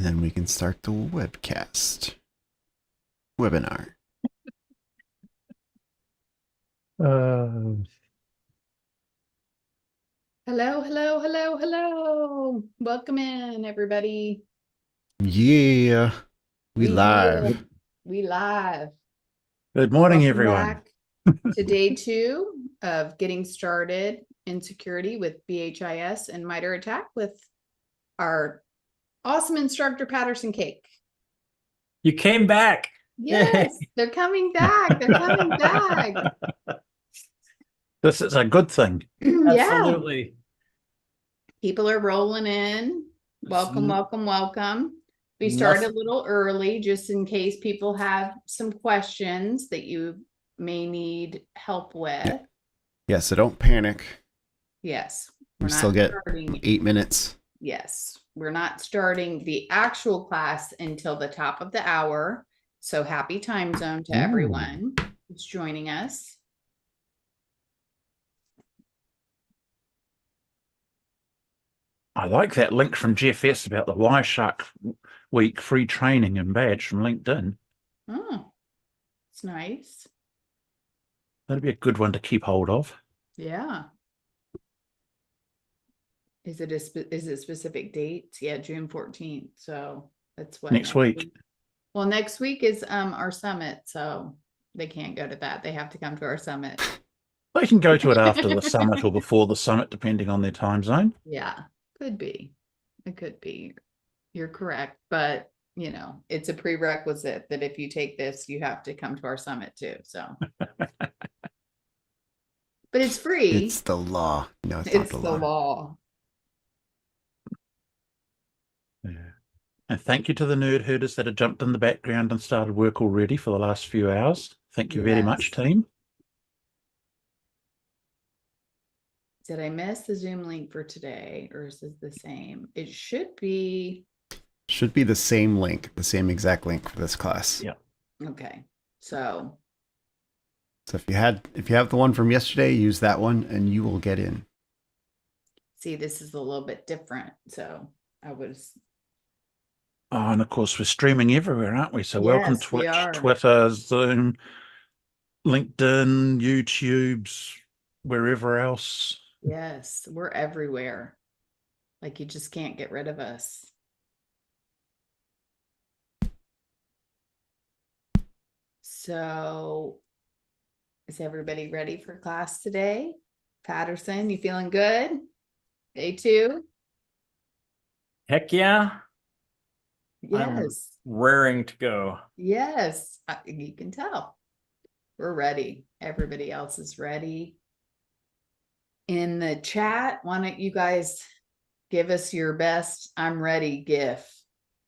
And then we can start the webcast. Webinar. Hello, hello, hello, hello. Welcome in, everybody. Yeah. We live. We live. Good morning, Welcome everyone. back to day 2 of getting started in security with BHIS and MITRE ATT&CK with our awesome instructor, ATT&CK. You came back. Yes, they're coming back. They're coming back. This is a good thing. Yeah. Absolutely. People are rolling in. Welcome, welcome, welcome. We started a little early just in case people have some questions that you may need help with. Yeah, so don't panic. Yes. We still get 8 minutes. Yes. We're not starting the actual class until the top of the hour. So happy time zone to everyone who's joining us. I like that link from GFS about the Wireshark week free training and badge from LinkedIn. Oh, it's nice. That'd be a good one to keep hold of. Yeah. Is it specific dates? Yeah, June 14th. So that's what Next week. Well, next week is our summit, so they can't go to that. They have to come to our summit. They can go to it after the summit or before the summit, depending on their time zone. Yeah, could be. It could be. You're correct, but you know, it's a prerequisite that if you take this, you have to come to our summit too. So, but it's free. It's the law. No, it's not the law. Yeah. And thank you to the nerd herders that have jumped in the background and started work already for the last few hours. Thank you very much, team. Did I miss the Zoom link for today, or is it the same? It should be. Should be the same link, the same exact link for this class. Yeah. Okay. So if you have the one from yesterday, use that one and you will get in. See, this is a little bit different. So I was. Oh, and of course, we're streaming everywhere, aren't we? So yes, welcome Twitch, Twitter, Zoom, LinkedIn, YouTube's, wherever else. Yes, we're everywhere. Like you just can't get rid of us. So is everybody ready for class today? Patterson, you feeling good? Day 2? Heck yeah. Yes. I'm raring to go. Yes, you can tell. We're ready. Everybody else is ready. In the chat, why don't you guys give us your best I'm ready GIF.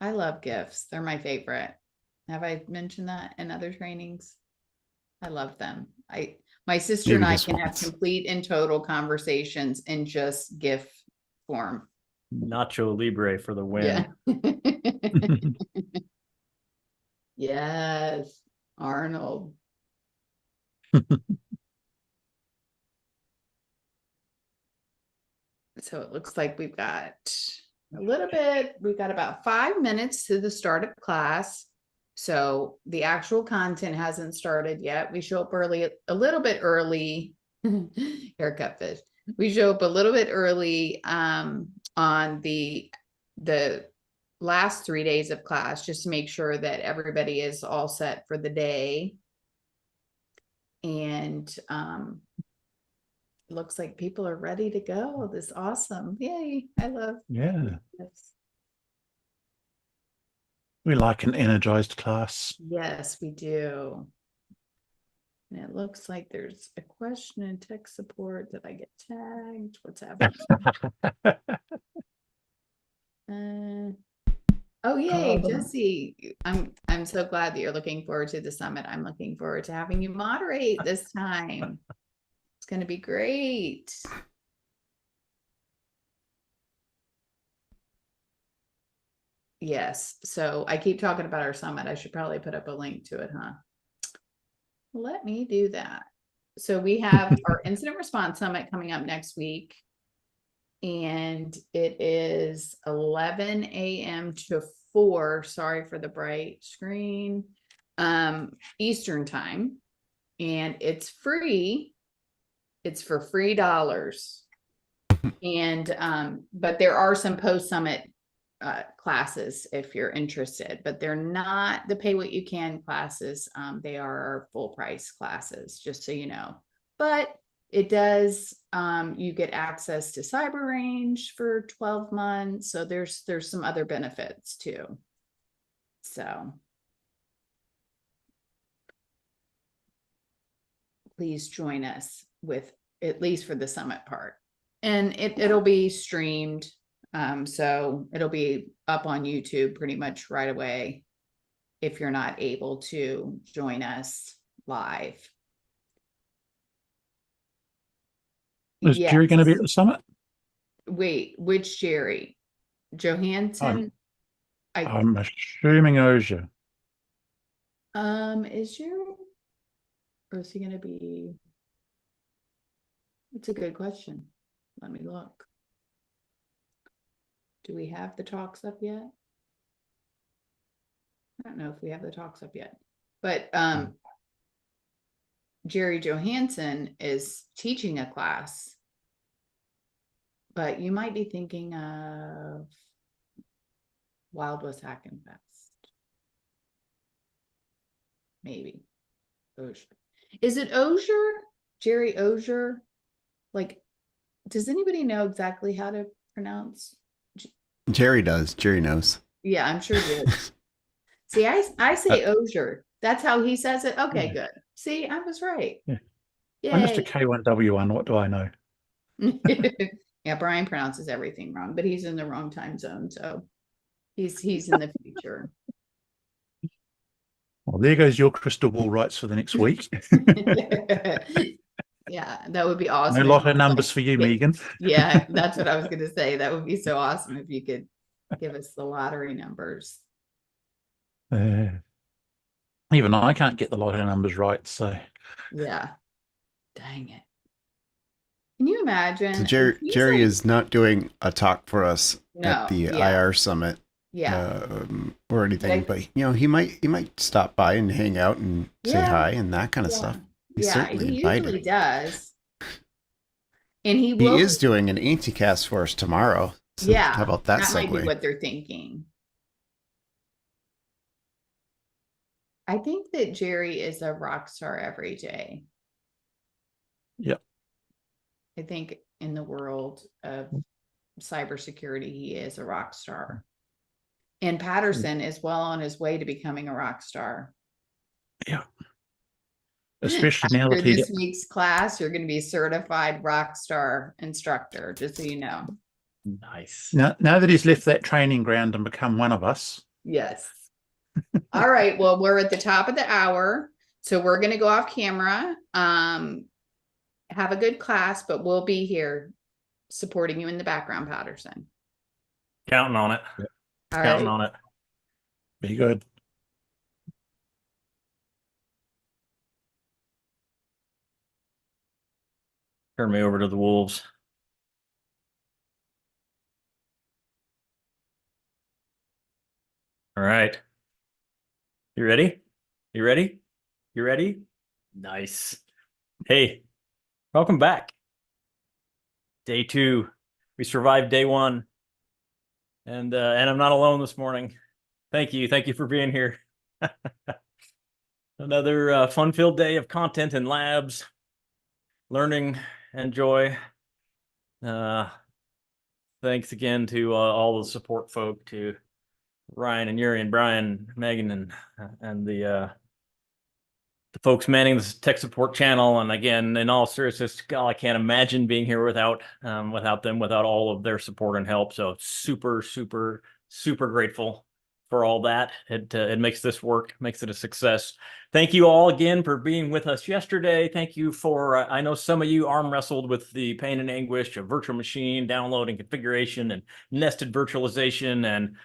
I love GIFs. They're my favorite. Have I mentioned that in other trainings? I love them. My sister and I can have complete and total conversations in just GIF form. Nacho Libre for the win. Yeah. Yes, Arnold. So it looks like we've got about 5 minutes to the start of class. So the actual content hasn't started yet. We show up early, a little bit early. Haircut fish. We show up a little bit early on the last 3 days of class, just to make sure that everybody is all set for the day. And looks like people are ready to go. This is awesome. Yay. I love this. We like an energized class. Yes, we do. And it looks like there's a question in tech support. Did I get tagged? What's happening? Oh yay, Jesse. I'm so glad that you're looking forward to the summit. I'm looking forward to having you moderate this time. It's going to be great. Yes. So I keep talking about our summit. I should probably put up a link to it, huh? Let me do that. So we have our incident response summit coming up next week. And it is 11 a.m. to 4. Sorry for the bright screen. Eastern time. And it's free. It's for free dollars. And but there are some post-summit classes if you're interested, but they're not the pay what you can classes. They are our full price classes, just so you know. But it does, you get access to Cyber Range for 12 months. So there's some other benefits too. So please join us with, at least for the summit part. And it'll be streamed. So it'll be up on YouTube pretty much right away if you're not able to join us live. Is Jerry going to be at Yes. the summit? Wait, which Jerry? Johansson? I'm assuming Oja. Is Jerry? Or is he gonna be? It's a good question. Let me look. Do we have the talks up yet? I don't know if we have the talks up yet, but Jerry Johansson is teaching a class, but you might be thinking of Wild West Hacking Fest. Maybe. Ozier. Is it Ozier? Jerry Ozier? Like, does anybody know exactly how to pronounce? Jerry does. Jerry knows. Yeah, I'm sure Jerry. See, I say Ozier. That's how he says it. Okay, Yeah. good. See, I was right. Yeah. Yay. I'm just a K1W1. What do I know? Yeah, Brian pronounces everything wrong, but he's in the wrong time zone, so he's in the future. Well, there goes your crystal ball rights for the next week. Yeah, that would be No awesome. lotto numbers for you, Megan. Yeah, that's what I was gonna say. That would be so awesome if you could give us the lottery numbers. Even I can't get the lotto numbers right, so Yeah. Dang it. Can you imagine? So Jerry is not doing a talk for us at the IR summit, or anything, but he might stop by and hang out and say hi and that kind of stuff. He's certainly he invited. usually does. And he is doing an anti-cast for us tomorrow. So how about that might be segue? what they're thinking. I think that Jerry is a rock star every day. Yep. I think in the world of cybersecurity, he is a rock star. And Patterson is well on his way to becoming a rock star. Yeah. Especially now After that this week's class, you're going to be a certified rock star instructor, just so you know. Nice. now that he's left that training ground and become one of us. Yes. All right. Well, we're at the top of the hour, so we're going to go off camera. Have a good class, but we'll be here supporting you in the background, Patterson. Counting on it. Yep. Counting on it. Be good. Turn me over to the Wolves. All right. You ready? You ready? You ready? Nice. Hey, welcome back. Day 2. We survived day 1. And I'm not alone this morning. Thank you. Thank you for being here. Another fun-filled day of content and labs, learning and joy. Thanks again to all the support folk, to Ryan and Yuri and Brian, Megan, and the folks manning the tech support channel. And again, in all seriousness, God, I can't imagine being here without them, without all of their support and help. So super, super, super grateful for all that. It makes this work, makes it a success. Thank you all again for being with us yesterday. Thank you for, I know some of you arm wrestled with the pain and anguish of virtual machine downloading configuration and nested virtualization, and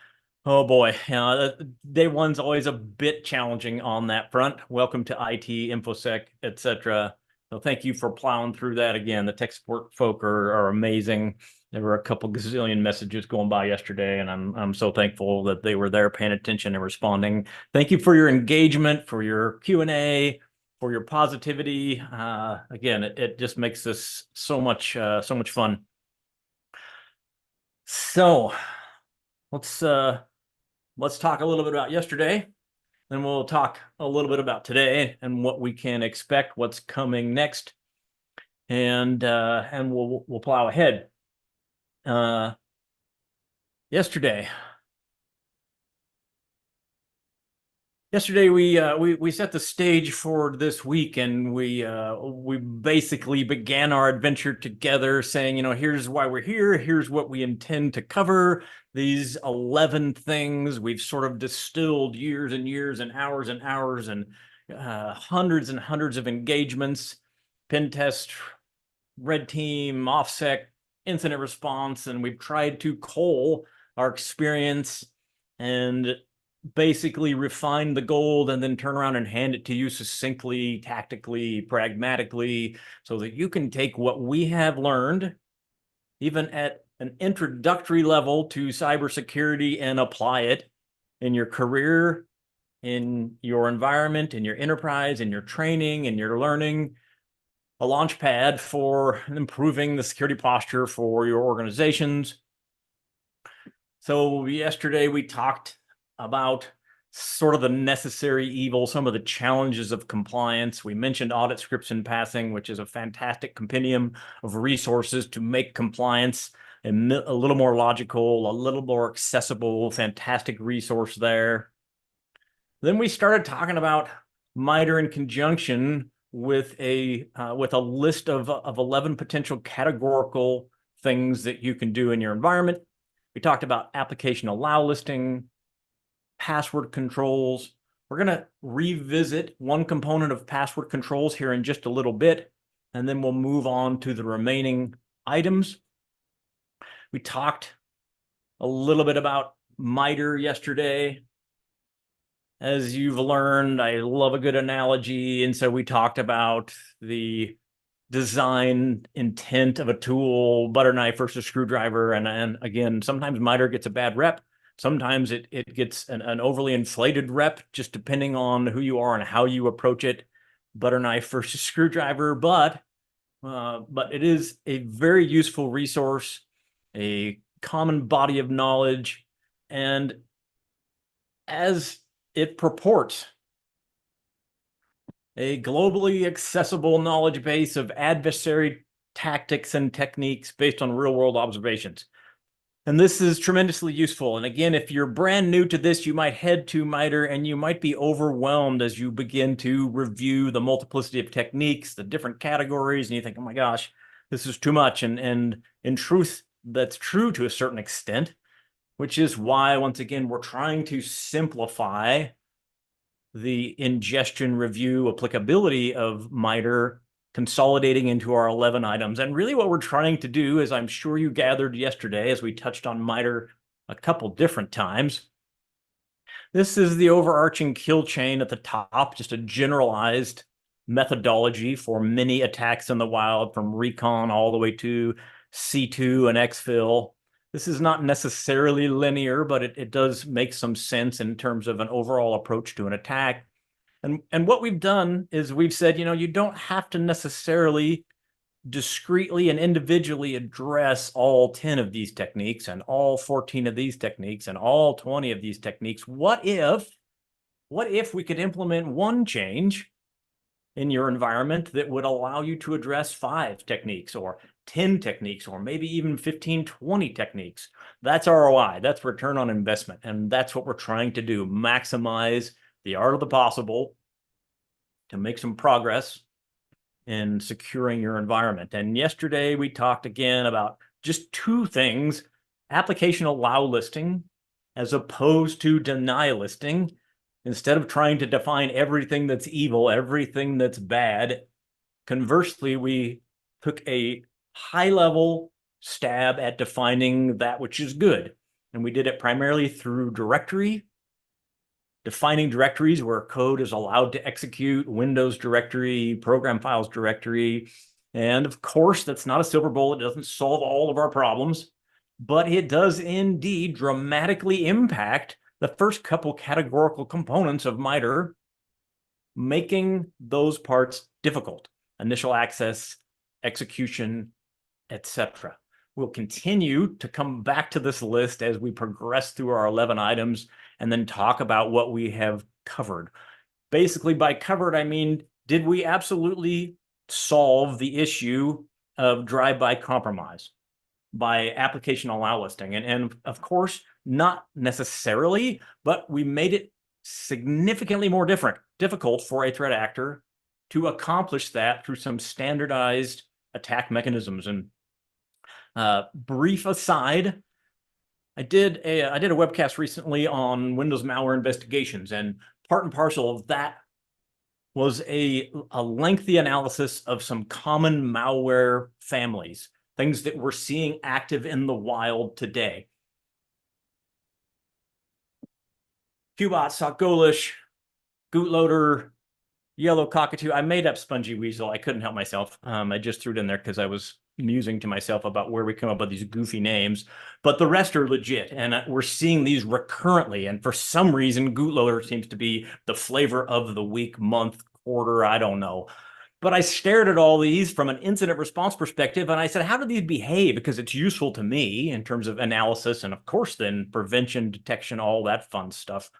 oh boy, day 1's always a bit challenging on that front. Welcome to IT, InfoSec, etc. So thank you for plowing through that again. The tech support folk are amazing. There were a couple gazillion messages going by yesterday, and I'm so thankful that they were there paying attention and responding. Thank you for your engagement, for your Q&A, for your positivity. Again, it just makes this so much fun. So let's talk a little bit about yesterday, then we'll talk a little bit about today and what we can expect, what's coming next, and we'll plow ahead. Yesterday we set the stage for this week, and we basically began our adventure together, saying, here's why we're here, here's what we intend to cover. These 11 things we've sort of distilled years and years and hours and hundreds and hundreds of engagements, pen test, red team, OffSec, incident response, and we've tried to cull our experience and basically refine the gold and then turn around and hand it to you succinctly, tactically, pragmatically, so that you can take what we have learned, even at an introductory level to cybersecurity, and apply it in your career, in your environment, in your enterprise, in your training, in your learning, a launch pad for improving the security posture for your organizations. So yesterday we talked about sort of the necessary evil, some of the challenges of compliance. We mentioned audit scripts in passing, which is a fantastic compendium of resources to make compliance a little more logical, a little more accessible, fantastic resource there. Then we started talking about MITRE in conjunction with a list of 11 potential categorical things that you can do in your environment. We talked about application allow listing, password controls. We're going to revisit one component of password controls here in just a little bit, and then we'll move on to the remaining items. We talked a little bit about MITRE yesterday. As you've learned, I love a good analogy, and so we talked about the design intent of a tool, butter knife versus screwdriver, and again, sometimes MITRE gets a bad rep. Sometimes it gets an overly inflated rep, just depending on who you are and how you approach it, butter knife versus screwdriver, but it is a very useful resource, a common body of knowledge, and as it purports a globally accessible knowledge base of adversary tactics and techniques based on real-world observations. And this is tremendously useful. And again, if you're brand new to this, you might head to MITRE and you might be overwhelmed as you begin to review the multiplicity of techniques, the different categories, and you think, oh my gosh, this is too much. And in truth, that's true to a certain extent, which is why, once again, we're trying to simplify the ingestion review applicability of MITRE, consolidating into our 11 items. And really what we're trying to do, as I'm sure you gathered yesterday, as we touched on MITRE a couple different times, this is the overarching kill chain at the top, just a generalized methodology for many attacks in the wild, from recon all the way to C2 and exfil. This is not necessarily linear, but it does make some sense in terms of an overall approach to an attack. And what we've done is we've said, you don't have to necessarily discreetly and individually address all 10 of these techniques and all 14 of these techniques and all 20 of these techniques. What if we could implement one change in your environment that would allow you to address 5 techniques or 10 techniques or maybe even 15, 20 techniques? That's ROI, that's return on investment. And that's what we're trying to do, maximize the art of the possible to make some progress in securing your environment. And yesterday we talked again about just 2 things: application allow listing as opposed to deny listing. Instead of trying to define everything that's evil, everything that's bad, conversely, we took a high-level stab at defining that which is good. And we did it primarily through directory, defining directories where code is allowed to execute, Windows directory, program files directory, And of course, that's not a silver bullet. It doesn't solve all of our problems, but it does indeed dramatically impact the first couple categorical components of MITRE, making those parts difficult: initial access, execution, etc. We'll continue to come back to this list as we progress through our 11 items and then talk about what we have covered. Basically, by covered, I mean, did we absolutely solve the issue of drive-by compromise by application allow listing? And of course, not necessarily, but we made it significantly more difficult for a threat actor to accomplish that through some standardized attack mechanisms. And brief aside, I did a webcast recently on Windows malware investigations, and part and parcel of that was a lengthy analysis of some common malware families, things that we're seeing active in the wild today. Qbot, Sockgolish, Bootloader, Yellow Cockatoo. I made up Spongy Weasel. I couldn't help myself. I just threw it in there because I was musing to myself about where we come up with these goofy names, but the rest are legit, and we're seeing these recurrently. And for some reason, Bootloader seems to be the flavor of the week, month, quarter, I don't know. But I stared at all these from an incident response perspective, and I said, how do these behave? Because it's useful to me in terms of analysis, and of course, then prevention, detection, all that fun stuff.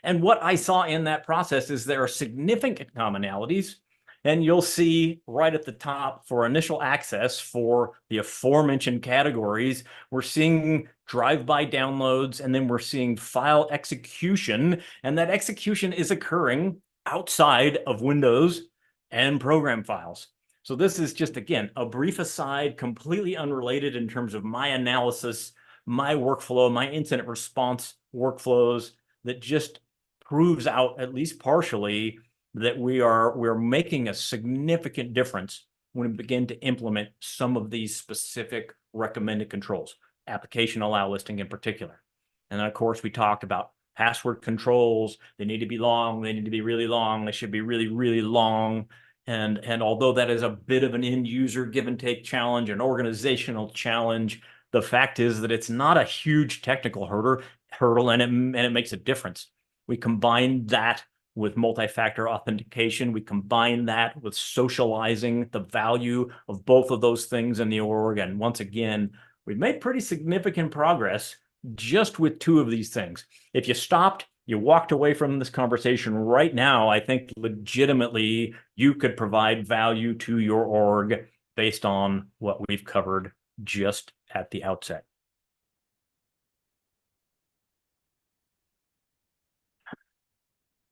And what I saw in that process is there are significant commonalities. And you'll see right at the top for initial access for the aforementioned categories, we're seeing drive-by downloads, and then we're seeing file execution. And that execution is occurring outside of Windows and program files. So this is just, again, a brief aside, completely unrelated in terms of my analysis, my workflow, my incident response workflows, that just proves out, at least partially, that we're making a significant difference when we begin to implement some of these specific recommended controls, application allow listing in particular. And then, of course, we talked about password controls. They need to be long. They need to be really long. They should be really, really long. And although that is a bit of an end user give and take challenge, an organizational challenge, the fact is that it's not a huge technical hurdle, and it makes a difference. We combine that with multi-factor authentication. We combine that with socializing the value of both of those things in the org. And once again, we've made pretty significant progress just with two of these things. If you stopped, you walked away from this conversation right now, I think legitimately you could provide value to your org based on what we've covered just at the outset.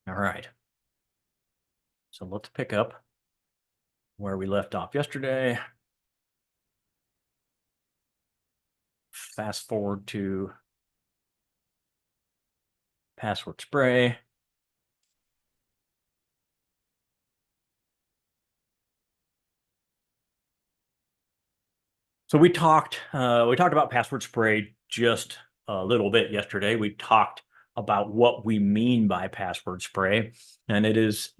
All right. So let's pick up where we left off yesterday. Fast forward to password spray. So we talked about password spray just a little bit yesterday. We talked about what we mean by password spray, and it is,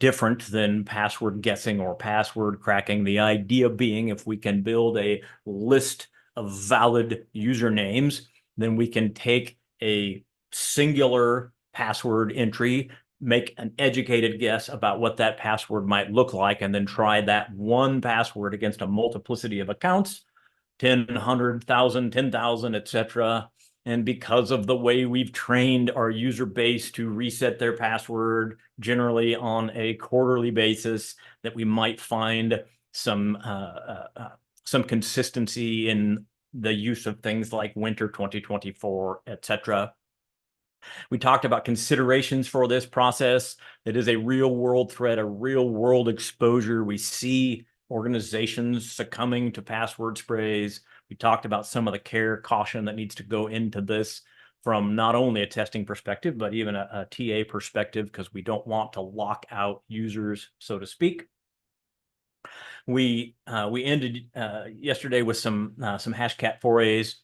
different than password guessing or password cracking. The idea being, if we can build a list of valid usernames, then we can take a singular password entry, make an educated guess about what that password might look like, and then try that one password against a multiplicity of accounts, 10, 100, 1,000, 10,000, etc. And because of the way we've trained our user base to reset their password generally on a quarterly basis, that we might find some consistency in the use of things like winter 2024, etc. We talked about considerations for this process. It is a real world threat, a real world exposure. We see organizations succumbing to password sprays. We talked about some of the care, caution that needs to go into this from not only a testing perspective, but even a TA perspective, because we don't want to lock out users, so to speak. We ended yesterday with some hashcat forays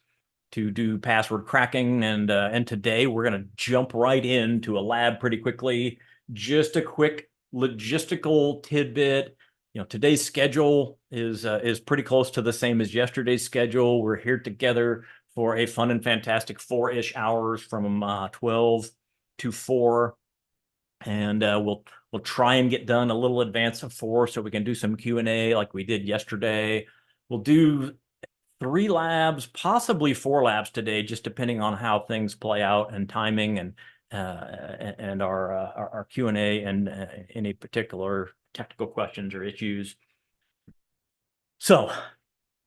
to do password cracking, and today we're going to jump right into a lab pretty quickly. Just a quick logistical tidbit. today's schedule is pretty close to the same as yesterday's schedule. We're here together for a fun and fantastic 4-ish hours from 12 to 4. And we'll try and get done a little advance of 4 so we can do some Q&A like we did yesterday. We'll do 3 labs, possibly 4 labs today, just depending on how things play out and timing and our Q&A and any particular technical questions or issues. So,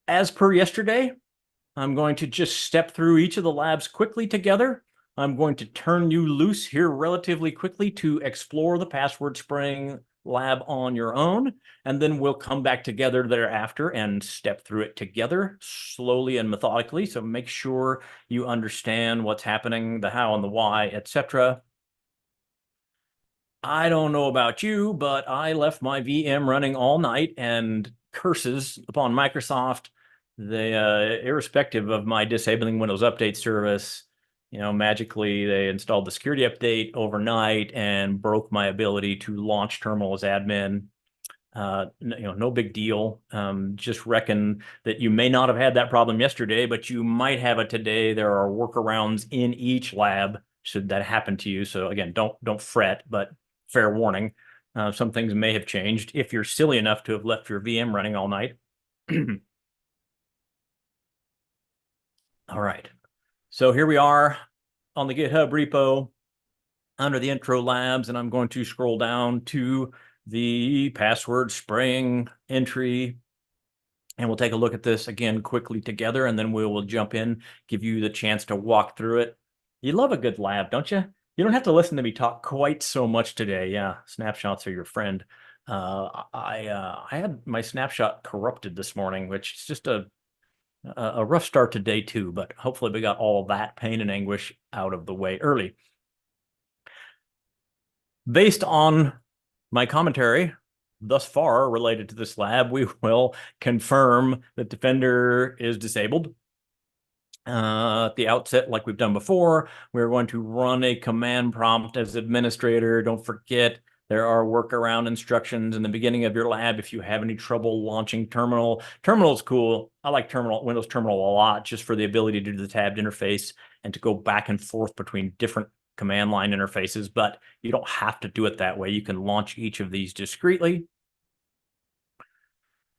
as per yesterday, I'm going to just step through each of the labs quickly together. I'm going to turn you loose here relatively quickly to explore the password spraying lab on your own, and then we'll come back together thereafter and step through it together slowly and methodically. So make sure you understand what's happening, the how and the why, etc. I don't know about you, but I left my VM running all night, and curses upon Microsoft. They, irrespective of my disabling Windows Update service, magically they installed the security update overnight and broke my ability to launch terminal as admin. No big deal. Just reckon that you may not have had that problem yesterday, but you might have it today. There are workarounds in each lab should that happen to you. So again, don't fret, but fair warning. Some things may have changed if you're silly enough to have left your VM running all night. All right. So here we are on the GitHub repo under the intro labs, and I'm going to scroll down to the password spraying entry, and we'll take a look at this again quickly together, and then we will jump in, give you the chance to walk through it. You love a good lab, don't you? You don't have to listen to me talk quite so much today. Yeah, snapshots are your friend. I had my snapshot corrupted this morning, which is just a rough start to day 2, but hopefully we got all of that pain and anguish out of the way early. Based on my commentary thus far related to this lab, we will confirm that Defender is disabled. At the outset, like we've done before, we're going to run a command prompt as administrator. Don't forget, there are workaround instructions in the beginning of your lab if you have any trouble launching terminal. Terminal's cool. I like Windows Terminal a lot, just for the ability to do the tabbed interface and to go back and forth between different command line interfaces, but you don't have to do it that way. You can launch each of these discreetly.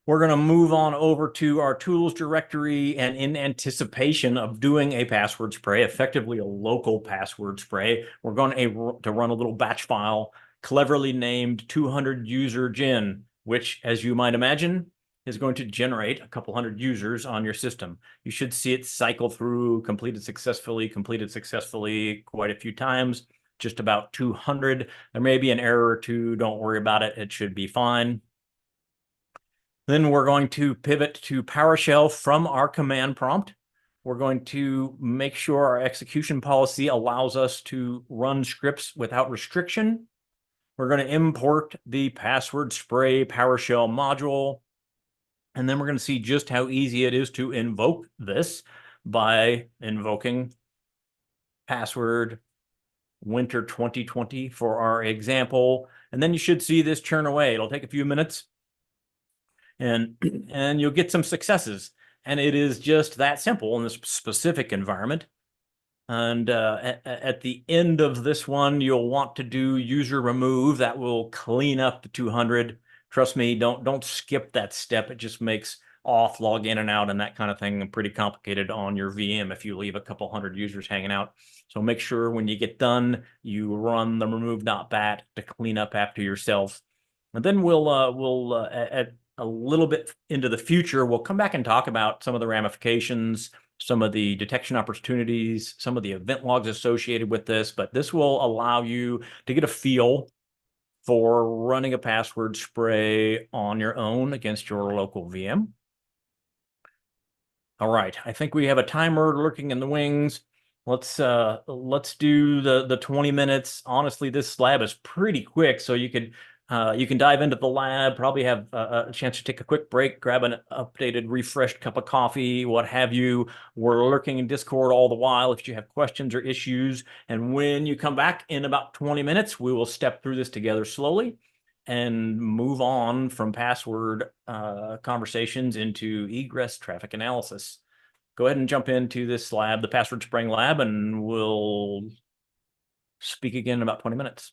We're going to move on over to our tools directory, and in anticipation of doing a password spray, effectively a local password spray, we're going to run a little batch file cleverly named 200 user gen, which, as you might imagine, is going to generate a couple hundred users on your system. You should see it cycle through completed successfully quite a few times, just about 200. There may be an error or two. Don't worry about it. It should be fine. Then we're going to pivot to PowerShell from our command prompt. We're going to make sure our execution policy allows us to run scripts without restriction. We're going to import the password spray PowerShell module. And then we're going to see just how easy it is to invoke this by invoking password winter 2020 for our example. And then you should see this churn away. It'll take a few minutes, and you'll get some successes. And it is just that simple in this specific environment. And at the end of this one, you'll want to do user remove. That will clean up the 200. Trust me, don't skip that step. It just makes auth, log in and out, and that kind of thing pretty complicated on your VM if you leave a couple hundred users hanging out. So make sure when you get done, you run the remove.bat to clean up after yourself. And then we'll at a little bit into the future, we'll come back and talk about some of the ramifications, some of the detection opportunities, some of the event logs associated with this, but this will allow you to get a feel for running a password spray on your own against your local VM. All right, I think we have a timer lurking in the wings. Let's do the 20 minutes. Honestly, this lab is pretty quick, so you can dive into the lab, probably have a chance to take a quick break, grab an updated, refreshed cup of coffee, what have you. We're lurking in Discord all the while if you have questions or issues. And when you come back in about 20 minutes, we will step through this together slowly. and move on from password conversations into egress traffic analysis. Go ahead and jump into this lab, the password spraying lab, and we'll speak again in about 20 minutes.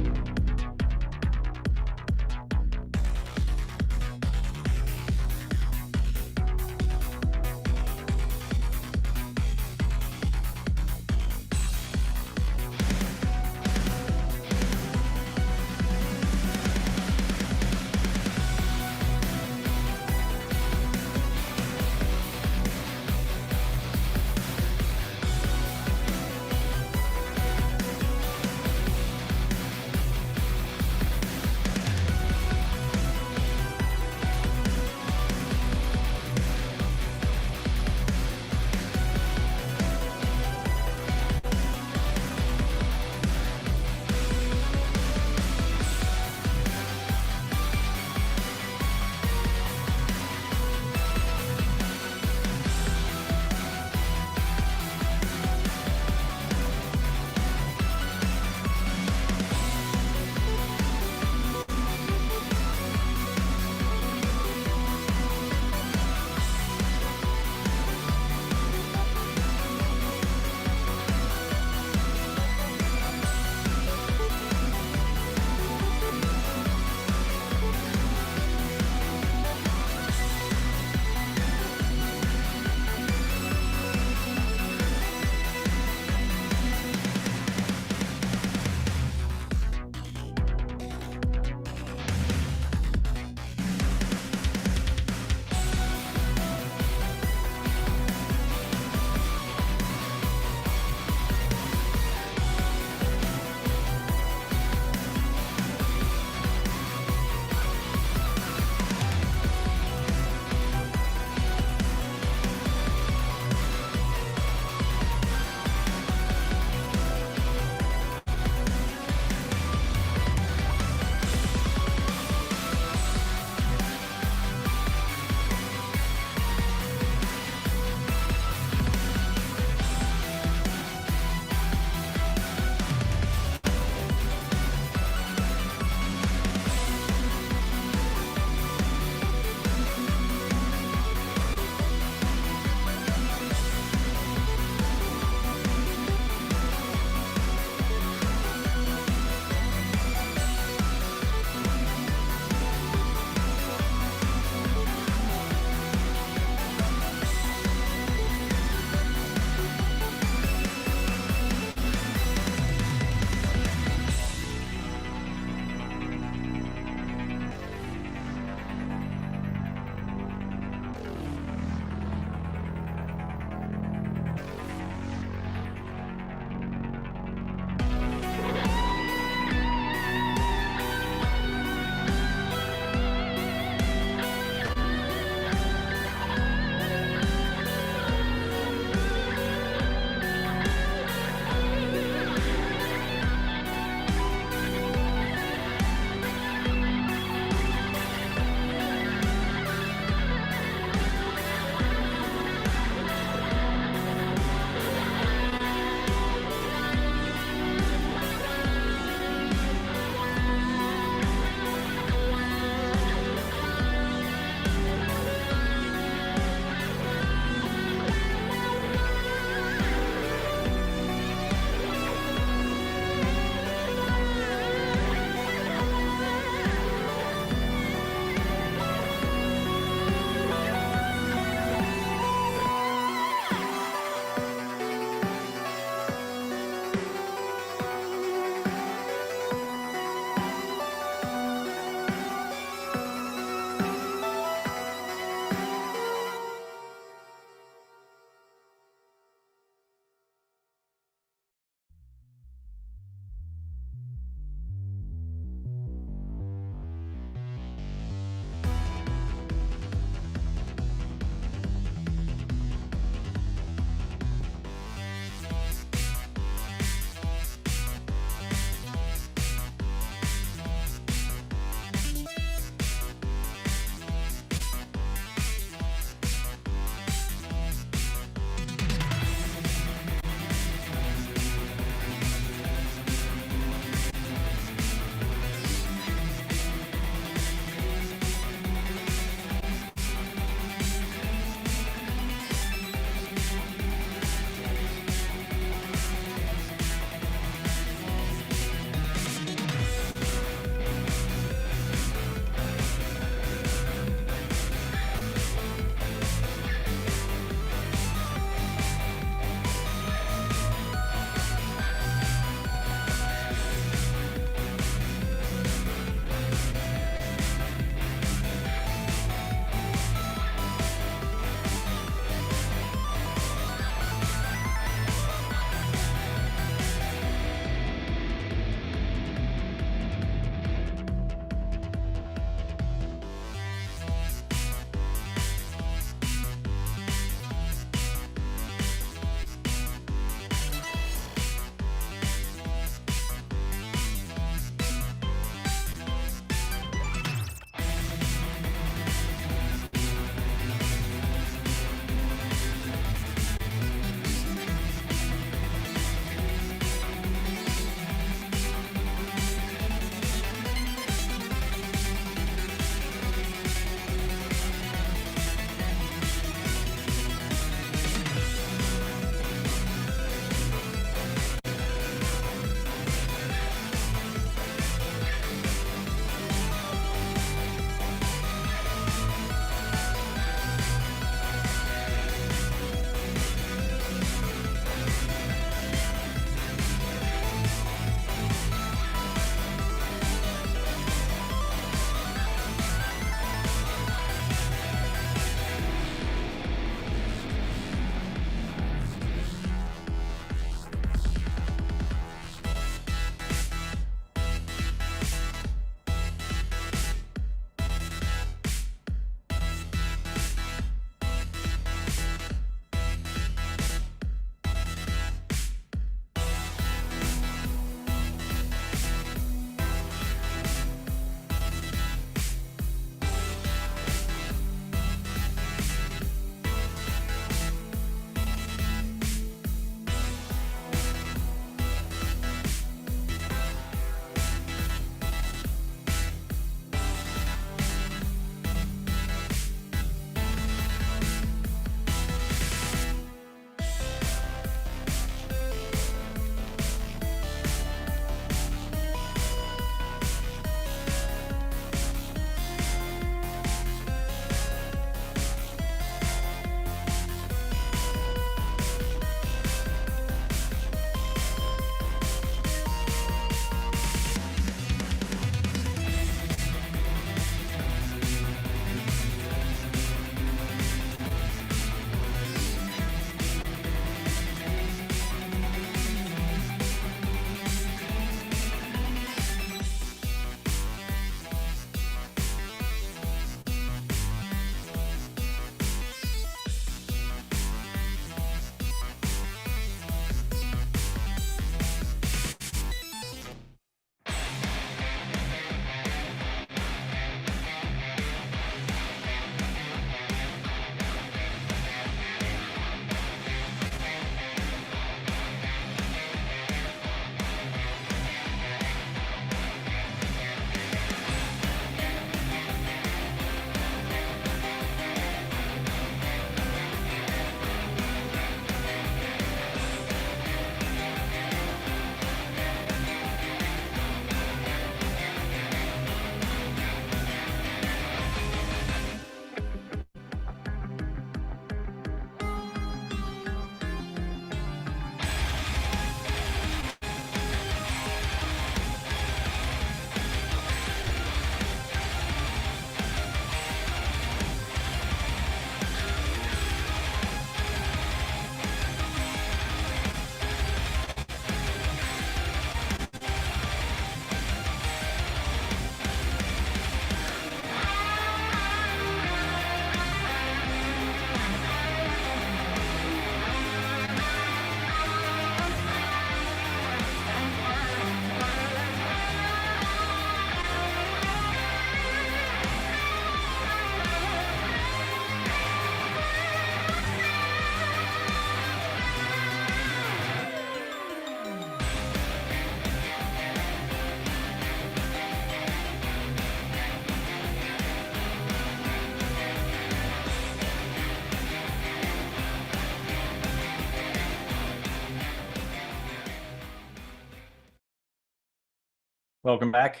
Welcome back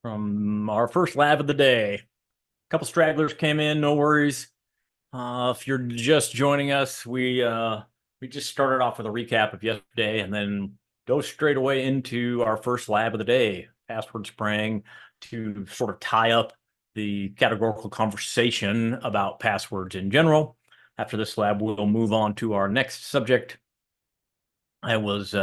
from our first lab of the day. A couple stragglers came in, no worries. If you're just joining us, we just started off with a recap of yesterday and then go straight away into our first lab of the day, password spraying, to sort of tie up the categorical conversation about passwords in general. After this lab, we'll move on to our next subject. I was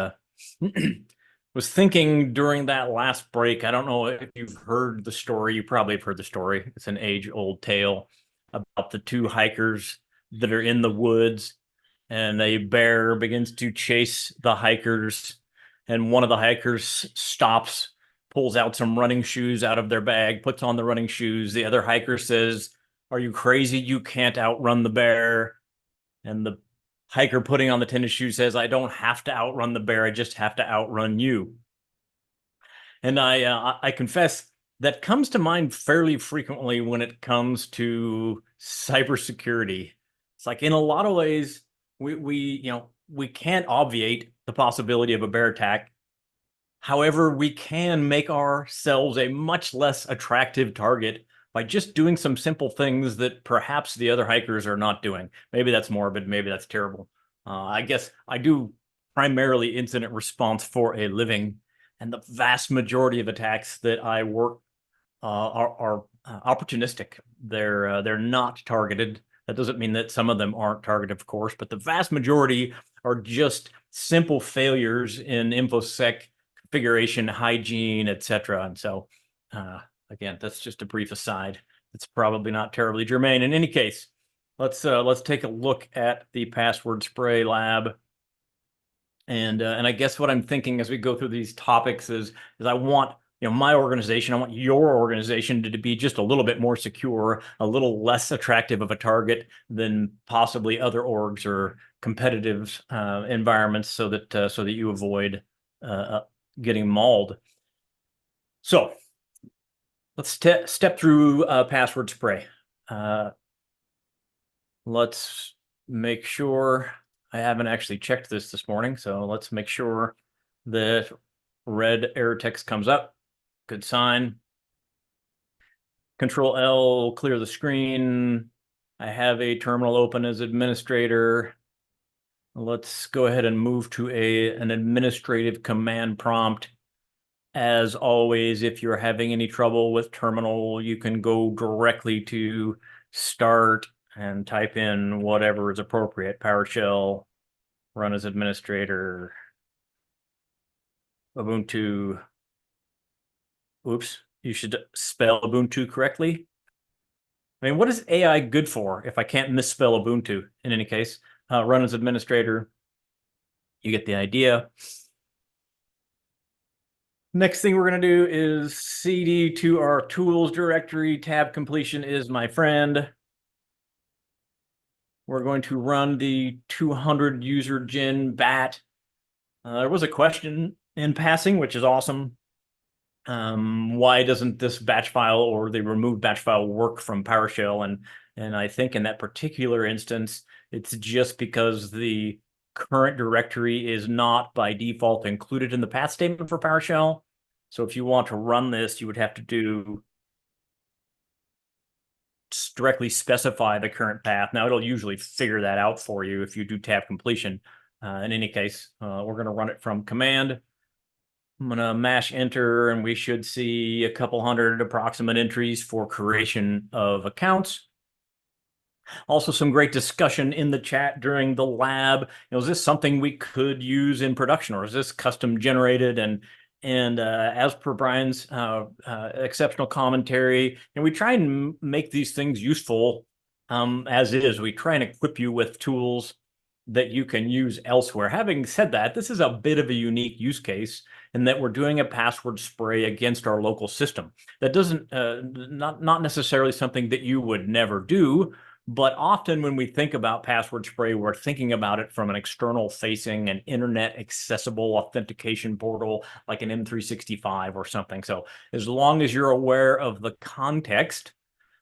was thinking during that last break, I don't know if you've heard the story, you probably have heard the story. It's an age-old tale about the two hikers that are in the woods, and a bear begins to chase the hikers, and one of the hikers stops, pulls out some running shoes out of their bag, puts on the running shoes. The other hiker says, "Are you crazy? You can't outrun the bear." And the hiker putting on the tennis shoe says, "I don't have to outrun the bear. I just have to outrun you." And I confess that comes to mind fairly frequently when it comes to cybersecurity. It's like, in a lot of ways, we can't obviate the possibility of a bear attack. However, we can make ourselves a much less attractive target by just doing some simple things that perhaps the other hikers are not doing. Maybe that's morbid, maybe that's terrible. I guess I do primarily incident response for a living, and the vast majority of attacks that I work are opportunistic. They're not targeted. That doesn't mean that some of them aren't targeted, of course, but the vast majority are just simple failures in InfoSec configuration, hygiene, etc. And so, again, that's just a brief aside. It's probably not terribly germane. In any case, let's take a look at the password spray lab. And I guess what I'm thinking as we go through these topics is I want, my organization, I want your organization to be just a little bit more secure, a little less attractive of a target than possibly other orgs or competitive environments, so that you avoid getting mauled. So let's step through password spray. Let's make sure, I haven't actually checked this morning, so let's make sure that red error text comes up. Good sign. Control L, clear the screen. I have a terminal open as administrator. Let's go ahead and move to an administrative command prompt. As always, if you're having any trouble with terminal, you can go directly to start and type in whatever is appropriate. PowerShell, run as administrator, Ubuntu. Oops, you should spell Ubuntu correctly. I mean, what is AI good for if I can't misspell Ubuntu? In any case, run as administrator. You get the idea. Next thing we're going to do is cd to our tools directory. Tab completion is my friend. We're going to run the 200 user gen bat. There was a question in passing, which is awesome. Why doesn't this batch file or the removed batch file work from PowerShell? And I think in that particular instance, it's just because the current directory is not by default included in the path statement for PowerShell. So if you want to run this, you would have to directly specify the current path. Now, it'll usually figure that out for you if you do tab completion. In any case, we're going to run it from command. I'm going to mash enter, and we should see a couple hundred approximate entries for creation of accounts. Also, some great discussion in the chat during the lab. Is this something we could use in production, or is this custom generated? And as per Brian's exceptional commentary, and we try and make these things useful as is. We try and equip you with tools that you can use elsewhere. Having said that, this is a bit of a unique use case in that we're doing a password spray against our local system. That doesn't, not necessarily something that you would never do, but often when we think about password spray, we're thinking about it from an external facing, an internet accessible authentication portal like an M365 or something. So as long as you're aware of the context,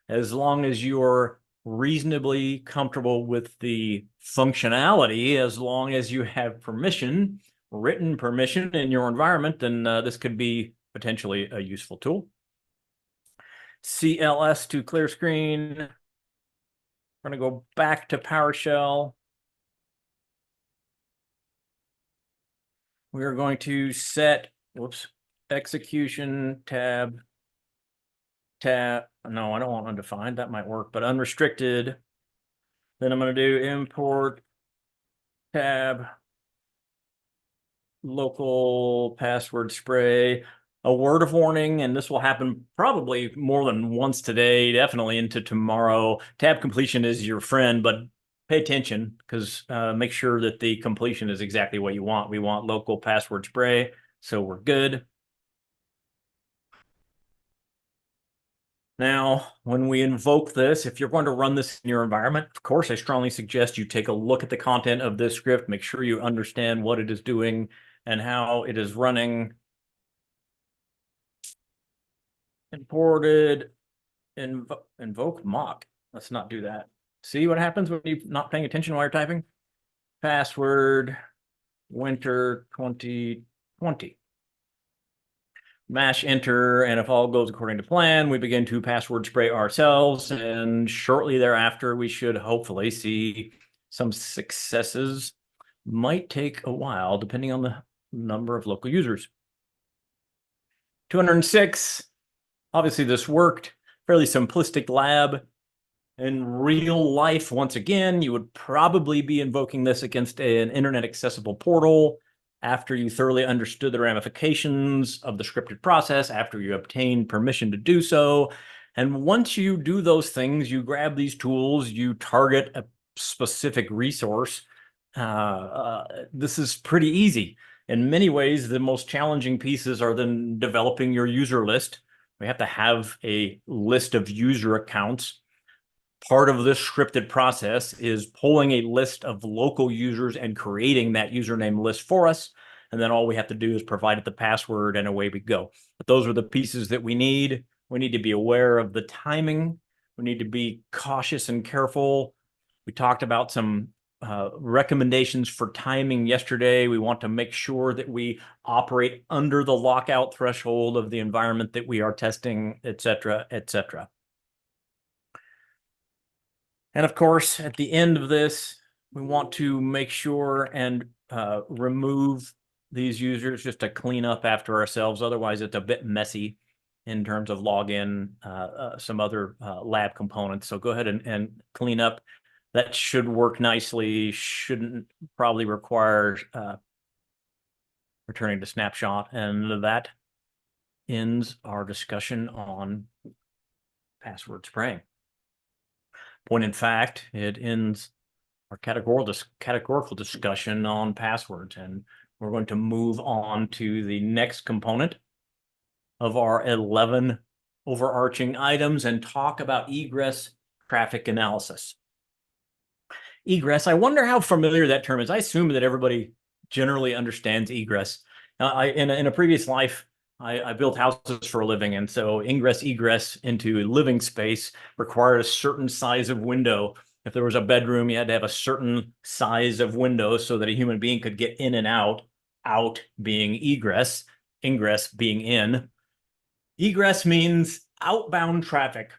as long as you're reasonably comfortable with the functionality, as long as you have permission, written permission in your environment, then this could be potentially a useful tool. CLS to clear screen. We're going to go back to PowerShell. We are going to set, execution tab. No, I don't want undefined. That might work, but unrestricted. Then I'm going to do import tab, local password spray, a word of warning, and this will happen probably more than once today, definitely into tomorrow. Tab completion is your friend, but pay attention, because make sure that the completion is exactly what you want. We want local password spray, so we're good. Now, when we invoke this, if you're going to run this in your environment, of course, I strongly suggest you take a look at the content of this script, make sure you understand what it is doing and how it is running. Imported, invoke mock. Let's not do that. See what happens when you're not paying attention while you're typing? Password, winter 2020. Mash enter, and if all goes according to plan, we begin to password spray ourselves, and shortly thereafter, we should hopefully see some successes. Might take a while, depending on the number of local users. 206. Obviously, this worked. Fairly simplistic lab. In real life, once again, you would probably be invoking this against an internet accessible portal after you thoroughly understood the ramifications of the scripted process, after you obtained permission to do so. And once you do those things, you grab these tools, you target a specific resource. This is pretty easy. In many ways, the most challenging pieces are then developing your user list. We have to have a list of user accounts. Part of this scripted process is pulling a list of local users and creating that username list for us. And then all we have to do is provide it the password and away we go. But those are the pieces that we need. We need to be aware of the timing. We need to be cautious and careful. We talked about some recommendations for timing yesterday. We want to make sure that we operate under the lockout threshold of the environment that we are testing, et cetera, et cetera. And of course, at the end of this, we want to make sure and remove these users just to clean up after ourselves. Otherwise, it's a bit messy in terms of login, some other lab components. So go ahead and clean up. That should work nicely, shouldn't probably require returning to snapshot. And that ends our discussion on password spraying. Point in fact, it ends our categorical discussion on passwords, and we're going to move on to the next component of our 11 overarching items and talk about egress traffic analysis. Egress, I wonder how familiar that term is. I assume that everybody generally understands egress. In a previous life, I built houses for a living, and so ingress, egress into a living space required a certain size of window. If there was a bedroom, you had to have a certain size of window so that a human being could get in and out, out being egress, ingress being in. Egress means outbound traffic.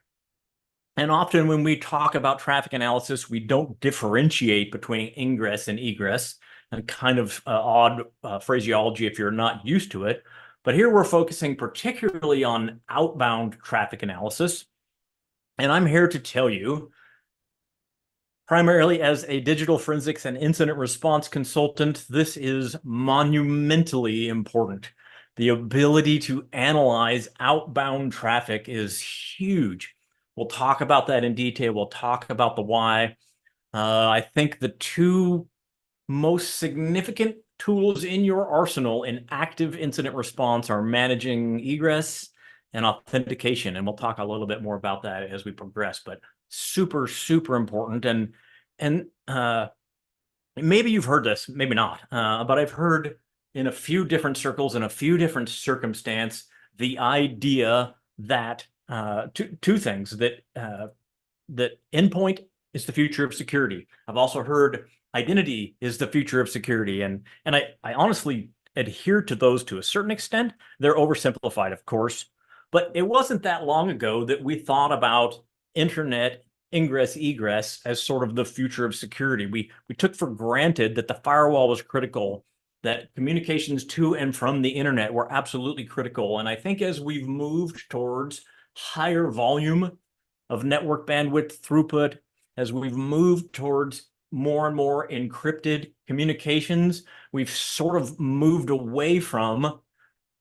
And often when we talk about traffic analysis, we don't differentiate between ingress and egress, and kind of odd phraseology if you're not used to it. But here we're focusing particularly on outbound traffic analysis. And I'm here to tell you, primarily as a digital forensics and incident response consultant, this is monumentally important. The ability to analyze outbound traffic is huge. We'll talk about that in detail. We'll talk about the why. I think the two most significant tools in your arsenal in active incident response are managing egress and authentication. And we'll talk a little bit more about that as we progress, but super, super important. And maybe you've heard this, maybe not, but I've heard in a few different circles, in a few different circumstances, the idea that two things, that endpoint is the future of security. I've also heard identity is the future of security. And I honestly adhere to those to a certain extent. They're oversimplified, of course, but it wasn't that long ago that we thought about internet ingress egress as sort of the future of security. We took for granted that the firewall was critical, that communications to and from the internet were absolutely critical. And I think as we've moved towards higher volume of network bandwidth throughput, as we've moved towards more and more encrypted communications, we've sort of moved away from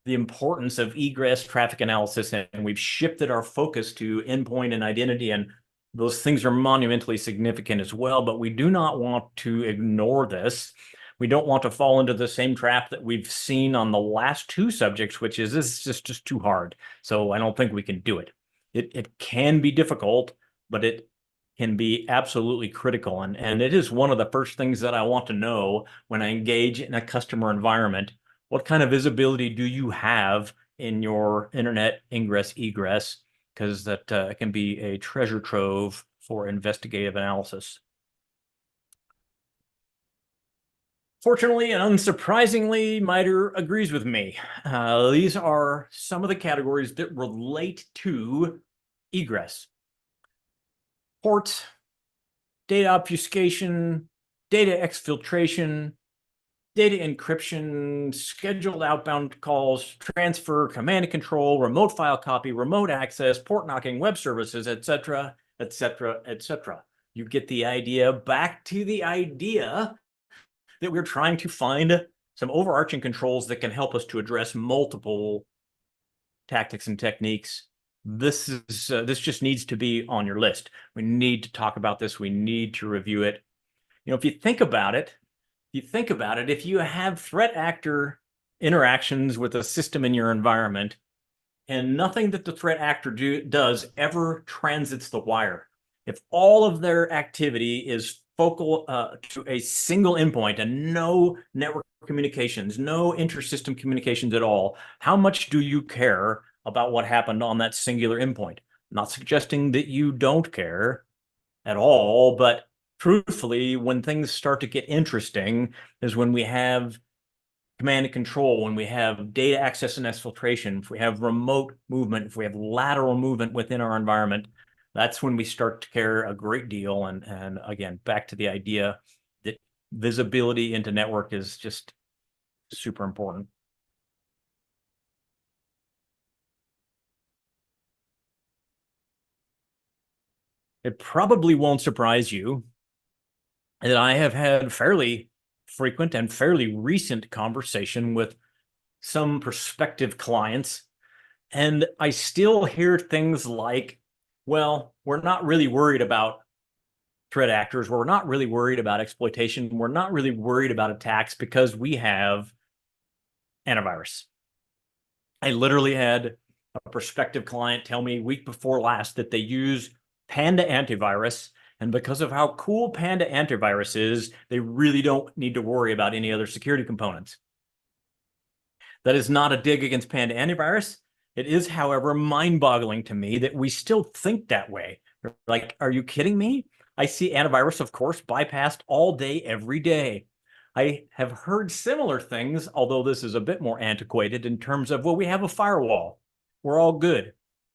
the importance of egress traffic analysis, and we've shifted our focus to endpoint and identity, and those things are monumentally significant as well, but we do not want to ignore this. We don't want to fall into the same trap that we've seen on the last two subjects, which is this is just too hard. So I don't think we can do it. It can be difficult, but it can be absolutely critical. And it is one of the first things that I want to know when I engage in a customer environment. What kind of visibility do you have in your internet ingress egress? Because that can be a treasure trove for investigative analysis. Fortunately and unsurprisingly, MITRE agrees with me. These are some of the categories that relate to egress. Ports, data obfuscation, data exfiltration, data encryption, scheduled outbound calls, transfer, command and control, remote file copy, remote access, port knocking, web services, etc., etc., etc. You get the idea. Back to the idea that we're trying to find some overarching controls that can help us to address multiple tactics and techniques. This just needs to be on your list. We need to talk about this. We need to review it. You know, if you think about it, if you have threat actor interactions with a system in your environment and nothing that the threat actor does ever transits the wire, if all of their activity is focal to a single endpoint and no network communications, no inter-system communications at all, how much do you care about what happened on that singular endpoint? I'm not suggesting that you don't care at all, but truthfully, when things start to get interesting is when we have command and control, when we have data access and exfiltration, if we have remote movement, if we have lateral movement within our environment, that's when we start to care a great deal. And again, back to the idea that visibility into network is just super important. It probably won't surprise you that I have had fairly frequent and fairly recent conversation with some prospective clients, and I still hear things like, well, we're not really worried about threat actors. We're not really worried about exploitation. We're not really worried about attacks because we have antivirus. I literally had a prospective client tell me week before last that they use Panda antivirus, and because of how cool Panda antivirus is, they really don't need to worry about any other security components. That is not a dig against Panda antivirus. It is, however, mind-boggling to me that we still think that way. Like, are you kidding me? I see antivirus, of course, bypassed all day, every day. I have heard similar things, although this is a bit more antiquated in terms of, well, we have a firewall. We're all good.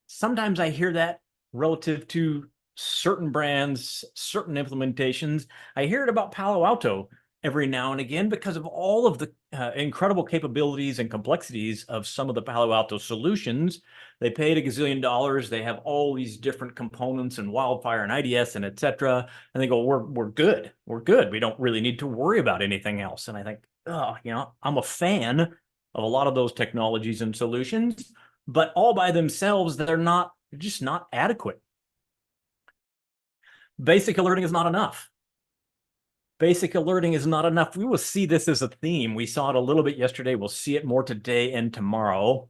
Sometimes I hear that relative to certain brands, certain implementations. I hear it about Palo Alto every now and again because of all of the incredible capabilities and complexities of some of the Palo Alto solutions. They paid $1 gazillion. They have all these different components and Wildfire and IDS and et cetera. And they go, we're good. We're good. We don't really need to worry about anything else. And I think, oh, you know, I'm a fan of a lot of those technologies and solutions, but all by themselves, they're just not adequate. Basic alerting is not enough. Basic alerting is not enough. We will see this as a theme. We saw it a little bit yesterday. We'll see it more today and tomorrow.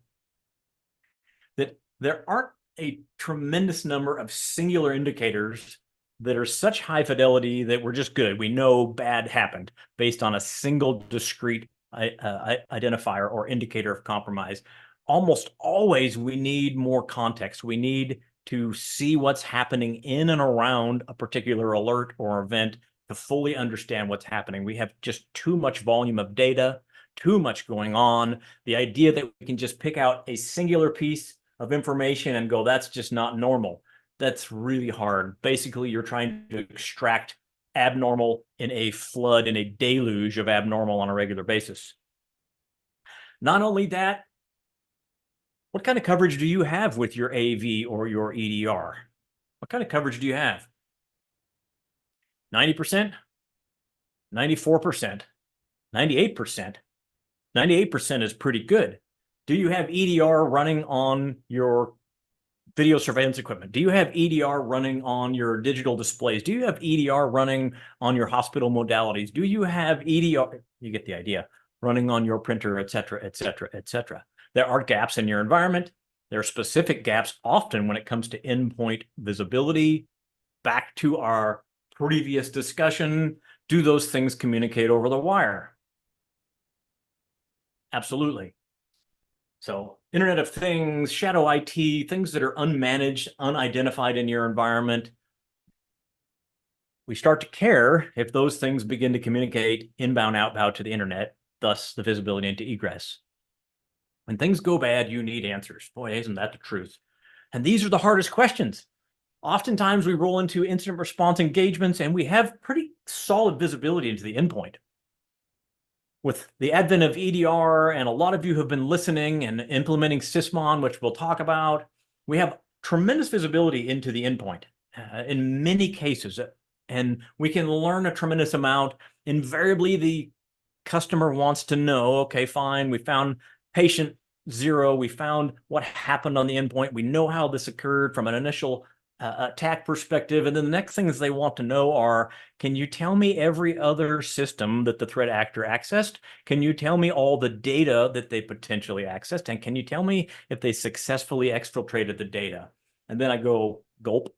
That there aren't a tremendous number of singular indicators that are such high fidelity that we're just good. We know bad happened based on a single discrete identifier or indicator of compromise. Almost always we need more context. We need to see what's happening in and around a particular alert or event to fully understand what's happening. We have just too much volume of data, too much going on. The idea that we can just pick out a singular piece of information and go, that's just not normal. That's really hard. Basically, you're trying to extract abnormal in a flood, in a deluge of abnormal on a regular basis. Not only that, what kind of coverage do you have with your AV or your EDR? What kind of coverage do you have? 90%? 94%? 98%? 98% is pretty good. Do you have EDR running on your video surveillance equipment? Do you have EDR running on your digital displays? Do you have EDR running on your hospital modalities? Do you have EDR, you get the idea, running on your printer, et cetera, et cetera, et cetera? There are gaps in your environment. There are specific gaps often when it comes to endpoint visibility. Back to our previous discussion, do those things communicate over the wire? Absolutely. So Internet of Things, shadow IT, things that are unmanaged, unidentified in your environment. We start to care if those things begin to communicate inbound, outbound to the internet, thus the visibility into egress. When things go bad, you need answers. Boy, isn't that the truth? And these are the hardest questions. Oftentimes we roll into incident response engagements and we have pretty solid visibility into the endpoint. With the advent of EDR, and a lot of you have been listening and implementing Sysmon, which we'll talk about, we have tremendous visibility into the endpoint in many cases. And we can learn a tremendous amount. Invariably, the customer wants to know, okay, fine, we found patient 0, we found what happened on the endpoint, we know how this occurred from an initial attack perspective, and then the next things they want to know are, can you tell me every other system that the threat actor accessed? Can you tell me all the data that they potentially accessed? And can you tell me if they successfully exfiltrated the data? And then I go, gulp.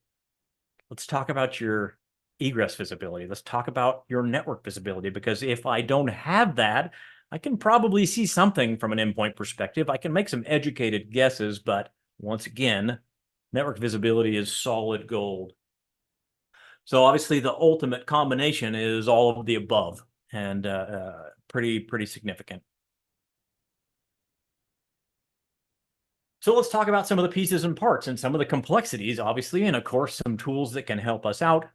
Let's talk about your egress visibility. Let's talk about your network visibility, because if I don't have that, I can probably see something from an endpoint perspective. I can make some educated guesses, but once again, network visibility is solid gold. So obviously the ultimate combination is all of the above, and pretty significant. So let's talk about some of the pieces and parts and some of the complexities, obviously, and of course, some tools that can help us out.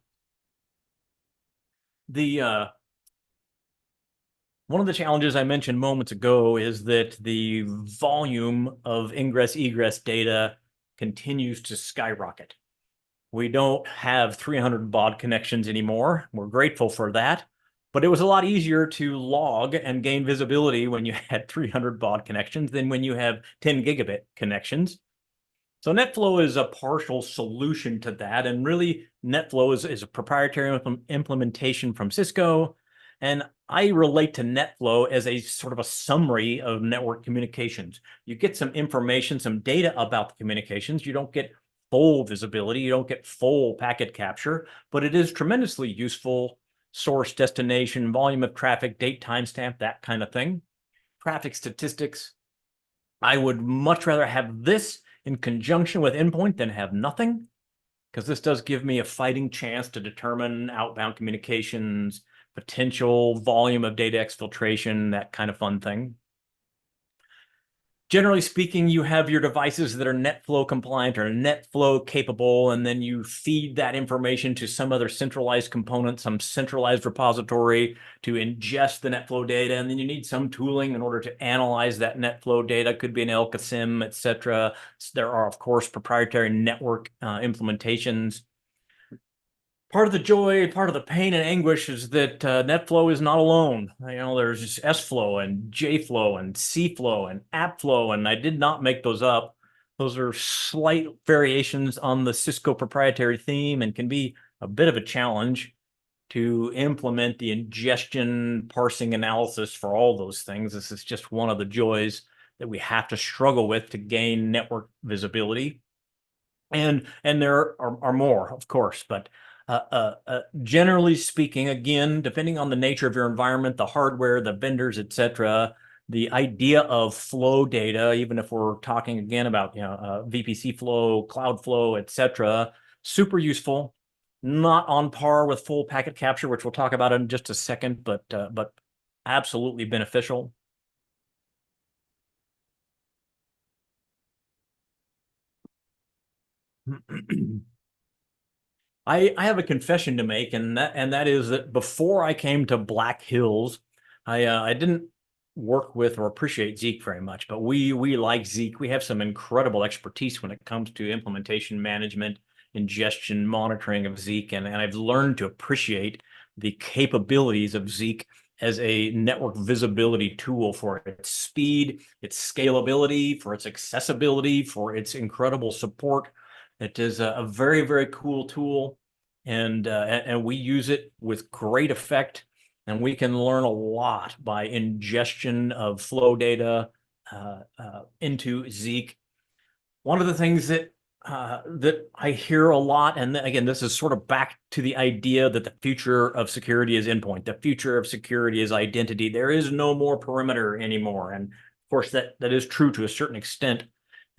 One of the challenges I mentioned moments ago is that the volume of ingress-egress data continues to skyrocket. We don't have 300 baud connections anymore. We're grateful for that, but it was a lot easier to log and gain visibility when you had 300 baud connections than when you have 10 gigabit connections. So NetFlow is a partial solution to that, and really NetFlow is a proprietary implementation from Cisco, and I relate to NetFlow as a sort of a summary of network communications. You get some information, some data about the communications. You don't get full visibility. You don't get full packet capture, but it is tremendously useful. Source, destination, volume of traffic, date, timestamp, that kind of thing. Traffic statistics. I would much rather have this in conjunction with endpoint than have nothing, because this does give me a fighting chance to determine outbound communications, potential volume of data exfiltration, that kind of fun thing. Generally speaking, you have your devices that are NetFlow compliant or NetFlow capable, and then you feed that information to some other centralized component, some centralized repository to ingest the NetFlow data, and then you need some tooling in order to analyze that NetFlow data. Could be an LKSIM, etc. There are, of course, proprietary network implementations. Part of the joy, part of the pain and anguish is that NetFlow is not alone. You know, there's SFlow and JFlow and CFlow and AppFlow, and I did not make those up. Those are slight variations on the Cisco proprietary theme and can be a bit of a challenge to implement the ingestion, parsing analysis for all those things. This is just one of the joys that we have to struggle with to gain network visibility. And there are more, of course, but generally speaking, again, depending on the nature of your environment, the hardware, the vendors, etc., the idea of flow data, even if we're talking again about VPC flow, cloud flow, etc., super useful. Not on par with full packet capture, which we'll talk about in just a second, but absolutely beneficial. I have a confession to make, and that is that before I came to Black Hills, I didn't work with or appreciate Zeek very much, but we like Zeek. We have some incredible expertise when it comes to implementation management, ingestion, monitoring of Zeek, and I've learned to appreciate the capabilities of Zeek as a network visibility tool for its speed, its scalability, for its accessibility, for its incredible support. It is a very, very cool tool, and we use it with great effect, and we can learn a lot by ingestion of flow data into Zeek. One of the things that I hear a lot, and again, this is sort of back to the idea that the future of security is endpoint. The future of security is identity. There is no more perimeter anymore, and of course that is true to a certain extent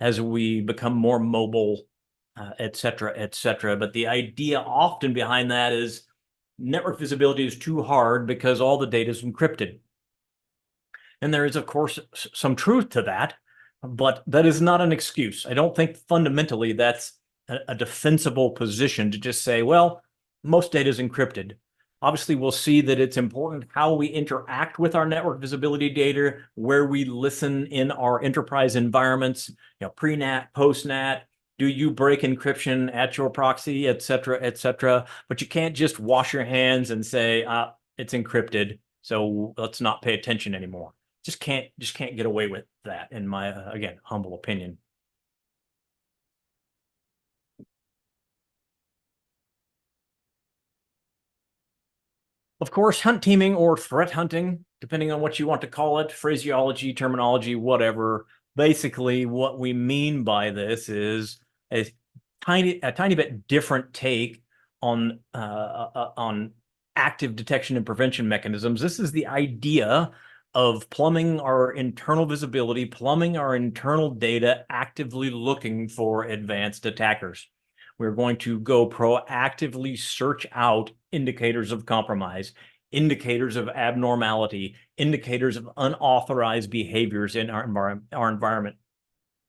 as we become more mobile, et cetera, et cetera. But the idea often behind that is network visibility is too hard because all the data is encrypted. And there is, of course, some truth to that, but that is not an excuse. I don't think fundamentally that's a defensible position to just say, well, most data is encrypted. Obviously, we'll see that it's important how we interact with our network visibility data, where we listen in our enterprise environments, pre-NAT, post-NAT. Do you break encryption at your proxy, et cetera, et cetera? But you can't just wash your hands and say, it's encrypted, so let's not pay attention anymore. Just can't get away with that, in my, again, humble opinion. Of course, hunt teaming or threat hunting, depending on what you want to call it, phraseology, terminology, whatever. Basically, what we mean by this is a tiny bit different take on active detection and prevention mechanisms. This is the idea of plumbing our internal visibility, plumbing our internal data, actively looking for advanced attackers. We're going to go proactively search out indicators of compromise, indicators of abnormality, indicators of unauthorized behaviors in our environment.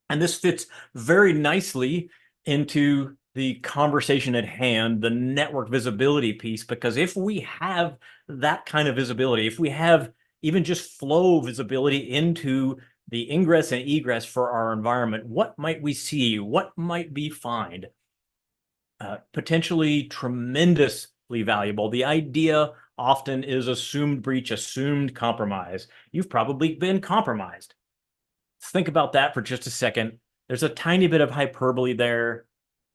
And this fits very nicely into the conversation at hand, the network visibility piece, because if we have that kind of visibility, if we have even just flow visibility into the ingress and egress for our environment, what might we see? What might we find? Potentially tremendously valuable. The idea often is assumed breach, assumed compromise. You've probably been compromised. Think about that for just a second. There's a tiny bit of hyperbole there.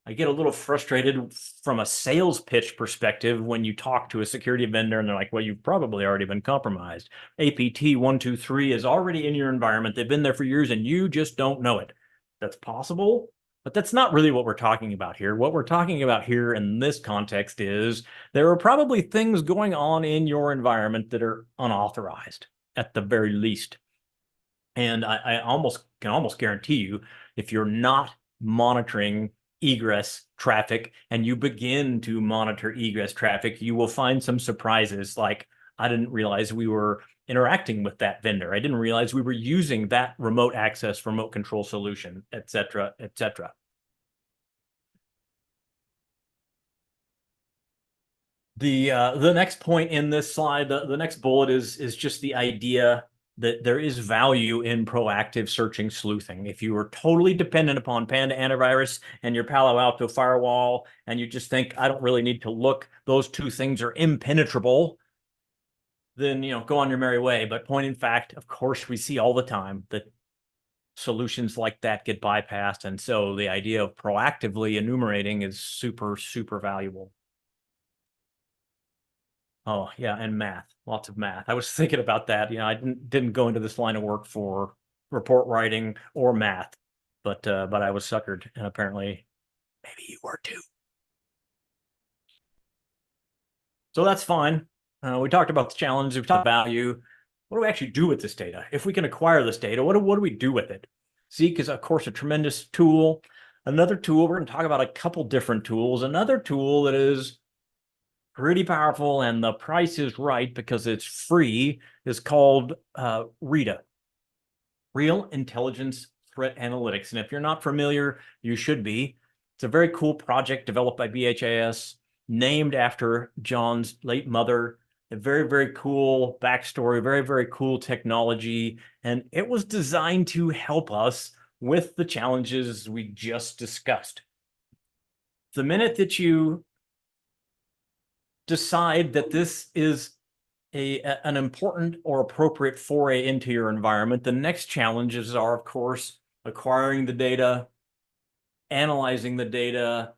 I get a little frustrated from a sales pitch perspective when you talk to a security vendor and they're like, well, you've probably already been compromised. APT123 is already in your environment. They've been there for years and you just don't know it. That's possible, but that's not really what we're talking about here. What we're talking about here in this context is there are probably things going on in your environment that are unauthorized at the very least. And I can almost guarantee you, if you're not monitoring egress traffic and you begin to monitor egress traffic, you will find some surprises like, I didn't realize we were interacting with that vendor. I didn't realize we were using that remote access, remote control solution, et cetera, et cetera. The next point in this slide, the next bullet is just the idea that there is value in proactive searching sleuthing. If you are totally dependent upon Panda antivirus and your Palo Alto firewall, and you just think, I don't really need to look, those two things are impenetrable, then go on your merry way. But point in fact, of course, we see all the time that solutions like that get bypassed. And so the idea of proactively enumerating is super, super valuable. Oh yeah, and math, lots of math. I was thinking about that. I didn't go into this line of work for report writing or math, but I was suckered, and apparently maybe you were too. So that's fine. We talked about the challenges, we talked about value. what do we actually do with this data? If we can acquire this data, what do we do with it? Zeek is, of course, a tremendous tool. Another tool, we're going to talk about a couple different tools. Another tool that is pretty powerful, and the price is right because it's free, is called RITA, Real Intelligence Threat Analytics. And if you're not familiar, you should be. It's a very cool project developed by BHIS, named after John's late mother. A very, very cool backstory, very, very cool technology. And it was designed to help us with the challenges we just discussed. The minute that you decide that this is an important or appropriate foray into your environment, the next challenges are, of course, acquiring the data, analyzing the data,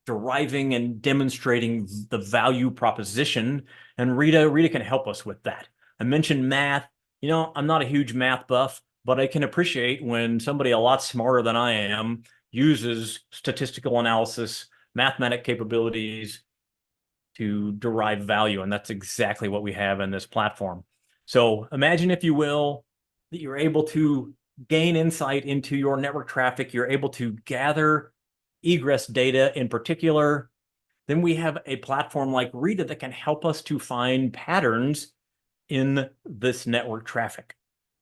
deriving and demonstrating the value proposition, and Rita can help us with that. I mentioned math. You know, I'm not a huge math buff, but I can appreciate when somebody a lot smarter than I am uses statistical analysis, mathematic capabilities to derive value, and that's exactly what we have in this platform. So imagine, if you will, that you're able to gain insight into your network traffic, you're able to gather egress data in particular. Then we have a platform like Rita that can help us to find patterns in this network traffic.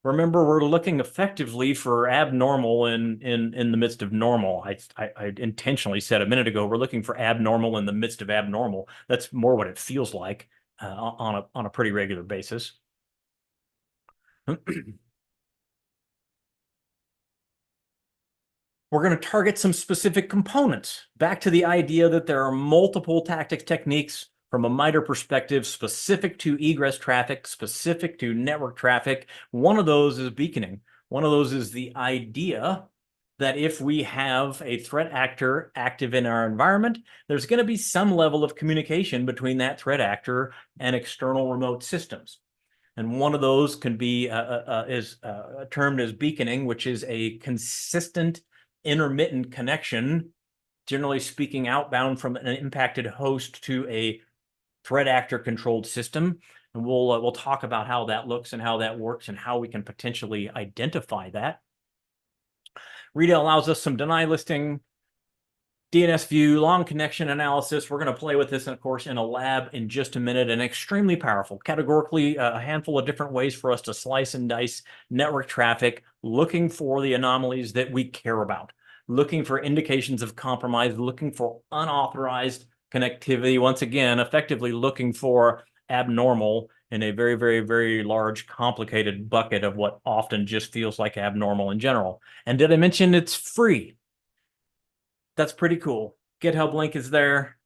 Remember, we're looking effectively for abnormal in the midst of normal. I intentionally said a minute ago, we're looking for abnormal in the midst of abnormal. That's more what it feels like on a pretty regular basis. We're going to target some specific components. Back to the idea that there are multiple tactics, techniques from a MITRE perspective, specific to egress traffic, specific to network traffic. One of those is beaconing. One of those is the idea that if we have a threat actor active in our environment, there's going to be some level of communication between that threat actor and external remote systems. And one of those can be termed as beaconing, which is a consistent intermittent connection, generally speaking, outbound from an impacted host to a threat actor controlled system. And we'll talk about how that looks and how that works and how we can potentially identify that. Rita allows us some deny listing, DNS view, long connection analysis. We're going to play with this, of course, in a lab in just a minute, and extremely powerful. Categorically, a handful of different ways for us to slice and dice network traffic, looking for the anomalies that we care about, looking for indications of compromise, looking for unauthorized connectivity. Once again, effectively looking for abnormal in a very, very, very large, complicated bucket of what often just feels like abnormal in general. And did I mention it's free? That's pretty cool. GitHub link is there.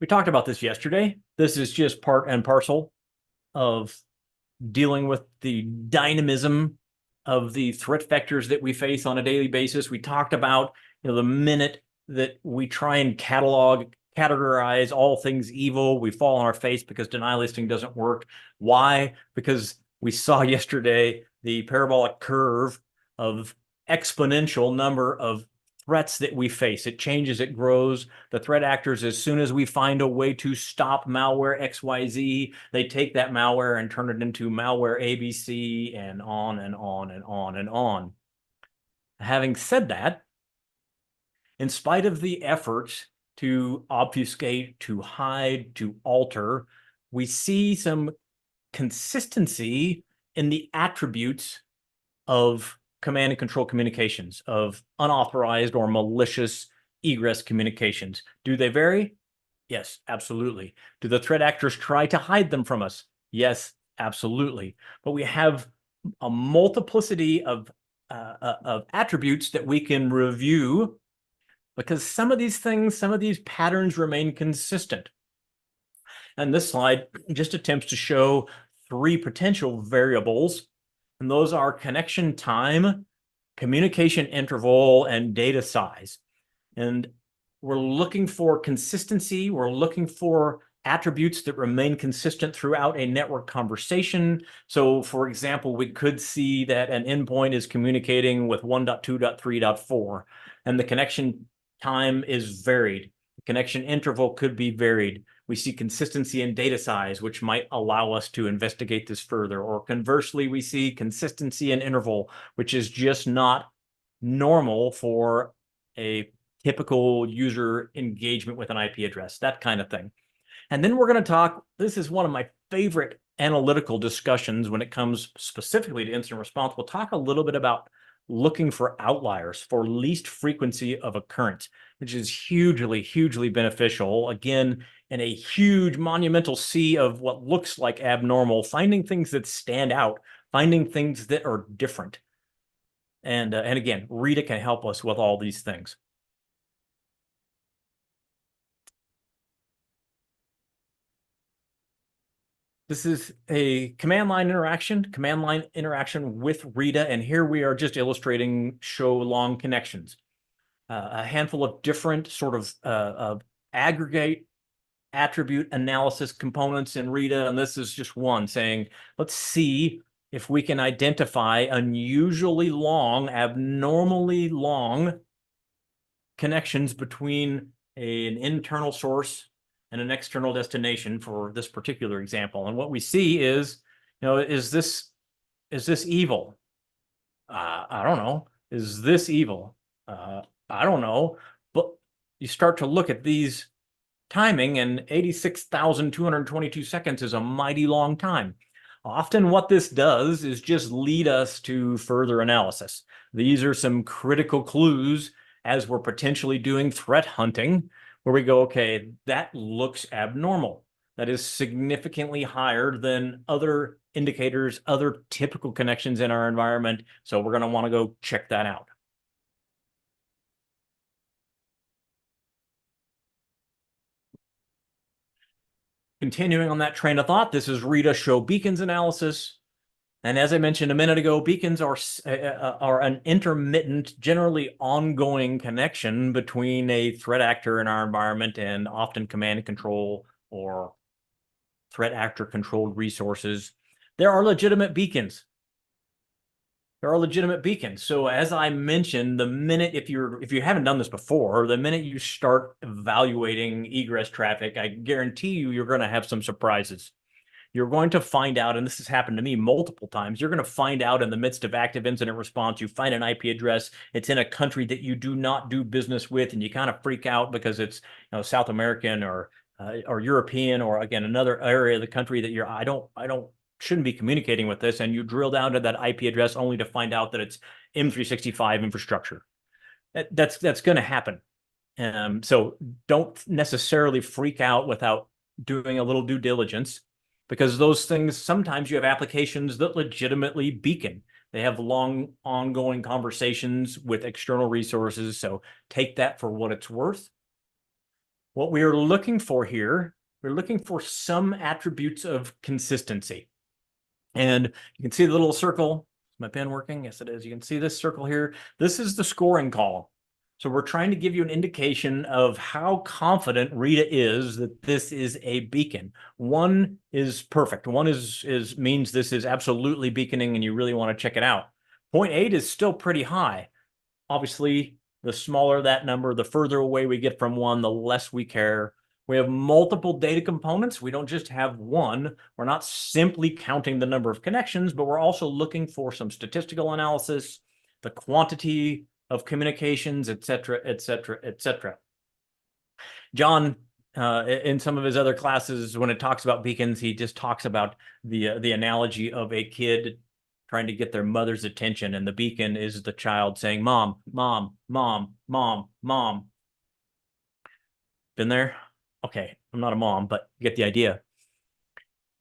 We talked about this yesterday. This is just part and parcel of dealing with the dynamism of the threat vectors that we face on a daily basis. We talked about, the minute that we try and categorize all things evil, we fall on our face because deny listing doesn't work. Why? Because we saw yesterday the parabolic curve of exponential number of threats that we face. It changes, it grows. The threat actors, as soon as we find a way to stop malware XYZ, they take that malware and turn it into malware ABC, and on and on and on and on. Having said that, in spite of the efforts to obfuscate, to hide, to alter, we see some consistency in the attributes of command and control communications, of unauthorized or malicious egress communications. Do they vary? Yes, absolutely. Do the threat actors try to hide them from us? Yes, absolutely. But we have a multiplicity of attributes that we can review, because some of these things, some of these patterns remain consistent. And this slide just attempts to show 3 potential variables, and those are connection time, communication interval, and data size. And we're looking for consistency. We're looking for attributes that remain consistent throughout a network conversation. So, for example, we could see that an endpoint is communicating with 1.2.3.4, and the connection time is varied. Connection interval could be varied. We see consistency in data size, which might allow us to investigate this further. Or conversely, we see consistency in interval, which is just not normal for a typical user engagement with an IP address, that kind of thing. And then we're going to talk, this is one of my favorite analytical discussions when it comes specifically to incident response. We'll talk a little bit about looking for outliers, for least frequency of occurrence, which is hugely, hugely beneficial. Again, in a huge monumental sea of what looks like abnormal, finding things that stand out, finding things that are different. And again, Rita can help us with all these things. This is a command line interaction with Rita, and here we are just illustrating show long connections. A handful of different sort of aggregate attribute analysis components in Rita, and this is just one saying, let's see if we can identify unusually long, abnormally long connections between an internal source and an external destination for this particular example. And what we see is, is this evil? I don't know. Is this evil? I don't know. But you start to look at these timing, and 86,222 seconds is a mighty long time. Often what this does is just lead us to further analysis. These are some critical clues as we're potentially doing threat hunting, where we go, okay, that looks abnormal. That is significantly higher than other indicators, other typical connections in our environment. So we're going to want to go check that out. Continuing on that train of thought, this is Rita show beacons analysis. And as I mentioned a minute ago, beacons are an intermittent, generally ongoing connection between a threat actor in our environment and often command and control or threat actor controlled resources. There are legitimate beacons. So as I mentioned, the minute, if you haven't done this before, the minute you start evaluating egress traffic, I guarantee you're going to have some surprises. You're going to find out, and this has happened to me multiple times, you're going to find out in the midst of active incident response, you find an IP address, it's in a country that you do not do business with, and you kind of freak out because it's South American or European, or again, another area of the country that I shouldn't be communicating with this, and you drill down to that IP address only to find out that it's M365 infrastructure. That's going to happen. So don't necessarily freak out without doing a little due diligence, because those things, sometimes you have applications that legitimately beacon. They have long ongoing conversations with external resources. So take that for what it's worth. What we are looking for here, we're looking for some attributes of consistency. And you can see the little circle. Is my pen working? Yes, it is. You can see this circle here. This is the scoring column. So we're trying to give you an indication of how confident Rita is that this is a beacon. 1 is perfect. 1 means this is absolutely beaconing and you really want to check it out. 0.8 is still pretty high. Obviously, the smaller that number, the further away we get from 1, the less we care. We have multiple data components. We don't just have 1. We're not simply counting the number of connections, but we're also looking for some statistical analysis, the quantity of communications, et cetera, et cetera, et cetera. John, in some of his other classes, when it talks about beacons, he just talks about the analogy of a kid trying to get their mother's attention, and the beacon is the child saying, "Mom, mom, mom, mom, mom." Been there? Okay, I'm not a mom, but you get the idea.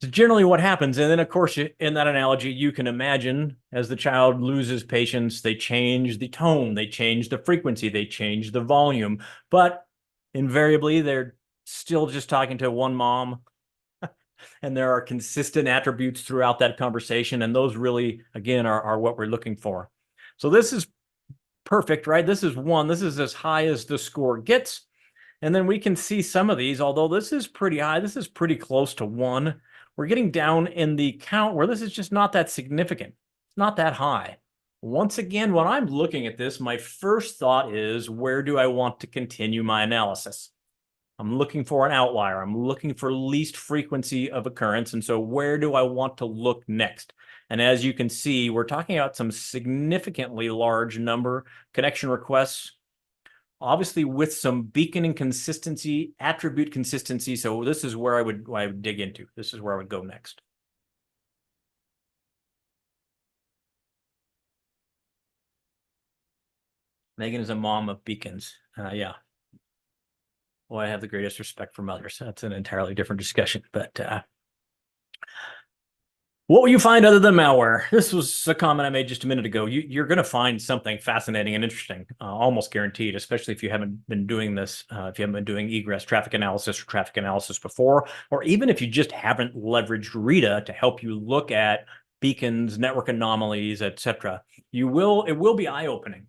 So generally what happens, and then of course in that analogy, you can imagine as the child loses patience, they change the tone, they change the frequency, they change the volume, but invariably they're still just talking to one mom. And there are consistent attributes throughout that conversation, and those really, again, are what we're looking for. So this is perfect, right? This is 1. This is as high as the score gets. And then we can see some of these, although this is pretty high, this is pretty close to 1. We're getting down in the count where this is just not that significant. It's not that high. Once again, when I'm looking at this, my first thought is, where do I want to continue my analysis? I'm looking for an outlier. I'm looking for least frequency of occurrence. And so where do I want to look next? And as you can see, we're talking about some significantly large number connection requests, obviously with some beaconing consistency, attribute consistency. So this is where I would dig into. This is where I would go next. Megan is a mom of beacons. Yeah. Well, I have the greatest respect for mothers. That's an entirely different discussion. But what will you find other than malware? This was a comment I made just a minute ago. You're going to find something fascinating and interesting, almost guaranteed, especially if you haven't been doing this, if you haven't been doing egress traffic analysis or traffic analysis before, or even if you just haven't leveraged RITA to help you look at beacons, network anomalies, etc. It will be eye-opening.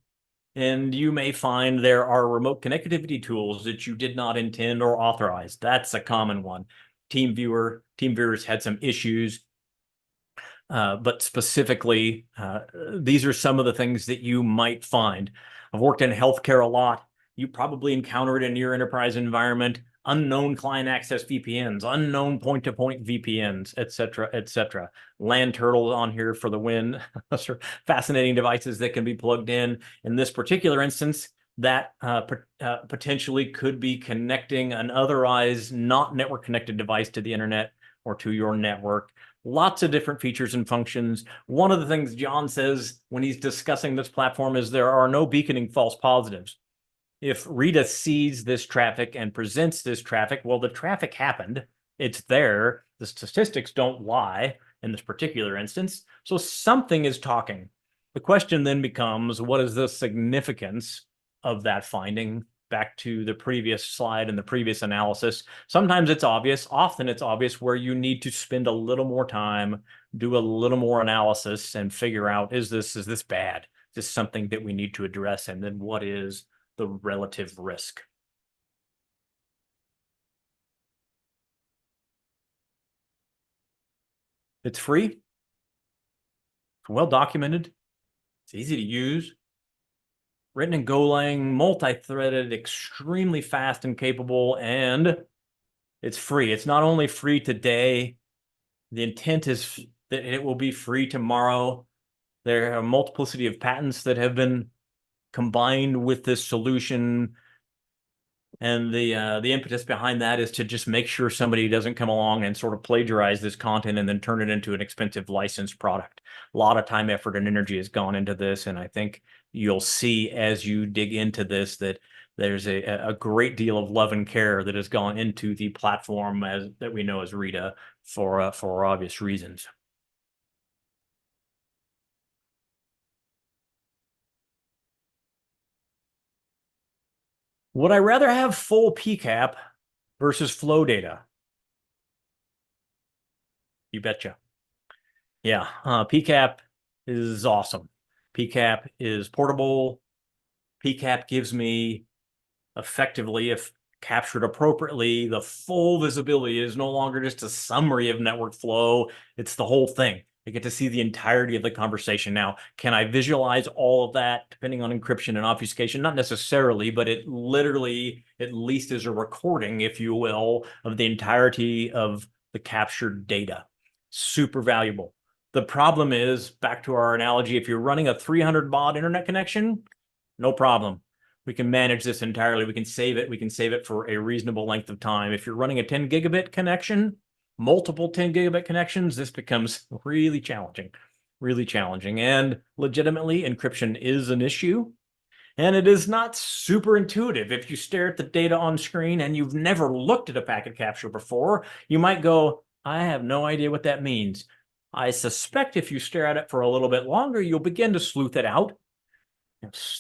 And you may find there are remote connectivity tools that you did not intend or authorize. That's a common one. TeamViewer's had some issues, but specifically, these are some of the things that you might find. I've worked in healthcare a lot. You probably encountered in your enterprise environment unknown client access VPNs, unknown point-to-point VPNs, et cetera, land turtles on here for the win. Those are fascinating devices that can be plugged in. In this particular instance, that potentially could be connecting an otherwise not network connected device to the internet or to your network. Lots of different features and functions. One of the things John says when he's discussing this platform is there are no beaconing false positives. If RITA sees this traffic and presents this traffic, well, the traffic happened. It's there. The statistics don't lie in this particular instance. So something is talking. The question then becomes, what is the significance of that finding? Back to the previous slide and the previous analysis. Sometimes it's obvious. Often it's obvious where you need to spend a little more time, do a little more analysis and figure out, is this bad? Is this something that we need to address? And then what is the relative risk? It's free. It's well documented. It's easy to use. Written in Golang, multi-threaded, extremely fast and capable, and it's free. It's not only free today, the intent is that it will be free tomorrow. There are a multiplicity of patents that have been combined with this solution. And the impetus behind that is to just make sure somebody doesn't come along and sort of plagiarize this content and then turn it into an expensive licensed product. A lot of time, effort, and energy has gone into this. And I think you'll see as you dig into this that there's a great deal of love and care that has gone into the platform that we know as RITA for obvious reasons. Would I rather have full PCAP versus flow data? You betcha. Yeah, PCAP is awesome. PCAP is portable. PCAP gives me effectively, if captured appropriately, the full visibility. Is no longer just a summary of network flow. It's the whole thing. I get to see the entirety of the conversation. Now, can I visualize all of that depending on encryption and obfuscation? Not necessarily, but it literally at least is a recording, if you will, of the entirety of the captured data. Super valuable. The problem is, back to our analogy, if you're running a 300 baud internet connection, no problem. We can manage this entirely. We can save it. We can save it for a reasonable length of time. If you're running a 10 gigabit connection, multiple 10 gigabit connections, this becomes really challenging. And legitimately, encryption is an issue. And it is not super intuitive. If you stare at the data on screen and you've never looked at a packet capture before, you might go, I have no idea what that means. I suspect if you stare at it for a little bit longer, you'll begin to sleuth it out.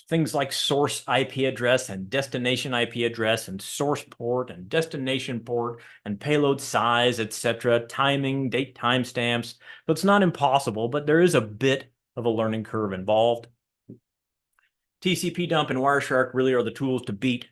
Things like source IP address and destination IP address and source port and destination port and payload size, etc., timing, date timestamps. So it's not impossible, but there is a bit of a learning curve involved. TCP dump and Wireshark really are the tools to beat.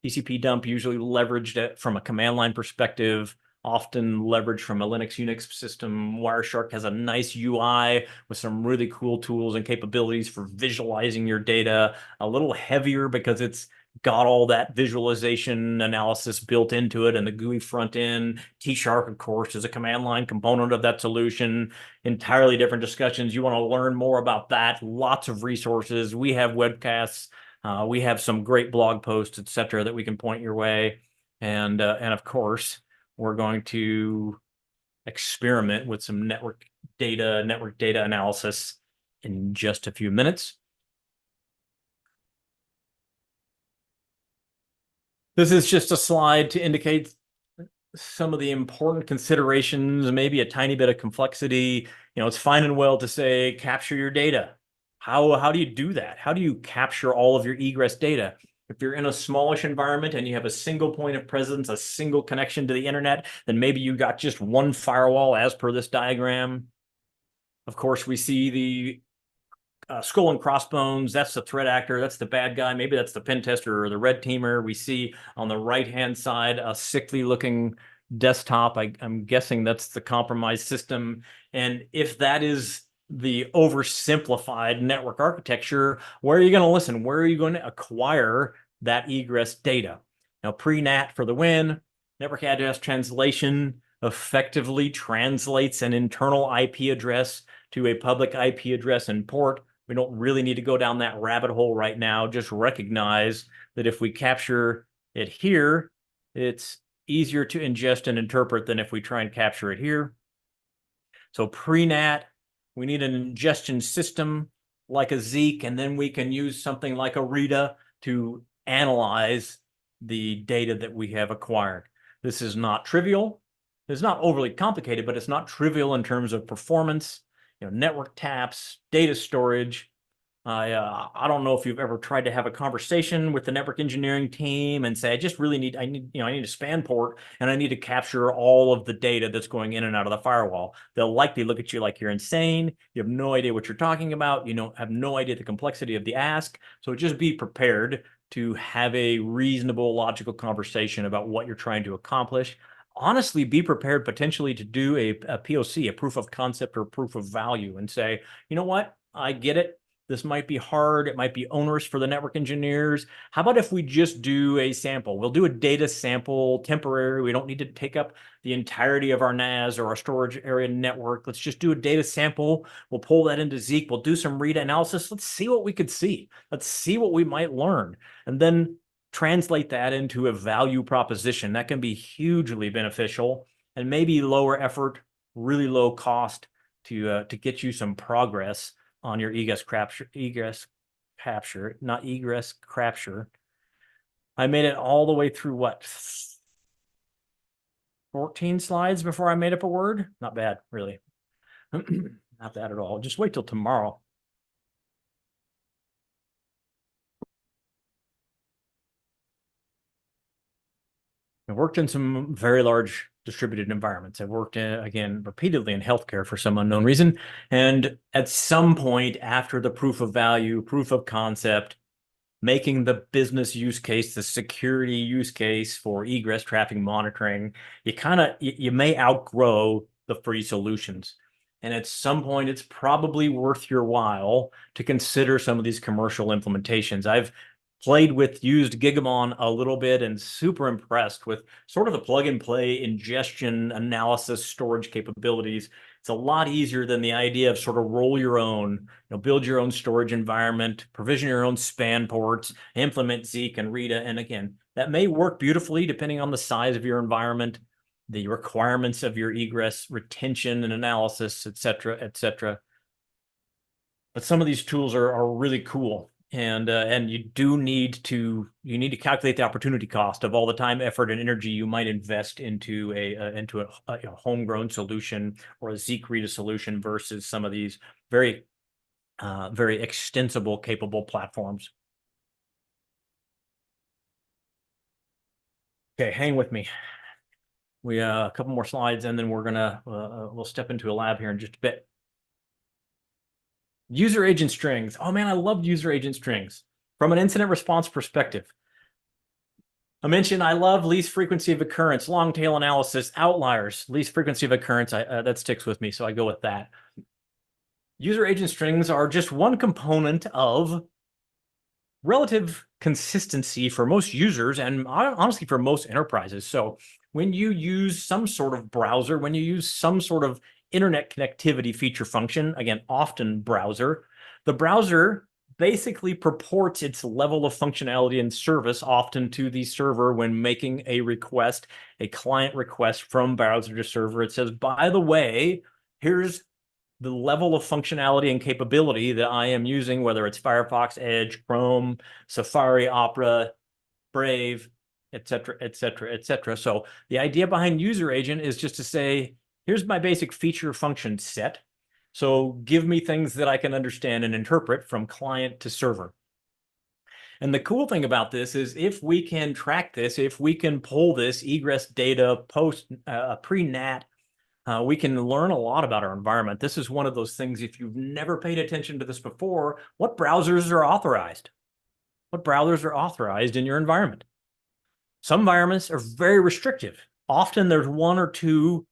TCP dump usually leveraged from a command line perspective, often leveraged from a Linux Unix system. Wireshark has a nice UI with some really cool tools and capabilities for visualizing your data, a little heavier because it's got all that visualization analysis built into it and the GUI front end. T-Shark, of course, is a command line component of that solution. Entirely different discussions. You want to learn more about that. Lots of resources. We have webcasts. We have some great blog posts, etc., that we can point your way. And of course, we're going to experiment with some network data analysis in just a few minutes. This is just a slide to indicate some of the important considerations, maybe a tiny bit of complexity. You know, it's fine and well to say, capture your data. How do you do that? How do you capture all of your egress data? If you're in a smallish environment and you have a single point of presence, a single connection to the internet, then maybe you got just one firewall as per this diagram. Of course, we see the skull and crossbones. That's the threat actor. That's the bad guy. Maybe that's the pen tester or the red teamer. We see on the right-hand side a sickly looking desktop. I'm guessing that's the compromised system. And if that is the oversimplified network architecture, where are you going to listen? Where are you going to acquire that egress data? Now, pre-NAT for the win. Network address translation effectively translates an internal IP address to a public IP address and port. We don't really need to go down that rabbit hole right now. Just recognize that if we capture it here, it's easier to ingest and interpret than if we try and capture it here. So pre-NAT, we need an ingestion system like a Zeek, and then we can use something like a Rita to analyze the data that we have acquired. This is not trivial. It's not overly complicated, but it's not trivial in terms of performance. You know, network taps, data storage. I don't know if you've ever tried to have a conversation with the network engineering team and say, I need a span port and I need to capture all of the data that's going in and out of the firewall. They'll likely look at you like you're insane. You have no idea what you're talking about. You have no idea the complexity of the ask. So just be prepared to have a reasonable, logical conversation about what you're trying to accomplish. Honestly, be prepared potentially to do a POC, a proof of concept or proof of value, and say, you know what, I get it. This might be hard. It might be onerous for the network engineers. How about if we just do a sample? We'll do a data sample, temporary. We don't need to take up the entirety of our NAS or our storage area network. Let's just do a data sample. We'll pull that into Zeek. We'll do some Rita analysis. Let's see what we could see. Let's see what we might learn. And then translate that into a value proposition. That can be hugely beneficial and maybe lower effort, really low cost to get you some progress on your egress capture, not egress capture. I made it all the way through what? 14 slides before I made up a word? Not bad, really. Not bad at all. Just wait till tomorrow. I've worked in some very large distributed environments. I've worked again, repeatedly in healthcare for some unknown reason. And at some point after the proof of value, proof of concept, making the business use case, the security use case for egress traffic monitoring, you may outgrow the free solutions. And at some point, it's probably worth your while to consider some of these commercial implementations. I've used Gigamon a little bit and super impressed with sort of the plug and play ingestion analysis storage capabilities. It's a lot easier than the idea of sort of roll your own, build your own storage environment, provision your own span ports, implement Zeek and Rita. And again, that may work beautifully depending on the size of your environment, the requirements of your egress retention and analysis, et cetera, et cetera. But some of these tools are really cool. And you need to calculate the opportunity cost of all the time, effort, and energy you might invest into a homegrown solution or a Zeek Rita solution versus some of these very extensible, capable platforms. Okay, hang with me. We a couple more slides, and then we'll step into a lab here in just a bit. User agent strings. Oh man, I love user agent strings from an incident response perspective. I mentioned I love least frequency of occurrence, long tail analysis, outliers, least frequency of occurrence. That sticks with me, so I go with that. User agent strings are just one component of relative consistency for most users and honestly for most enterprises. So when you use some sort of browser, when you use some sort of internet connectivity feature function, again, often browser, the browser basically purports its level of functionality and service often to the server when making a request, a client request from browser to server. It says, by the way, here's the level of functionality and capability that I am using, whether it's Firefox, Edge, Chrome, Safari, Opera, Brave, et cetera, et cetera, et cetera. So the idea behind user agent is just to say, here's my basic feature function set. So give me things that I can understand and interpret from client to server. And the cool thing about this is if we can track this, if we can pull this egress data post pre-NAT, we can learn a lot about our environment. This is one of those things, if you've never paid attention to this before, what browsers are authorized? What browsers are authorized in your environment? Some environments are very restrictive. Often there's one or two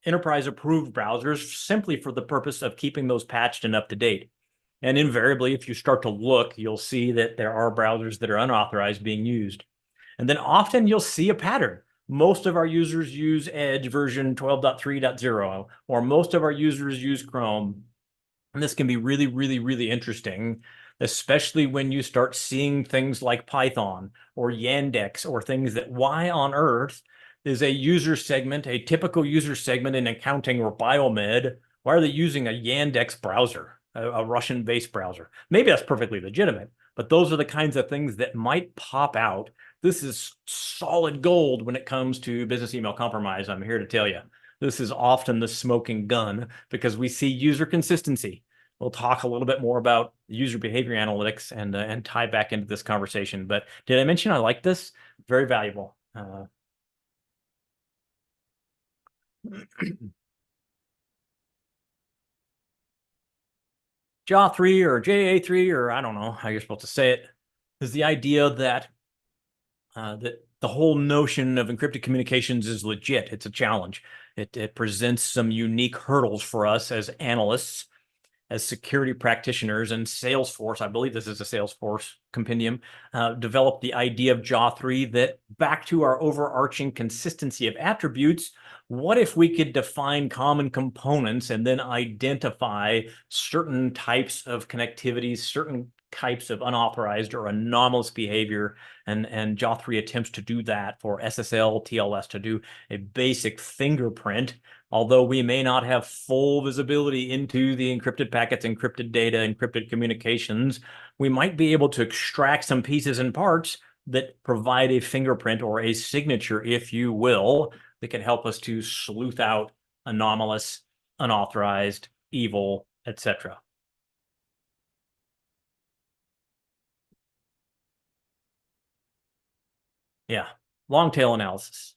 enterprise approved browsers simply for the purpose of keeping those patched and up to date. And invariably, if you start to look, you'll see that there are browsers that are unauthorized being used. And then often you'll see a pattern. Most of our users use Edge version 12.3.0, or most of our users use Chrome. And this can be really, really, really interesting, especially when you start seeing things like Python or Yandex or things that, why on earth is a user segment, a typical user segment in accounting or biomed, why are they using a Yandex browser, a Russian-based browser? Maybe that's perfectly legitimate, but those are the kinds of things that might pop out. This is solid gold when it comes to business email compromise. I'm here to tell you, this is often the smoking gun because we see user consistency. We'll talk a little bit more about user behavior analytics and tie back into this conversation. But did I mention I like this? Very valuable. JA3 or JA3, or I don't know how you're supposed to say it, is the idea that that the whole notion of encrypted communications is legit. It's a challenge. It presents some unique hurdles for us as analysts, as security practitioners, and Salesforce, I believe this is a Salesforce compendium, developed the idea of JA3 that back to our overarching consistency of attributes, what if we could define common components and then identify certain types of connectivities, certain types of unauthorized or anomalous behavior, and JA3 attempts to do that for SSL, TLS, to do a basic fingerprint. Although we may not have full visibility into the encrypted packets, encrypted data, encrypted communications, we might be able to extract some pieces and parts that provide a fingerprint or a signature, if you will, that can help us to sleuth out anomalous, unauthorized, evil, etc. Yeah, long tail analysis.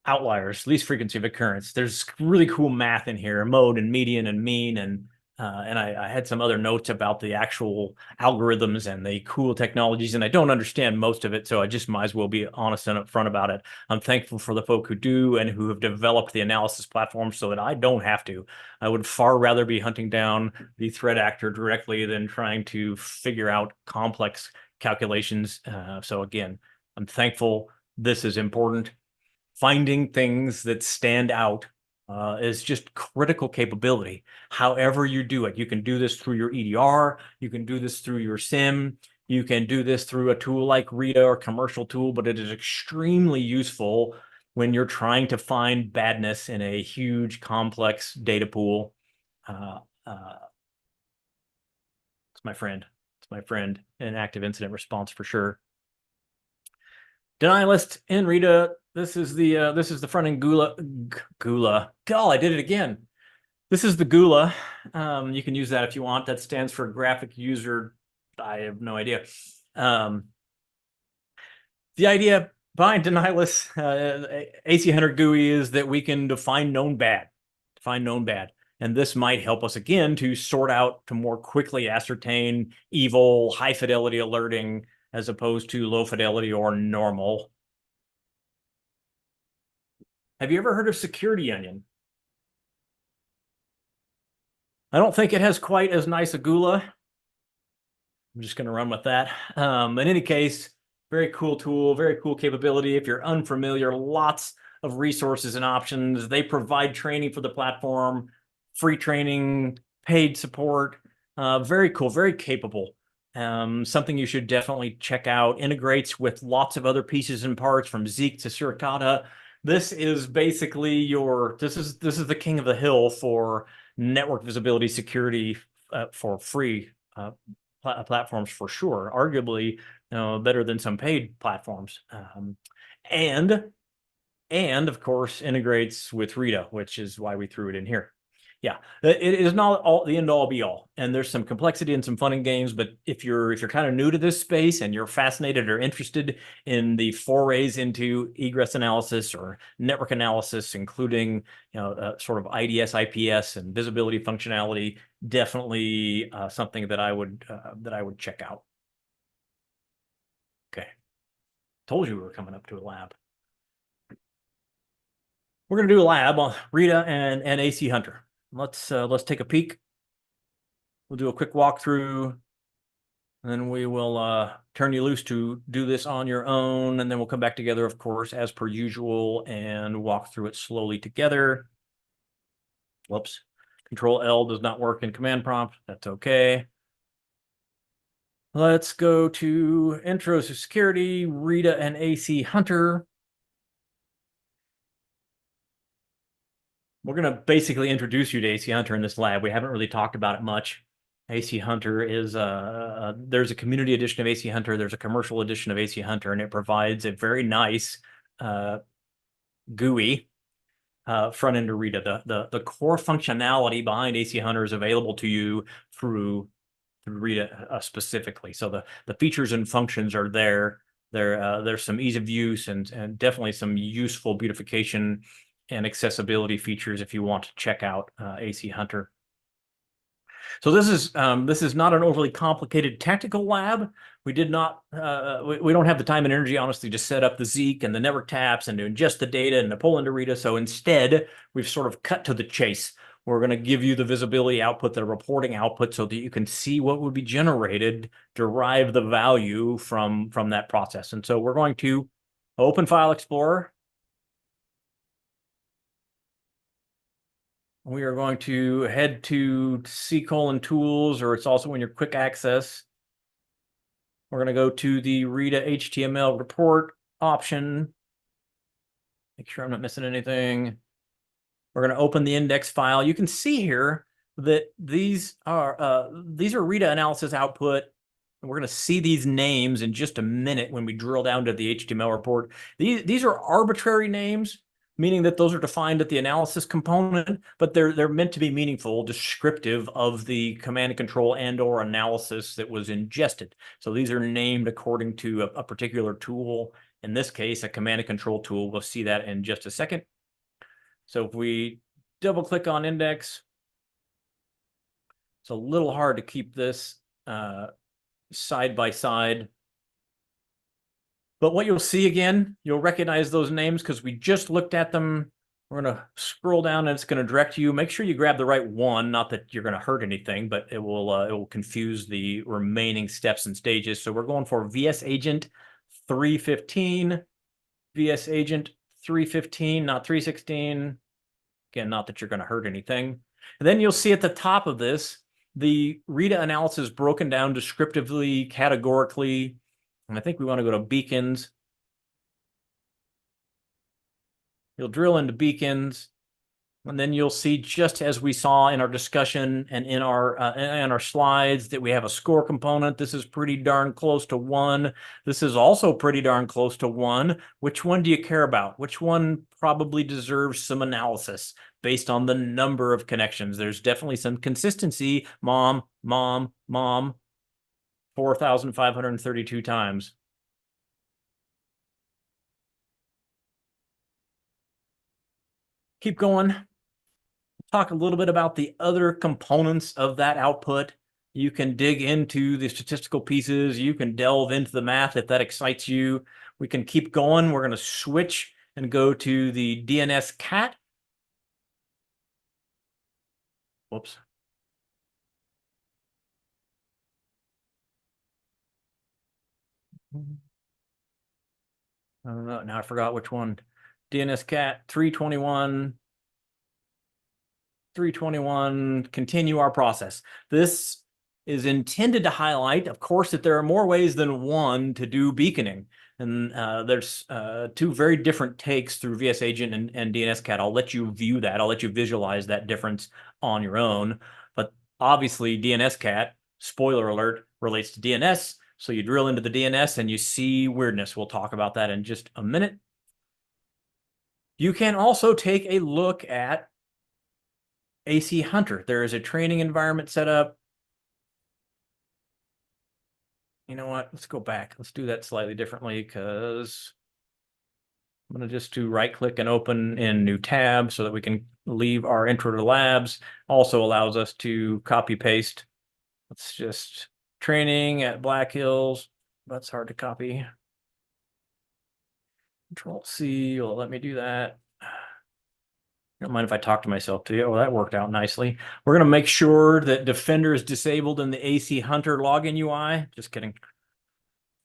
Outliers, least frequency of occurrence. There's really cool math in here, mode and median and mean, and I had some other notes about the actual algorithms and the cool technologies, and I don't understand most of it, so I just might as well be honest and upfront about it. I'm thankful for the folk who do and who have developed the analysis platform so that I don't have to. I would far rather be hunting down the threat actor directly than trying to figure out complex calculations. So again, I'm thankful this is important. Finding things that stand out is just critical capability. However you do it, you can do this through your EDR, you can do this through your SIM, you can do this through a tool like Rita or commercial tool, but it is extremely useful when you're trying to find badness in a huge, complex data pool. It's my friend. It's my friend in active incident response for sure. Deny list in Rita. This is the front end Gula. God, I did it again. This is the Gula. You can use that if you want. That stands for graphic user. I have no idea. The idea behind deny list AC Hunter GUI is that we can define known bad. And this might help us again to sort out, to more quickly ascertain evil, high fidelity alerting as opposed to low fidelity or normal. Have you ever heard of Security Onion? I don't think it has quite as nice a Gula, I'm just going to run with that. In any case, very cool tool, very cool capability. If you're unfamiliar, lots of resources and options. They provide training for the platform, free training, paid support. Very cool, very capable. Something you should definitely check out. Integrates with lots of other pieces and parts from Zeek to Suricata. This is basically your, this is the king of the hill for network visibility security for free platforms for sure. Arguably better than some paid platforms. And of course integrates with Rita, which is why we threw it in here. Yeah, it is not all the end all be all, and there's some complexity and some fun and games. But if you're kind of new to this space and you're fascinated or interested in the forays into egress analysis or network analysis, including sort of IDS, IPS, and visibility functionality, definitely something that I would check out. Okay, told you we were coming up to a lab. We're going to do a lab on Rita and AC Hunter. Let's take a peek. We'll do a quick walkthrough, and then we will turn you loose to do this on your own, and then we'll come back together, of course, as per usual, and walk through it slowly together. Whoops. Control L does not work in command prompt. That's okay. Let's go to Intro to Security, Rita and AC Hunter. We're going to basically introduce you to AC Hunter in this lab. We haven't really talked about it much. AC Hunter is, there's a community edition of AC Hunter, there's a commercial edition of AC Hunter, and it provides a very nice GUI front end to Rita. The core functionality behind AC Hunter is available to you through Rita specifically. So the features and functions are there. There's some ease of use and definitely some useful beautification and accessibility features if you want to check out AC Hunter. So this is not an overly complicated technical lab. We did not we don't have the time and energy, honestly, to set up the Zeek and the network taps and to ingest the data and to pull into Rita. So instead, we've sort of cut to the chase. We're going to give you the visibility output, the reporting output, so that you can see what would be generated, derive the value from that process. And so we're going to open File Explorer. We are going to head to C:/Tools, or it's also in your quick access. We're going to go to the Rita HTML report option. Make sure I'm not missing anything. We're going to open the index file. You can see here that these are Rita analysis output. And we're going to see these names in just a minute when we drill down to the HTML report. These are arbitrary names, meaning that those are defined at the analysis component, but they're meant to be meaningful, descriptive of the command and control and/or analysis that was ingested. So these are named according to a particular tool. In this case, a command and control tool. We'll see that in just a second. So if we double click on index, it's a little hard to keep this side by side. But what you'll see again, you'll recognize those names because we just looked at them. We're going to scroll down and it's going to direct you. Make sure you grab the right one, not that you're going to hurt anything, but it will confuse the remaining steps and stages. So we're going for VS Agent 315, VS Agent 315, not 316. Again, not that you're going to hurt anything. And then you'll see at the top of this, the Rita analysis broken down descriptively, categorically. And I think we want to go to beacons. You'll drill into beacons, and then you'll see, just as we saw in our discussion and in our slides, that we have a score component. This is pretty darn close to 1. This is also pretty darn close to 1. Which one do you care about? Which one probably deserves some analysis based on the number of connections? There's definitely some consistency. Mom, 4,532 times. Keep going. Talk a little bit about the other components of that output. You can dig into the statistical pieces. You can delve into the math if that excites you. We can keep going. We're going to switch and go to the DNS cat. Whoops. Now I forgot which one. DNS-CAT 321, continue our process. This is intended to highlight, of course, that there are more ways than one to do beaconing. And there's two very different takes through VS Agent and DNS-CAT. I'll let you view that. I'll let you visualize that difference on your own. But obviously, DNS-CAT, spoiler alert, relates to DNS. So you drill into the DNS and you see weirdness. We'll talk about that in just a minute. You can also take a look at AC Hunter. There is a training environment set up. You know what? Let's go back. Let's do that slightly differently because I'm going to just do right click and open in new tab so that we can leave our intro to labs. Also allows us to copy paste. Let's just training at Black Hills. That's hard to copy. Control C will let me do that. Don't mind if I talk to myself too. Oh, that worked out nicely. We're going to make sure that Defender is disabled in the AC Hunter login UI. Just kidding.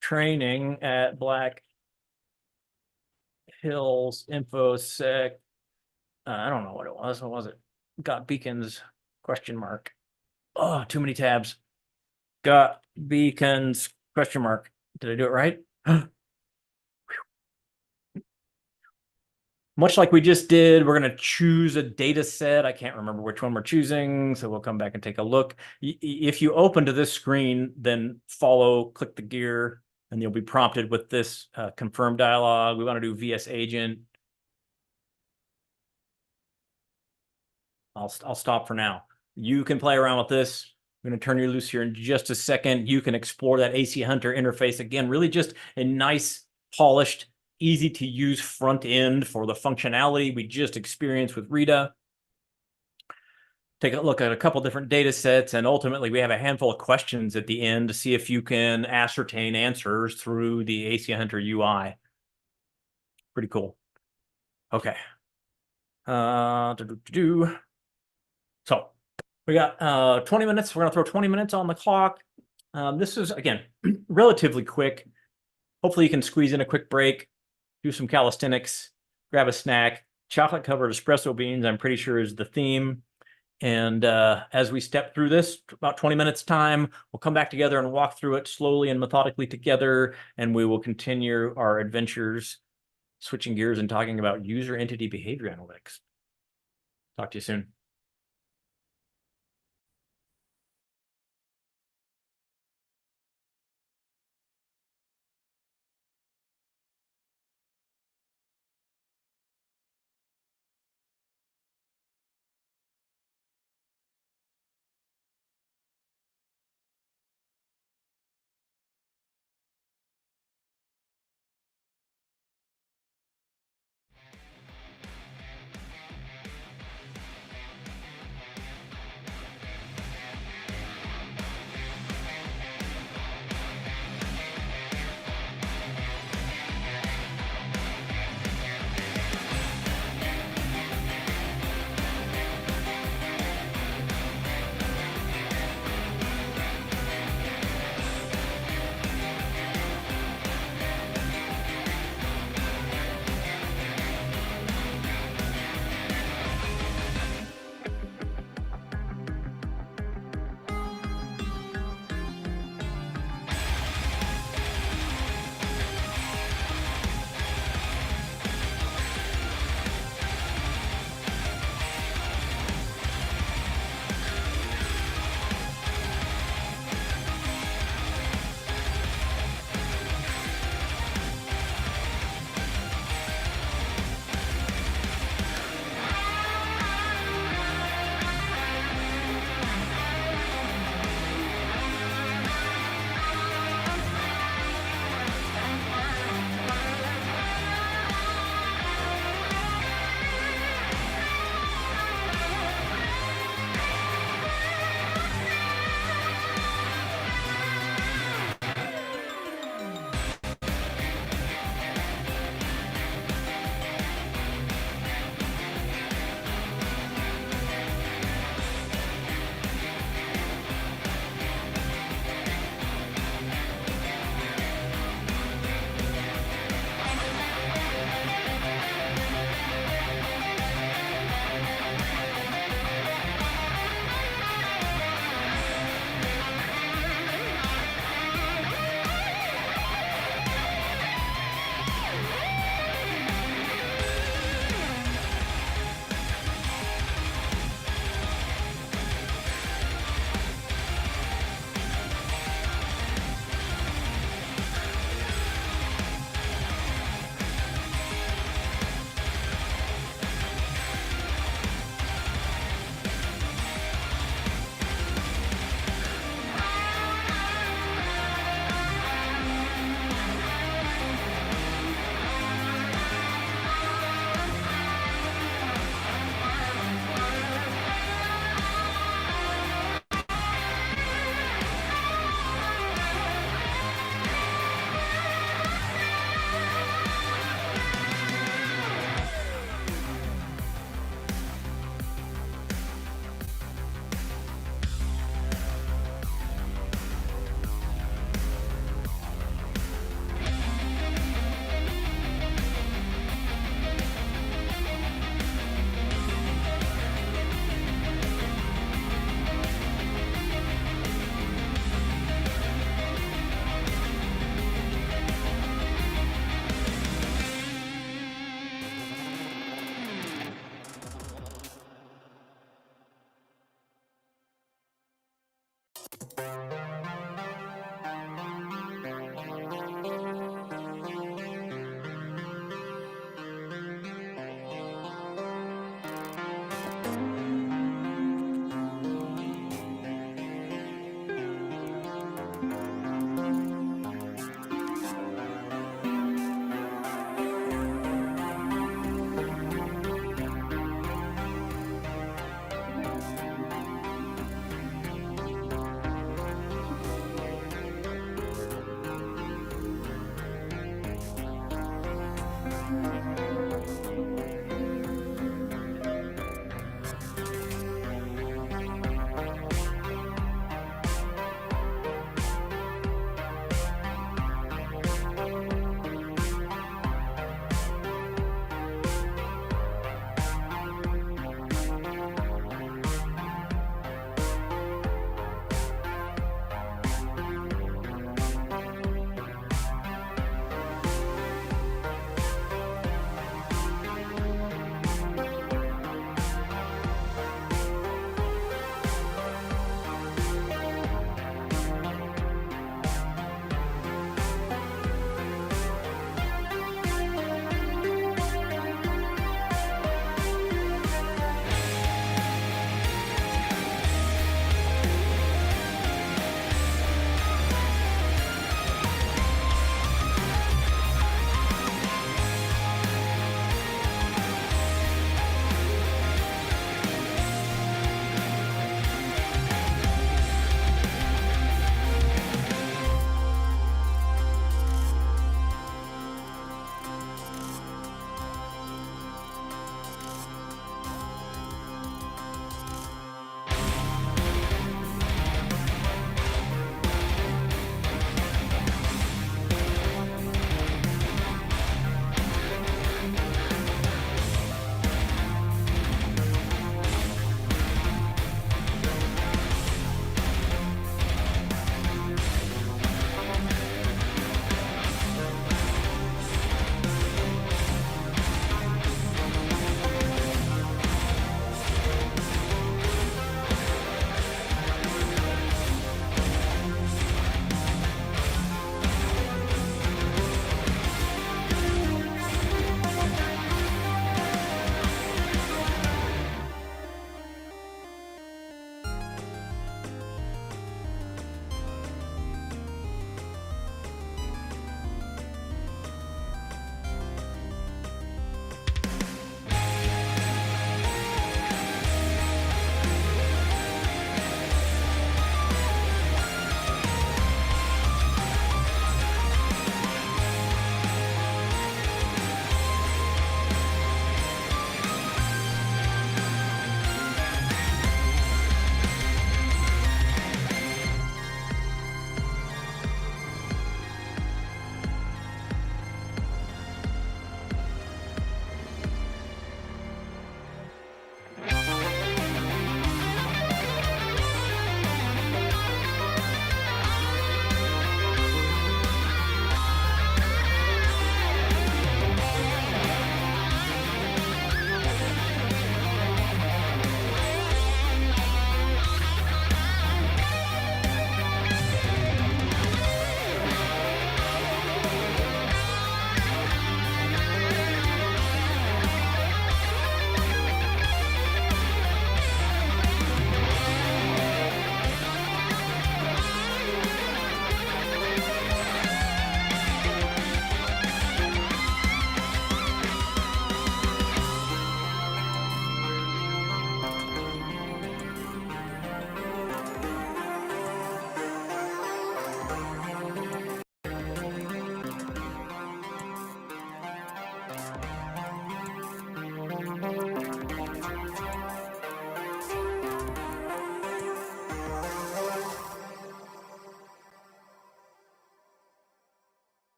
Training at Black Hills InfoSec. I don't know what it was. What was it? Got beacons question mark. Oh, too many tabs. Got beacons question mark. Did I do it right? Much like we just did, we're going to choose a data set. I can't remember which one we're choosing, so we'll come back and take a look. If you open to this screen, then click the gear, and you'll be prompted with this confirm dialog. We want to do VS Agent. I'll stop for now. You can play around with this. I'm going to turn you loose here in just a second. You can explore that AC Hunter interface. Again, really just a nice, polished, easy to use front end for the functionality we just experienced with Rita. Take a look at a couple different data sets, and ultimately we have a handful of questions at the end to see if you can ascertain answers through the AC Hunter UI. Pretty cool. Okay. So we got 20 minutes. We're going to throw 20 minutes on the clock. This is, again, relatively quick. Hopefully you can squeeze in a quick break, do some calisthenics, grab a snack. Chocolate covered espresso beans, I'm pretty sure, is the theme. And as we step through this, about 20 minutes time, we'll come back together and walk through it slowly and methodically together, and we will continue our adventures, switching gears and talking about user entity behavior analytics. Talk to you soon.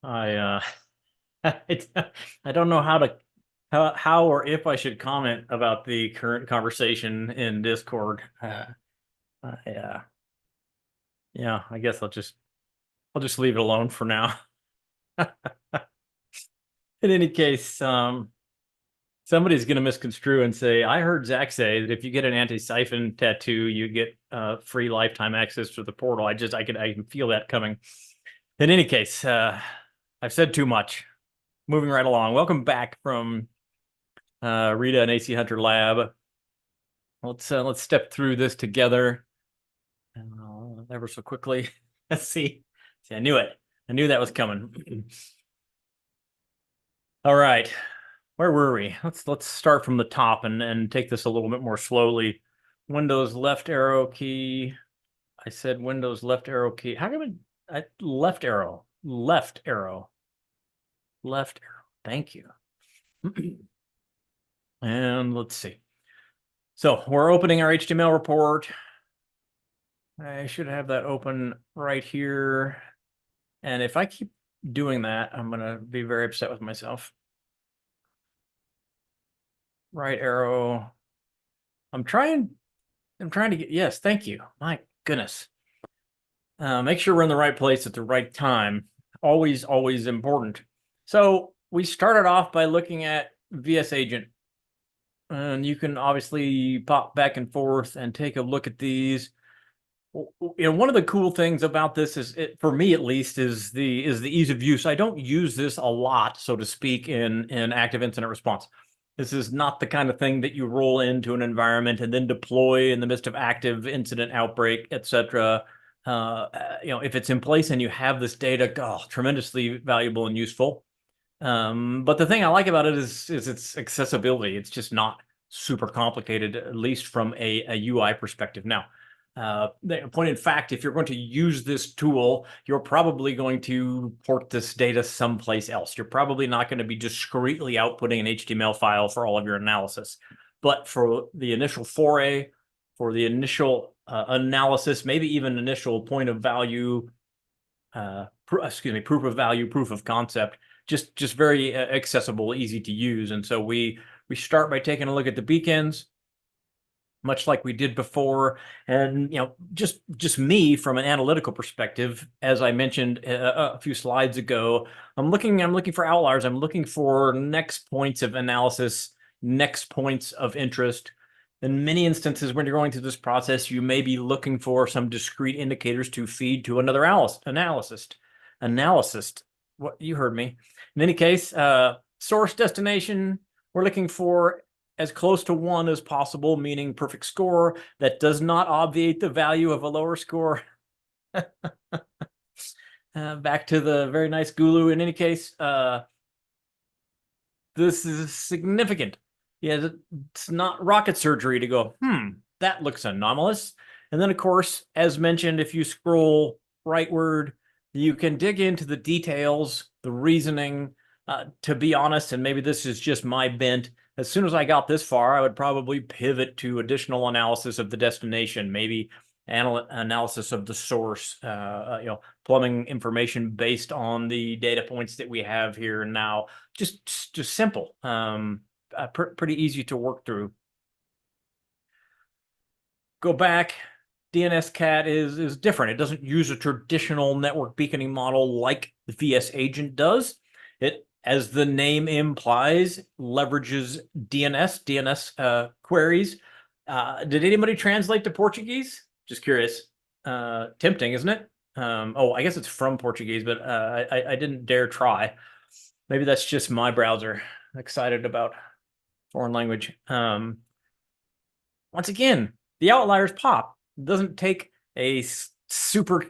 I I don't know how or if I should comment about the current conversation in Discord. Yeah, I guess I'll just leave it alone for now. In any case, somebody's going to misconstrue and say, I heard Zach say that if you get an Antisyphon tattoo, you get free lifetime access to the portal. I can feel that coming. In any case, I've said too much. Moving right along. Welcome back from Rita and AC Hunter Lab. Let's step through this together ever so quickly. Let's see. I knew it. I knew that was coming. All right. Where were we? Let's start from the top and take this a little bit more slowly. Windows left arrow key. I said Windows left arrow key. How come left arrow? Left arrow. Left arrow. Thank you. And let's see. So we're opening our HTML report. I should have that open right here. And if I keep doing that, I'm going to be very upset with myself. Right arrow. I'm trying to get, yes, thank you. My goodness. Make sure we're in the right place at the right time. Always, always important. So we started off by looking at VS Agent. And you can obviously pop back and forth and take a look at these. One of the cool things about this is, for me at least, is the ease of use. I don't use this a lot, so to speak, in active incident response. This is not the kind of thing that you roll into an environment and then deploy in the midst of active incident outbreak, etc. If it's in place and you have this data, tremendously valuable and useful. But the thing I like about it is its accessibility. It's just not super complicated, at least from a UI perspective. Now, the point in fact, if you're going to use this tool, you're probably going to port this data someplace else. You're probably not going to be discretely outputting an HTML file for all of your analysis. But for the initial foray, for the initial analysis, maybe even initial point of value, proof of value, proof of concept, just very accessible, easy to use. And so we start by taking a look at the beacons, much like we did before. And just me from an analytical perspective, as I mentioned a few slides ago, I'm looking for outliers. I'm looking for next points of analysis, next points of interest. In many instances, when you're going through this process, you may be looking for some discrete indicators to feed to another analyst. What, you heard me. In any case, source destination, we're looking for as close to 1 as possible, meaning perfect score that does not obviate the value of a lower score. Back to the very nice Gulu. In any case, this is significant. Yeah, it's not rocket surgery to go, that looks anomalous. And then, of course, as mentioned, if you scroll rightward, you can dig into the details, the reasoning. To be honest, and maybe this is just my bent, as soon as I got this far, I would probably pivot to additional analysis of the destination, maybe analysis of the source, plumbing information based on the data points that we have here now. Just simple, pretty easy to work through. Go back. DNS-CAT is different. It doesn't use a traditional network beaconing model like the VS Agent does. It, as the name implies, leverages DNS queries. Did anybody translate to Portuguese? Just curious. Tempting, isn't it? I guess it's from Portuguese, but I didn't dare try. Maybe that's just my browser. Excited about foreign language. Once again, the outliers pop. It doesn't take a super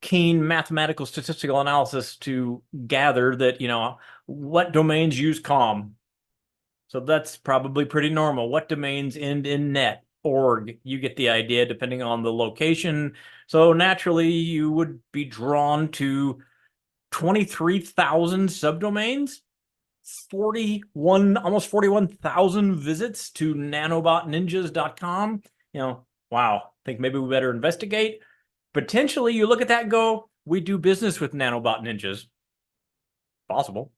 keen mathematical statistical analysis to gather that, what domains use COM. So that's probably pretty normal. What domains end in net, org? You get the idea, depending on the location. So naturally, you would be drawn to 23,000 subdomains, almost 41,000 visits to nanobotninjas.com. Wow, think maybe we better investigate. Potentially, you look at that and go, we do business with Nanobot Ninjas. Possible.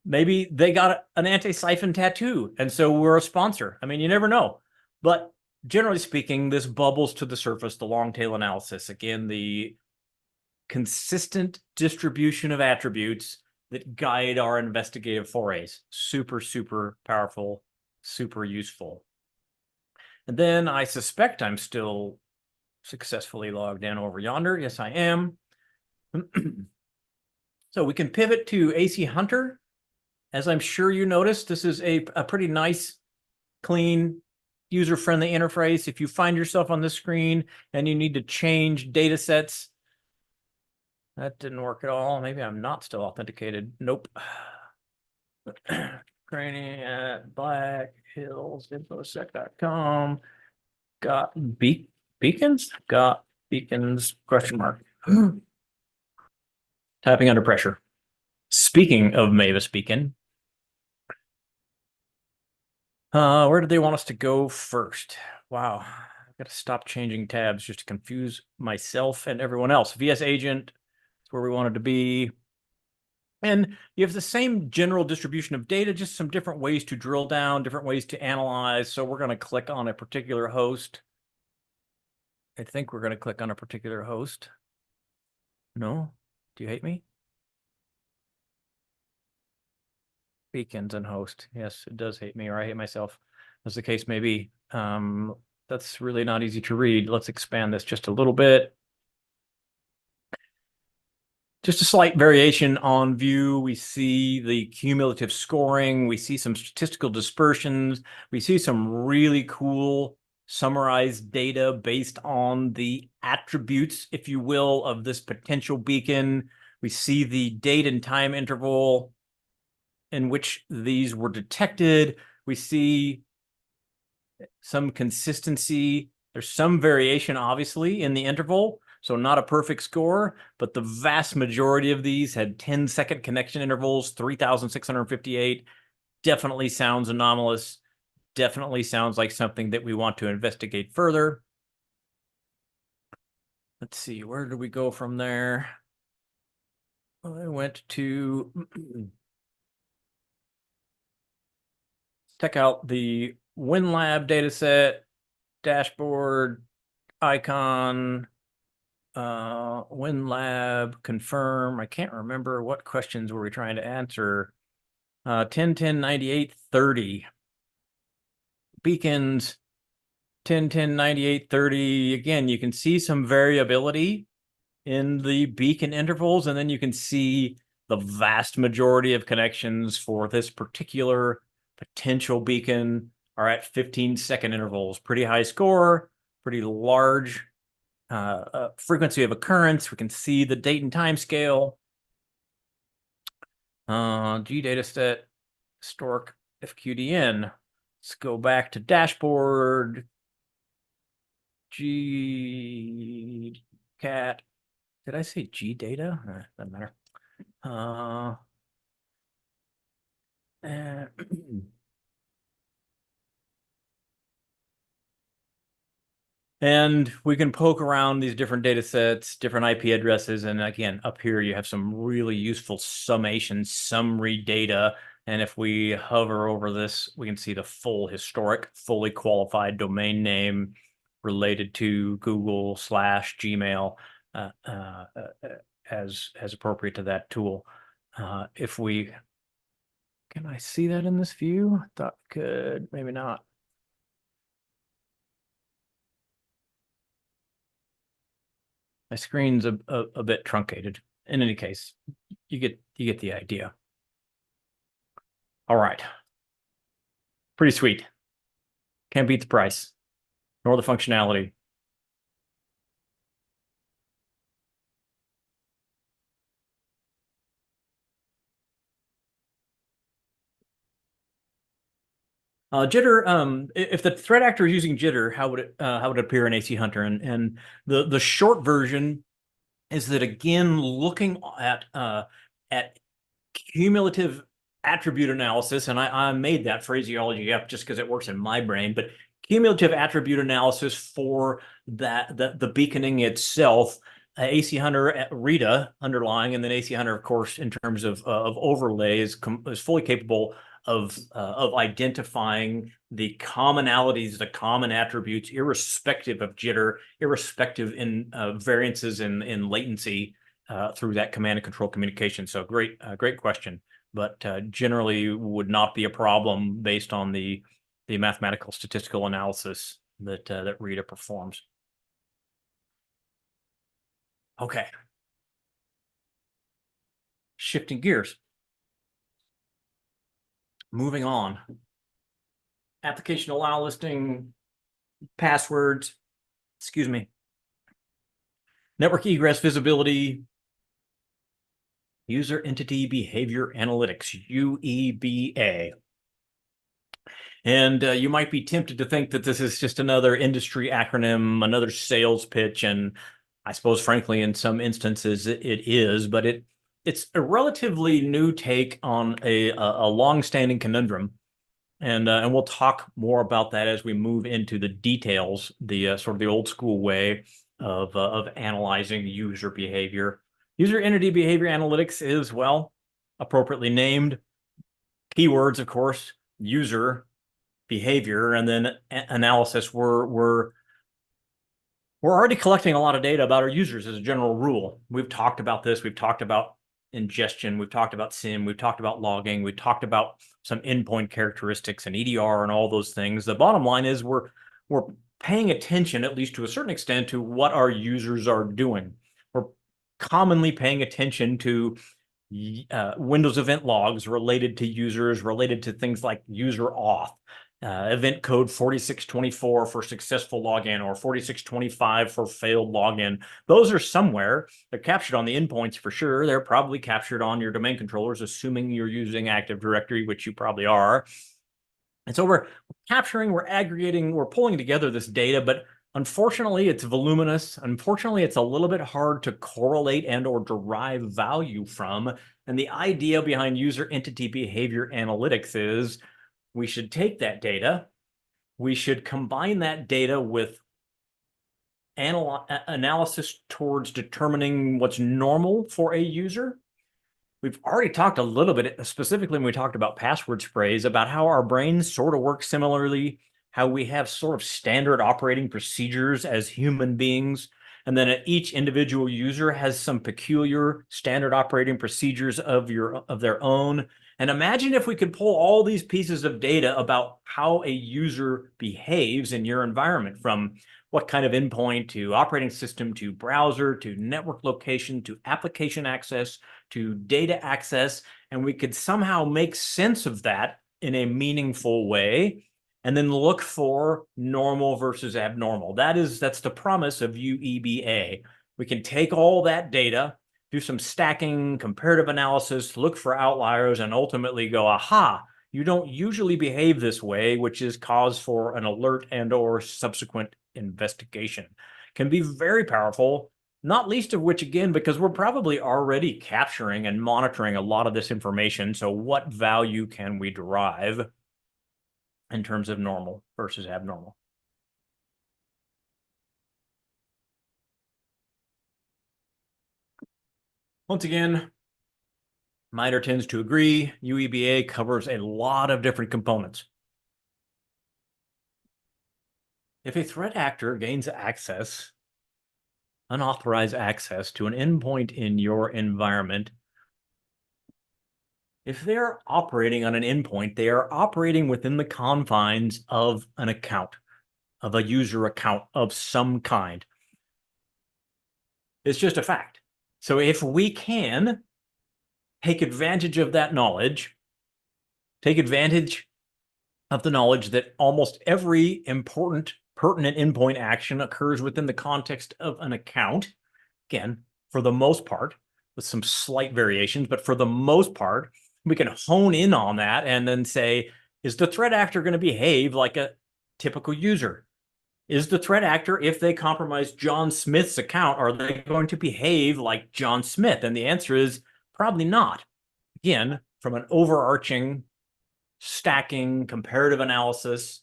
Maybe they got an Antisyphon tattoo, and so we're a sponsor. I mean, you never know. But generally speaking, this bubbles to the surface, the long tail analysis. Again, the consistent distribution of attributes that guide our investigative forays. Super, super powerful, super useful. And then I suspect I'm still successfully logged in over yonder. Yes, I am. So we can pivot to AC Hunter. As I'm sure you noticed, this is a pretty nice, clean, user-friendly interface. If you find yourself on this screen and you need to change data sets, that didn't work at all. Maybe I'm not still authenticated. Nope. Training at blackhillsinfosec.com. Got beacons? Got beacons, question mark. Typing under pressure. Speaking of Mavis Beacon, where do they want us to go first? Wow, I've got to stop changing tabs just to confuse myself and everyone else. VS Agent is where we wanted to be. And you have the same general distribution of data, just some different ways to drill down, different ways to analyze. So we're going to click on a particular host. I think we're going to click on a particular host. No? Do you hate me? Beacons and host. Yes, it does hate me, or I hate myself, as the case may be. That's really not easy to read. Let's expand this just a little bit. Just a slight variation on view. We see the cumulative scoring. We see some statistical dispersions. We see some really cool summarized data based on the attributes, if you will, of this potential beacon. We see the date and time interval in which these were detected. We see some consistency. There's some variation, obviously, in the interval, so not a perfect score, but the vast majority of these had 10-second connection intervals, 3,658. Definitely sounds anomalous. Definitely sounds like something that we want to investigate further. Let's see, where did we go from there? I went to check out the WinLab dataset, dashboard, icon, WinLab, confirm. I can't remember what questions were we trying to answer. 10, 10, 98, 30. Beacons, 10, 10, 98, 30. Again, you can see some variability in the beacon intervals, and then you can see the vast majority of connections for this particular potential beacon are at 15-second intervals. Pretty high score, pretty large frequency of occurrence. We can see the date and time scale. G dataset, historic FQDN. Let's go back to dashboard. G cat. Did I say G data? Doesn't matter. And we can poke around these different data sets, different IP addresses. And again, up here, you have some really useful summation, summary data. And if we hover over this, we can see the full historic, fully qualified domain name related to Google/Gmail as appropriate to that tool. If we, can I see that in this view? I thought I could, maybe not. My screen's a bit truncated. In any case, you get the idea. All right. Pretty sweet. Can't beat the price, nor the functionality. Jitter, if the threat actor is using jitter, how would it appear in AC Hunter? And the short version is that, again, looking at cumulative attribute analysis, and I made that phraseology up just because it works in my brain, but cumulative attribute analysis for the beaconing itself, AC Hunter Rita underlying, and then AC Hunter, of course, in terms of overlay, is fully capable of identifying the commonalities, the common attributes, irrespective of jitter, irrespective in variances in latency through that command and control communication. So great question, but generally would not be a problem based on the mathematical statistical analysis that Rita performs. Okay. Shifting gears. Moving on. Application allow listing, passwords, excuse me. Network egress visibility, user entity behavior analytics, UEBA. And you might be tempted to think that this is just another industry acronym, another sales pitch, and I suppose, frankly, in some instances it is, but it's a relatively new take on a long-standing conundrum, and we'll talk more about that as we move into the details, the sort of the old school way of analyzing user behavior. User entity behavior analytics is, well, appropriately named. Keywords, of course, user, behavior, and then analysis. We're already collecting a lot of data about our users as a general rule. We've talked about this. We've talked about ingestion. We've talked about SIM. We've talked about logging. We've talked about some endpoint characteristics and EDR and all those things. The bottom line is we're paying attention, at least to a certain extent, to what our users are doing. We're commonly paying attention to Windows event logs related to users, related to things like user auth. Event code 4624 for successful login, or 4625 for failed login. Those are somewhere. They're captured on the endpoints for sure. They're probably captured on your domain controllers, assuming you're using Active Directory, which you probably are. And so we're capturing, we're aggregating, we're pulling together this data, but unfortunately, it's voluminous. Unfortunately, it's a little bit hard to correlate and or derive value from. And the idea behind user entity behavior analytics is we should take that data, we should combine that data with analysis towards determining what's normal for a user. We've already talked a little bit, specifically when we talked about password sprays, about how our brains sort of work similarly, how we have sort of standard operating procedures as human beings, and then each individual user has some peculiar standard operating procedures of their own. And imagine if we could pull all these pieces of data about how a user behaves in your environment, from what kind of endpoint to operating system to browser to network location to application access to data access, and we could somehow make sense of that in a meaningful way, and then look for normal versus abnormal. That's the promise of UEBA. We can take all that data, do some stacking, comparative analysis, look for outliers, and ultimately go, aha, you don't usually behave this way, which is cause for an alert and or subsequent investigation. Can be very powerful, not least of which, again, because we're probably already capturing and monitoring a lot of this information. So what value can we derive in terms of normal versus abnormal? Once again, MITRE tends to agree. UEBA covers a lot of different components. If a threat actor gains access, unauthorized access to an endpoint in your environment, if they're operating on an endpoint, they are operating within the confines of an account, of a user account of some kind. It's just a fact. So if we can take advantage of that knowledge, take advantage of the knowledge that almost every important, pertinent endpoint action occurs within the context of an account, again, for the most part, with some slight variations, but for the most part, we can hone in on that and then say, is the threat actor going to behave like a typical user? Is the threat actor, if they compromise John Smith's account, are they going to behave like John Smith? And the answer is probably not. Again, from an overarching, stacking, comparative analysis,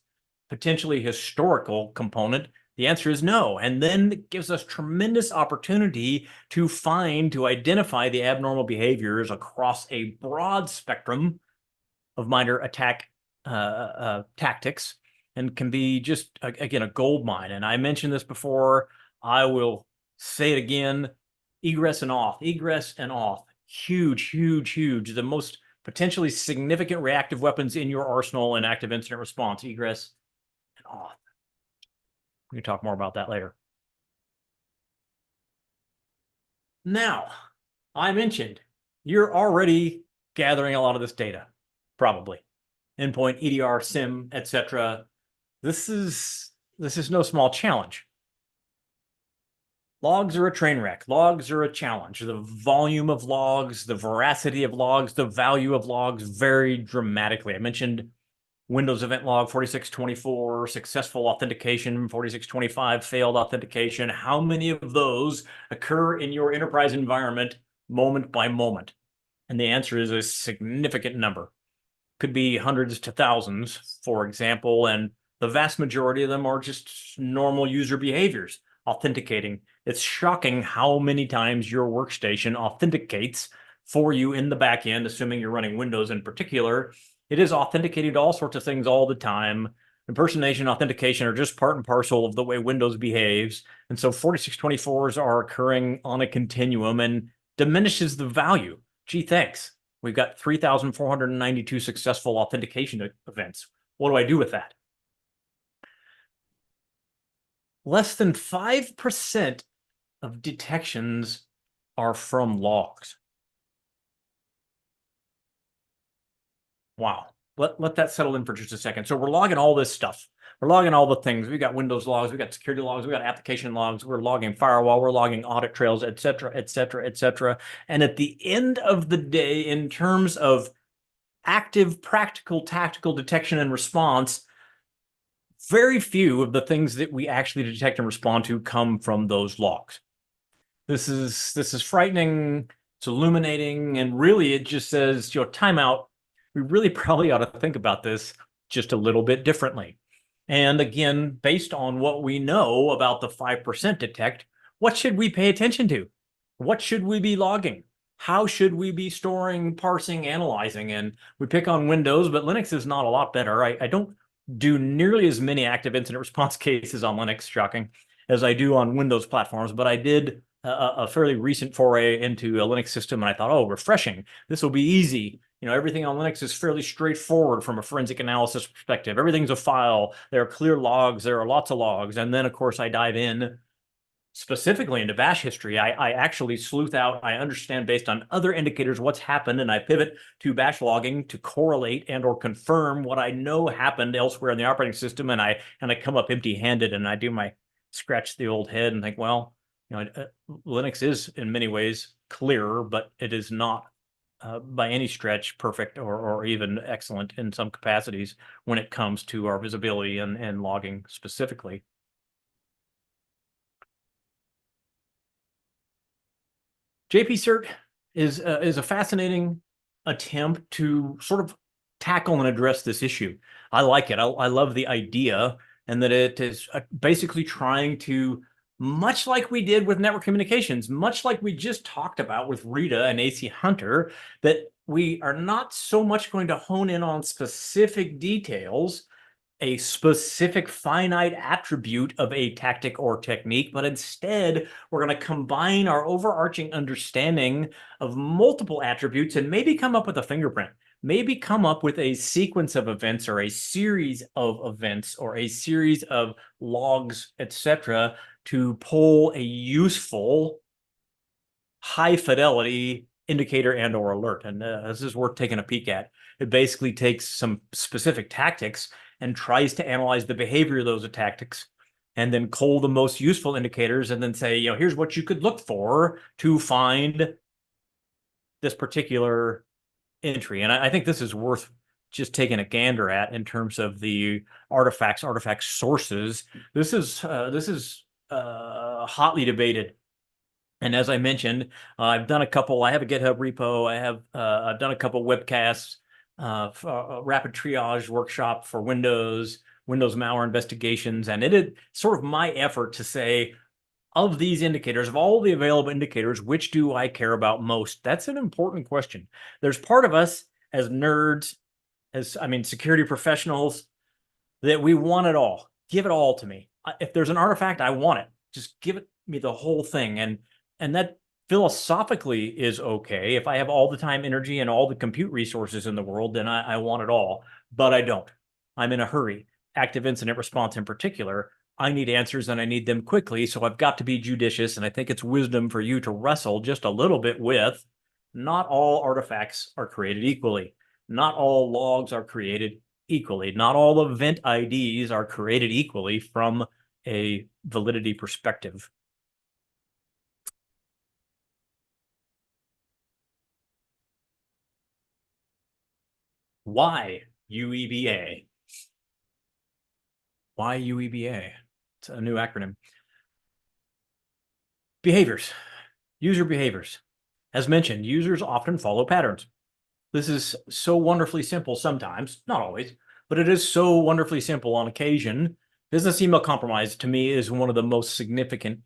potentially historical component, The answer is no. And then it gives us tremendous opportunity to identify the abnormal behaviors across a broad spectrum of MITRE attack tactics, and can be just, again, a gold mine. And I mentioned this before, I will say it again, egress and auth, huge, huge, huge. The most potentially significant reactive weapons in your arsenal in active incident response, egress and auth. We can talk more about that later. Now, I mentioned you're already gathering a lot of this data, probably. Endpoint, EDR, SIM, etc. This is no small challenge. Logs are a train wreck. Logs are a challenge. The volume of logs, the veracity of logs, the value of logs vary dramatically. I mentioned Windows event log 4624, successful authentication 4625, failed authentication. How many of those occur in your enterprise environment moment by moment? And the answer is a significant number. Could be hundreds to thousands, for example, and the vast majority of them are just normal user behaviors, authenticating. It's shocking how many times your workstation authenticates for you in the back end, assuming you're running Windows in particular. It is authenticated to all sorts of things all the time. Impersonation, authentication are just part and parcel of the way Windows behaves. And so 4624s are occurring on a continuum and diminishes the value. Gee, thanks. We've got 3,492 successful authentication events. What do I do with that? Less than 5% of detections are from logs. Wow. Let that settle in for just a second. So we're logging all this stuff. We're logging all the things. We got Windows logs, we got security logs, we got application logs, we're logging firewall, we're logging audit trails, et cetera, et cetera, et cetera. And at the end of the day, in terms of active, practical, tactical detection and response, very few of the things that we actually detect and respond to come from those logs. This is frightening, it's illuminating, and really it just says, timeout. We really probably ought to think about this just a little bit differently. And again, based on what we know about the 5% detect, what should we pay attention to? What should we be logging? How should we be storing, parsing, analyzing? And we pick on Windows, but Linux is not a lot better. I don't do nearly as many active incident response cases on Linux, shocking, as I do on Windows platforms, but I did a fairly recent foray into a Linux system, and I thought, oh, refreshing. This will be easy. Everything on Linux is fairly straightforward from a forensic analysis perspective. Everything's a file. There are clear logs. There are lots of logs. And then, of course, I dive in specifically into bash history. I actually sleuth out, I understand based on other indicators what's happened, and I pivot to bash logging to correlate and or confirm what I know happened elsewhere in the operating system, and I come up empty-handed, and I do my scratch the old head and think, well, Linux is in many ways clearer, but it is not by any stretch perfect or even excellent in some capacities when it comes to our visibility and logging specifically. JP-Cert is a fascinating attempt to sort of tackle and address this issue. I like it. I love the idea, and that it is basically trying to, much like we did with network communications, much like we just talked about with Rita and AC Hunter, that we are not so much going to hone in on specific details, a specific finite attribute of a tactic or technique, but instead we're going to combine our overarching understanding of multiple attributes and maybe come up with a fingerprint, maybe come up with a sequence of events or a series of events or a series of logs, etc., to pull a useful high fidelity indicator and or alert. And this is worth taking a peek at. It basically takes some specific tactics and tries to analyze the behavior of those tactics, and then cull the most useful indicators and then say, here's what you could look for to find this particular entry. And I think this is worth just taking a gander at in terms of the artifact sources. This is hotly debated. And as I mentioned, I've done a couple. I have a GitHub repo. I've done a couple webcasts, rapid triage workshop for Windows, Windows malware investigations. And it is sort of my effort to say, of these indicators, of all the available indicators, which do I care about most? That's an important question. There's part of us as nerds, security professionals, that we want it all. Give it all to me. If there's an artifact, I want it. Just give it me the whole thing. And that philosophically is okay. If I have all the time, energy, and all the compute resources in the world, then I want it all. But I don't. I'm in a hurry. Active incident response in particular, I need answers and I need them quickly. So I've got to be judicious. And I think it's wisdom for you to wrestle just a little bit with, not all artifacts are created equally. Not all logs are created equally. Not all event IDs are created equally from a validity perspective. Why UEBA? Why UEBA? It's a new acronym. Behaviors, user behaviors. As mentioned, users often follow patterns. This is so wonderfully simple sometimes, not always, but it is so wonderfully simple on occasion. Business email compromise, to me, is one of the most significant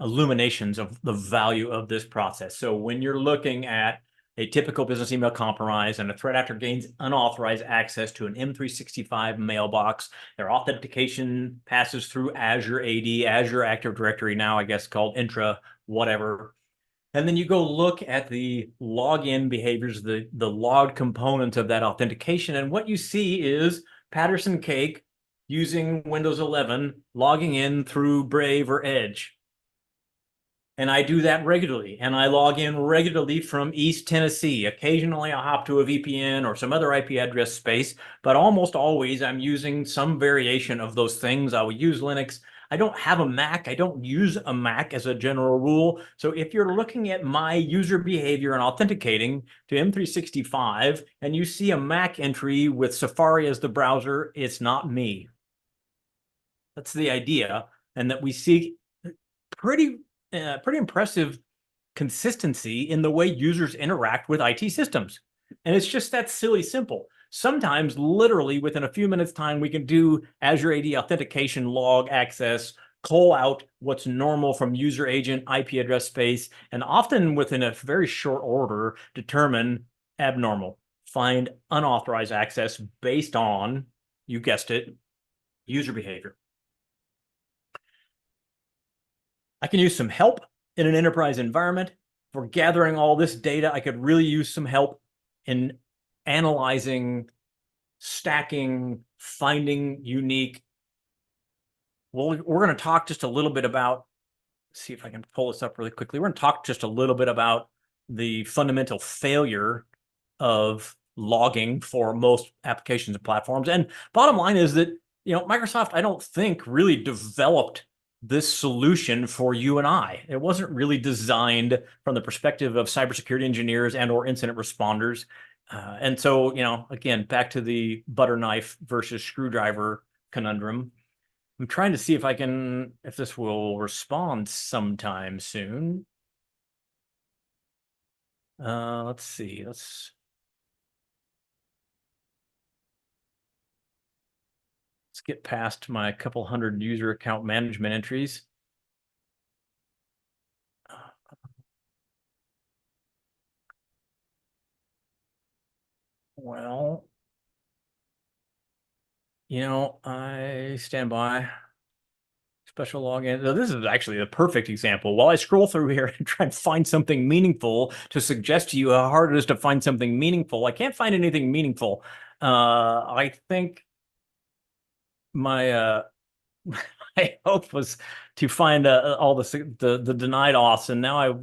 illuminations of the value of this process. So when you're looking at a typical business email compromise and a threat actor gains unauthorized access to an M365 mailbox, their authentication passes through Azure AD, Azure Active Directory, now I guess called Intra, whatever. And then you go look at the login behaviors, the logged components of that authentication. And what you see is Patterson-Cake using Windows 11, logging in through Brave or Edge. And I do that regularly. And I log in regularly from East Tennessee. Occasionally I hop to a VPN or some other IP address space, but almost always I'm using some variation of those things. I will use Linux. I don't have a Mac. I don't use a Mac as a general rule. So if you're looking at my user behavior and authenticating to M365 and you see a Mac entry with Safari as the browser, it's not me. That's the idea. And that we see pretty impressive consistency in the way users interact with IT systems. And it's just that silly simple. Sometimes literally within a few minutes time, we can do Azure AD authentication log access, call out what's normal from user agent IP address space, and often within a very short order, determine abnormal, find unauthorized access based on, you guessed it, user behavior. I can use some help in an enterprise environment. For gathering all this data, I could really use some help in analyzing, stacking, finding unique. Well, we're going to talk just a little bit about, see if I can pull this up really quickly. We're going to talk just a little bit about the fundamental failure of logging for most applications and platforms. And bottom line is that, Microsoft, I don't think really developed this solution for you and I. It wasn't really designed from the perspective of cybersecurity engineers and or incident responders. And so, again, back to the butter knife versus screwdriver conundrum. I'm trying to see if this will respond sometime soon. Let's see. Let's get past my couple hundred user account management entries. Well, I stand by. Special login. Now, this is actually a perfect example. While I scroll through here and try and find something meaningful to suggest to you how hard it is to find something meaningful, I can't find anything meaningful. I think my my hope was to find all the denied auths, and now I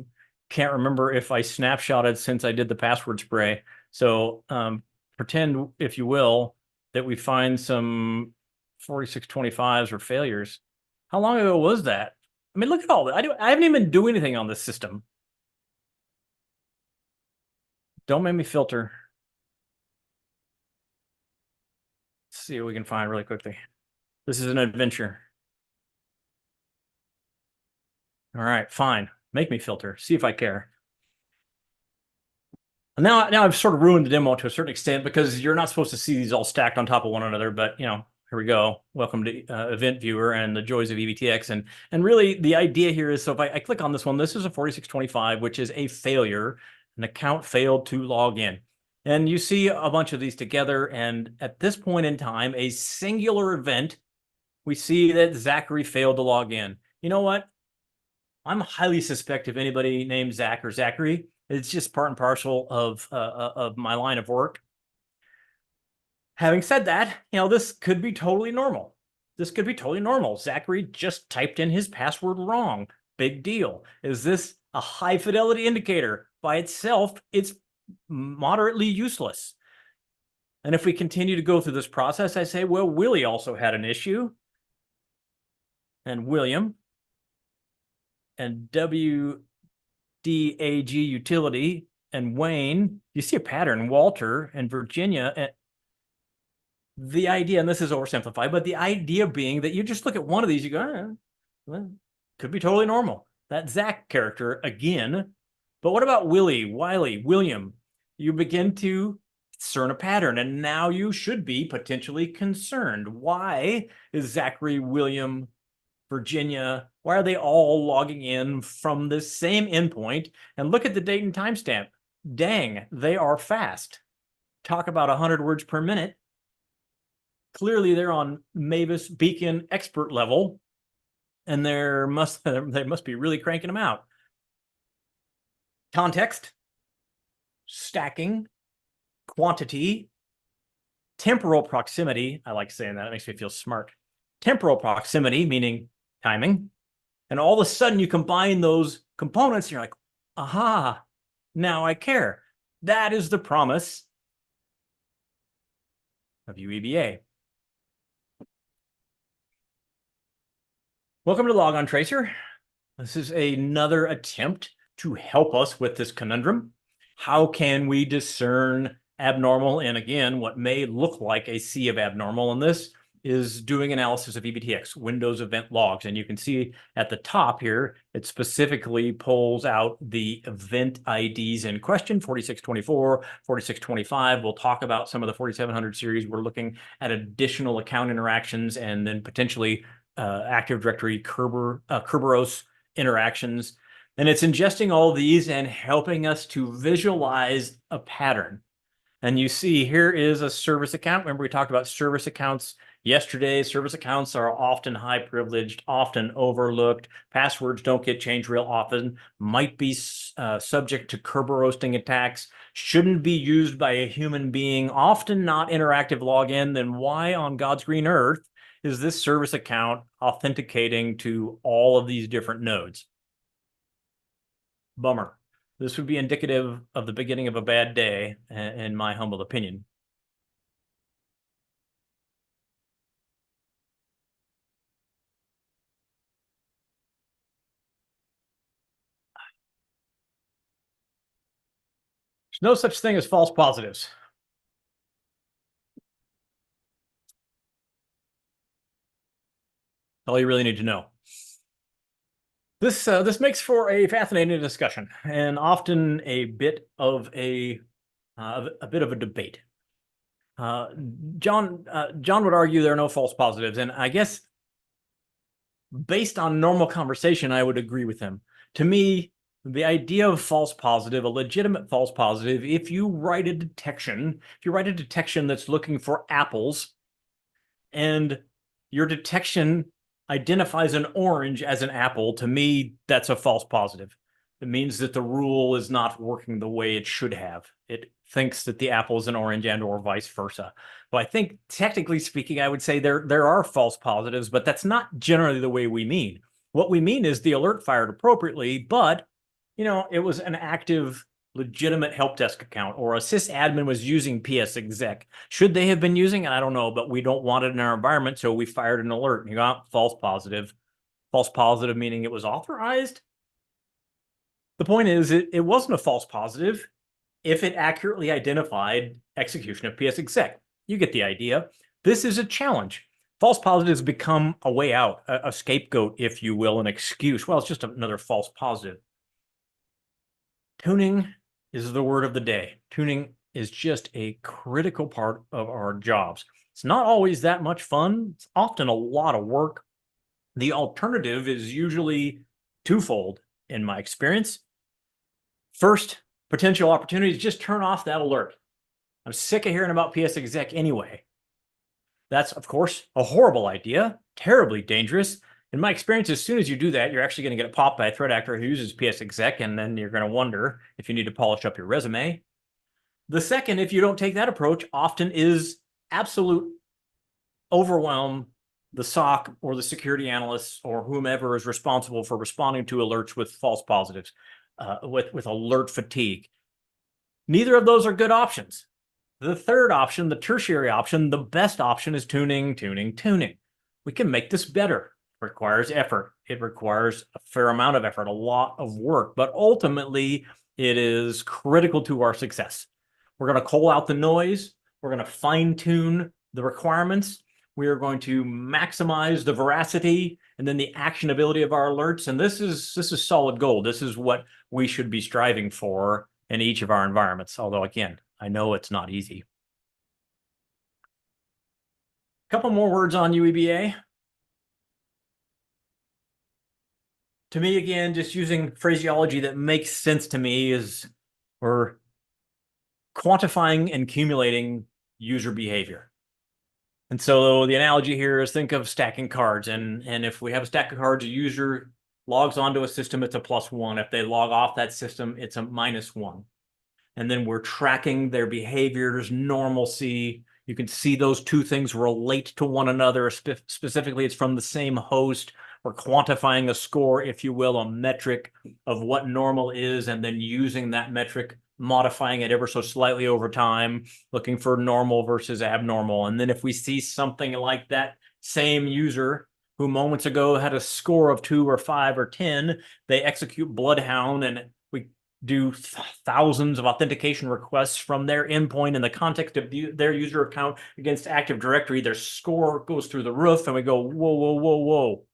can't remember if I snapshotted since I did the password spray. So pretend, if you will, that we find some 4625s or failures. How long ago was that? I mean, look at all that. I haven't even do anything on this system. Don't make me filter. Let's see what we can find really quickly. This is an adventure. All right, fine. Make me filter. See if I care. Now I've sort of ruined the demo to a certain extent because you're not supposed to see these all stacked on top of one another, but Here we go. Welcome to Event Viewer and the joys of EBTX. And really the idea here is, so if I click on this one, this is a 4625, which is a failure. An account failed to log in. And you see a bunch of these together. And at this point in time, a singular event, we see that Zachary failed to log in. You know what? I'm highly suspect if anybody named Zach or Zachary, it's just part and parcel of my line of work. Having said that, this could be totally normal. This could be totally normal. Zachary just typed in his password wrong. Big deal. Is this a high fidelity indicator? By itself, it's moderately useless. And if we continue to go through this process, I say, well, Willie also had an issue. And William and WDAG utility and Wayne, you see a pattern, Walter and Virginia. And the idea, and this is oversimplified, but the idea being that you just look at one of these, you go, well, could be totally normal. That Zach character again. But what about Willie, Wiley, William? You begin to discern a pattern, and now you should be potentially concerned. Why is Zachary, William, Virginia, why are they all logging in from the same endpoint? And look at the date and timestamp. Dang, they are fast. Talk about 100 words per minute. Clearly, they're on Mavis Beacon expert level, and they must be really cranking them out. Context, stacking, quantity, temporal proximity. I like saying that. It makes me feel smart. Temporal proximity, meaning timing. And all of a sudden, you combine those components, and you're like, aha, now I care. That is the promise of UEBA. Welcome to Logon Tracer. This is another attempt to help us with this conundrum. How can we discern abnormal and, again, what may look like a sea of abnormal? And this is doing analysis of EBTX, Windows event logs. And you can see at the top here, it specifically pulls out the event IDs in question, 4624, 4625. We'll talk about some of the 4700 series. We're looking at additional account interactions and then potentially Active Directory Kerberos interactions. And it's ingesting all these and helping us to visualize a pattern. And you see here is a service account. Remember, we talked about service accounts yesterday. Service accounts are often high privileged, often overlooked. Passwords don't get changed real often, might be subject to Kerberosing attacks, shouldn't be used by a human being, often not interactive login. Then why on God's green earth is this service account authenticating to all of these different nodes? Bummer. This would be indicative of the beginning of a bad day, in my humble opinion. There's no such thing as false positives. All you really need to know. This makes for a fascinating discussion and often a bit of a debate. John would argue there are no false positives, and I guess based on normal conversation, I would agree with him. To me, the idea of false positive, a legitimate false positive, if you write a detection that's looking for apples, and your detection identifies an orange as an apple, to me, that's a false positive. It means that the rule is not working the way it should have. It thinks that the apple is an orange and or vice versa. So I think, technically speaking, I would say there are false positives, but that's not generally the way we mean. What we mean is the alert fired appropriately, but it was an active, legitimate help desk account, or a sysadmin was using PWYC. Should they have been using it? I don't know, but we don't want it in our environment, so we fired an alert. And you got false positive. False positive meaning it was authorized. The point is, it wasn't a false positive if it accurately identified execution of PWYC. You get the idea. This is a challenge. False positives become a way out, a scapegoat, if you will, an excuse. Well, it's just another false positive. Tuning is the word of the day. Tuning is just a critical part of our jobs. It's not always that much fun. It's often a lot of work. The alternative is usually twofold in my experience. First, potential opportunities, just turn off that alert. I'm sick of hearing about PWYC anyway. That's, of course, a horrible idea, terribly dangerous. In my experience, as soon as you do that, you're actually going to get popped by a threat actor who uses PWYC, and then you're going to wonder if you need to polish up your resume. The second, if you don't take that approach, often is absolute overwhelm the SOC or the security analysts or whomever is responsible for responding to alerts with false positives, with alert fatigue. Neither of those are good options. The third option, the tertiary option, the best option is tuning. We can make this better. It requires effort. It requires a fair amount of effort, a lot of work, but ultimately it is critical to our success. We're going to cull out the noise. We're going to fine tune the requirements. We are going to maximize the veracity and then the actionability of our alerts. And this is solid gold. This is what we should be striving for in each of our environments. Although, again, I know it's not easy. A couple more words on UEBA. To me, again, just using phraseology that makes sense to me is we're quantifying and accumulating user behavior. And so the analogy here is think of stacking cards. And if we have a stack of cards, a user logs onto a system, it's a +1. If they log off that system, it's a -1. And then we're tracking their behaviors, normalcy. You can see those two things relate to one another. Specifically, it's from the same host. We're quantifying a score, if you will, a metric of what normal is, and then using that metric, modifying it ever so slightly over time, looking for normal versus abnormal. And then if we see something like that same user who moments ago had a score of 2 or 5 or 10, they execute Bloodhound, and we do thousands of authentication requests from their endpoint in the context of their user account against Active Directory. Their score goes through the roof, and we go, whoa.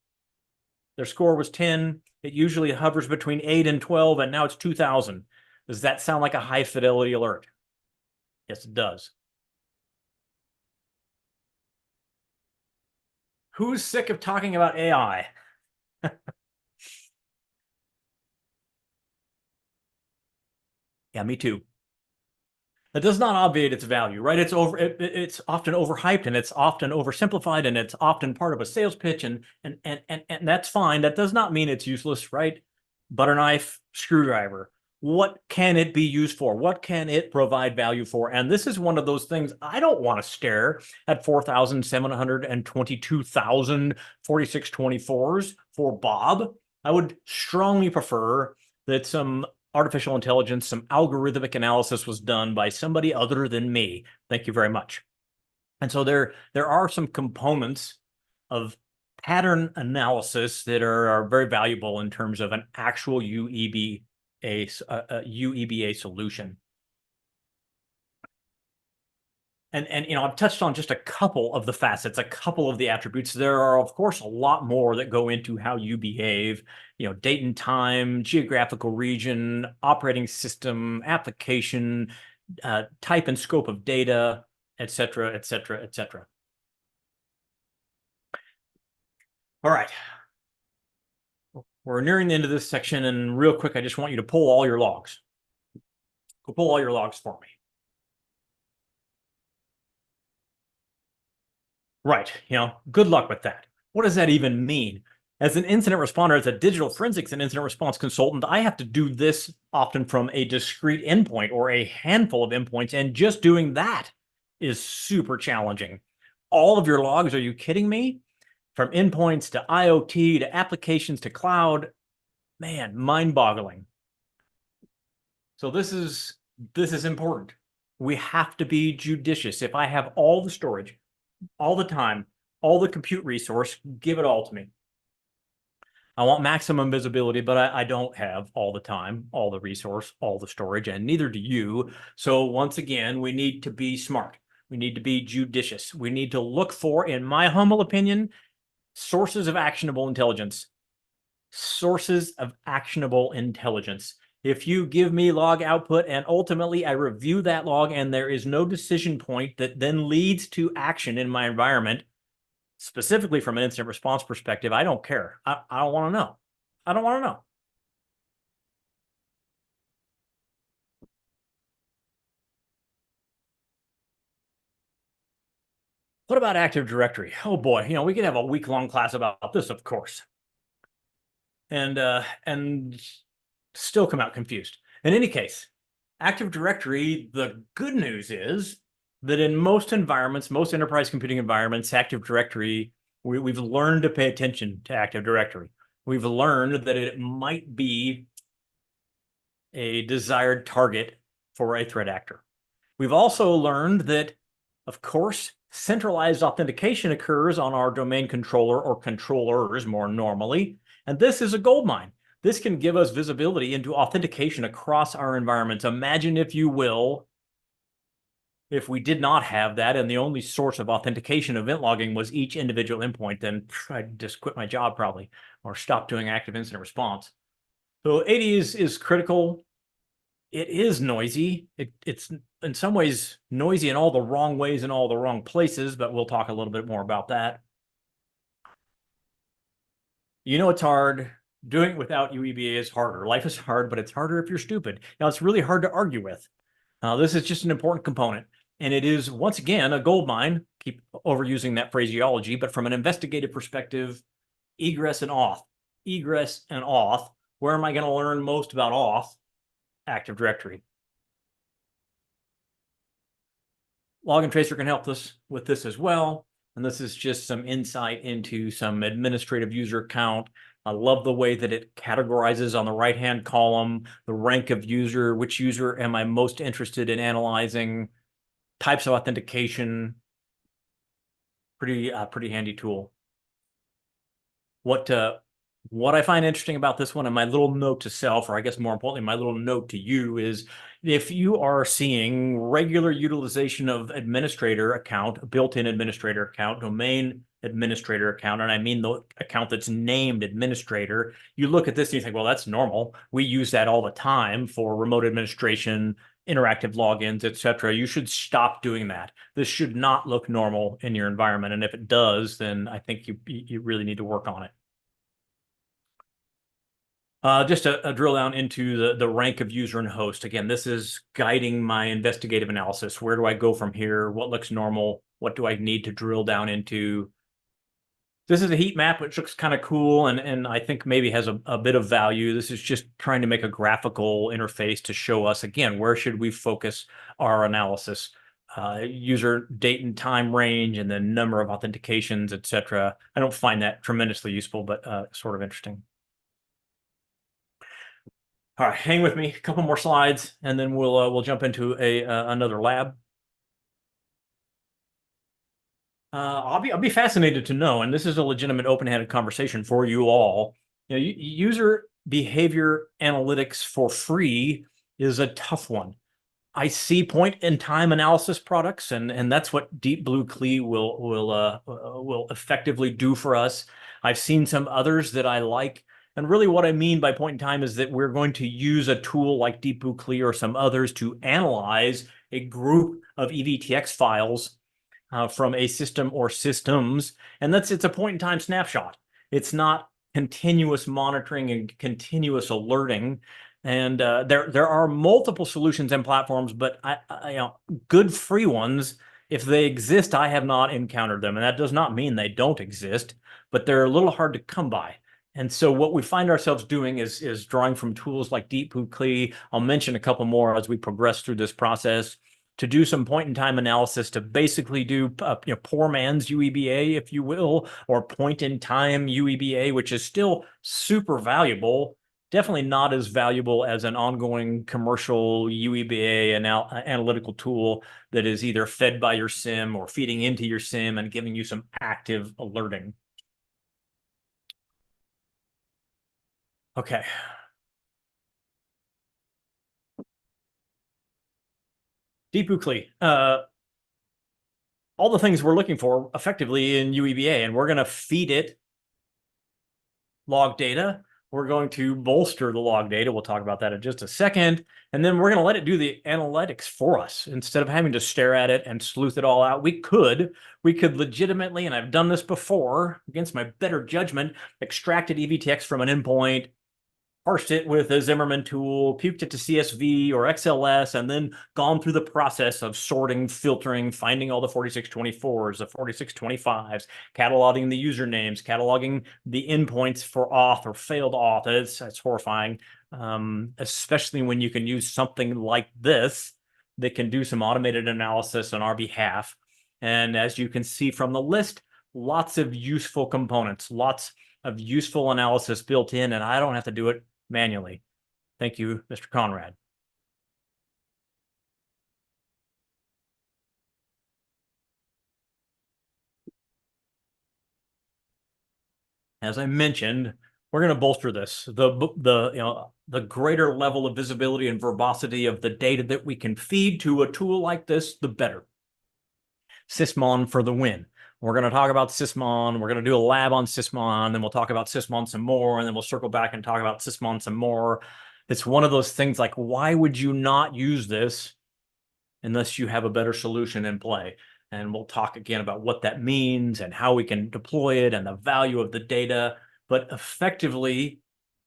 Their score was 10. It usually hovers between 8 and 12, and now it's 2,000. Does that sound like a high fidelity alert? Yes, it does. Who's sick of talking about AI? Yeah, me too. That does not obviate its value, right? It's often overhyped, and it's often oversimplified, and it's often part of a sales pitch, and that's fine. That does not mean it's useless, right? Butter knife, screwdriver. What can it be used for? What can it provide value for? And this is one of those things. I don't want to stare at 4,722,000 4624s for Bob. I would strongly prefer that some artificial intelligence, some algorithmic analysis was done by somebody other than me. Thank you very much. And so there are some components of pattern analysis that are very valuable in terms of an actual UEBA solution. And you know, I've touched on just a couple of the facets, a couple of the attributes. There are, of course, a lot more that go into how you behave, you know, date and time, geographical region, operating system, application, type and scope of data, et cetera, et cetera, et cetera. All right. We're nearing the end of this section, and real quick, I just want you to pull all your logs. Go pull all your logs for me. Right, you know, good luck with that. What does that even mean? As an incident responder, as a digital forensics and incident response consultant, I have to do this often from a discrete endpoint or a handful of endpoints, and just doing that is super challenging. All of your logs, are you kidding me? From endpoints to IoT to applications to cloud, man, mind-boggling. So this is important. We have to be judicious. If I have all the storage, all the time, all the compute resource, give it all to me. I want maximum visibility, but I don't have all the time, all the resource, all the storage, and neither do you. So once again, we need to be smart. We need to be judicious. We need to look for, in my humble opinion, sources of actionable intelligence. Sources of actionable intelligence. If you give me log output and ultimately I review that log and there is no decision point that then leads to action in my environment, specifically from an incident response perspective, I don't care. I don't want to know. I don't want to know. What about Active Directory? Oh boy, we could have a week-long class about this, of course. And still come out confused. In any case, Active Directory, the good news is that in most environments, most enterprise computing environments, Active Directory, we've learned to pay attention to Active Directory. We've learned that it might be a desired target for a threat actor. We've also learned that, of course, centralized authentication occurs on our domain controller or controllers more normally, and this is a goldmine. This can give us visibility into authentication across our environments. Imagine, if you will, if we did not have that and the only source of authentication event logging was each individual endpoint, then I'd just quit my job probably, or stop doing active incident response. So AD is critical. It is noisy. It's in some ways noisy in all the wrong ways in all the wrong places, but we'll talk a little bit more about that. It's hard. Doing it without UEBA is harder. Life is hard, but it's harder if you're stupid. Now, it's really hard to argue with. This is just an important component. And it is, once again, a gold mine. Keep overusing that phraseology, but from an investigative perspective, egress and auth. Egress and auth. Where am I going to learn most about auth? Active Directory. Log and Tracer can help us with this as well. And this is just some insight into some administrative user count. I love the way that it categorizes on the right-hand column, the rank of user, which user am I most interested in analyzing, types of authentication. Pretty handy tool. What I find interesting about this one, and my little note to self, or I guess more importantly, my little note to you, is if you are seeing regular utilization of administrator account, built-in administrator account, domain administrator account, and I mean the account that's named administrator, you look at this and you think, well, that's normal. We use that all the time for remote administration, interactive logins, etc. You should stop doing that. This should not look normal in your environment. And if it does, then I think you really need to work on it. Just a drill down into the rank of user and host. Again, this is guiding my investigative analysis. Where do I go from here? What looks normal? What do I need to drill down into? This is a heat map, which looks kind of cool and I think maybe has a bit of value. This is just trying to make a graphical interface to show us, again, where should we focus our analysis? User date and time range, and then number of authentications, etc. I don't find that tremendously useful, but sort of interesting. All right, hang with me. A couple more slides, and then we'll jump into another lab. I'll be fascinated to know, and this is a legitimate open-handed conversation for you all. User behavior analytics for free is a tough one. I see point-in-time analysis products, and that's what Deep Blue CLI will effectively do for us. I've seen some others that I like. And really what I mean by point in time is that we're going to use a tool like Deep Blue CLI or some others to analyze a group of EVTX files from a system or systems. And it's a point in time snapshot. It's not continuous monitoring and continuous alerting. And there are multiple solutions and platforms, but good free ones, if they exist, I have not encountered them. And that does not mean they don't exist, but they're a little hard to come by. And so what we find ourselves doing is drawing from tools like Deep Blue CLI. I'll mention a couple more as we progress through this process, to do some point-in-time analysis, to basically do poor man's UEBA, if you will, or point-in-time UEBA, which is still super valuable. Definitely not as valuable as an ongoing commercial UEBA analytical tool that is either fed by your SIM or feeding into your SIM and giving you some active alerting. Okay. Deep Blue CLI. All the things we're looking for effectively in UEBA, and we're going to feed it log data. we're going to bolster the log data. We'll talk about that in just a second. And then we're going to let it do the analytics for us. Instead of having to stare at it and sleuth it all out, we could legitimately, and I've done this before against my better judgment, extracted EVTX from an endpoint, parsed it with a Zimmerman tool, puked it to CSV or XLS, and then gone through the process of sorting, filtering, finding all the 4624s, the 4625s, cataloging the usernames, cataloging the endpoints for auth or failed auth. It's horrifying, especially when you can use something like this that can do some automated analysis on our behalf. And as you can see from the list, lots of useful components, lots of useful analysis built in, and I don't have to do it manually. Thank you, Mr. Conrad. As I mentioned, we're going to bolster this. The greater level of visibility and verbosity of the data that we can feed to a tool like this, the better. Sysmon for the win. We're going to talk about Sysmon. We're going to do a lab on Sysmon. Then we'll talk about Sysmon some more. And then we'll circle back and talk about Sysmon some more. It's one of those things like, why would you not use this unless you have a better solution in play? And we'll talk again about what that means and how we can deploy it and the value of the data. But effectively,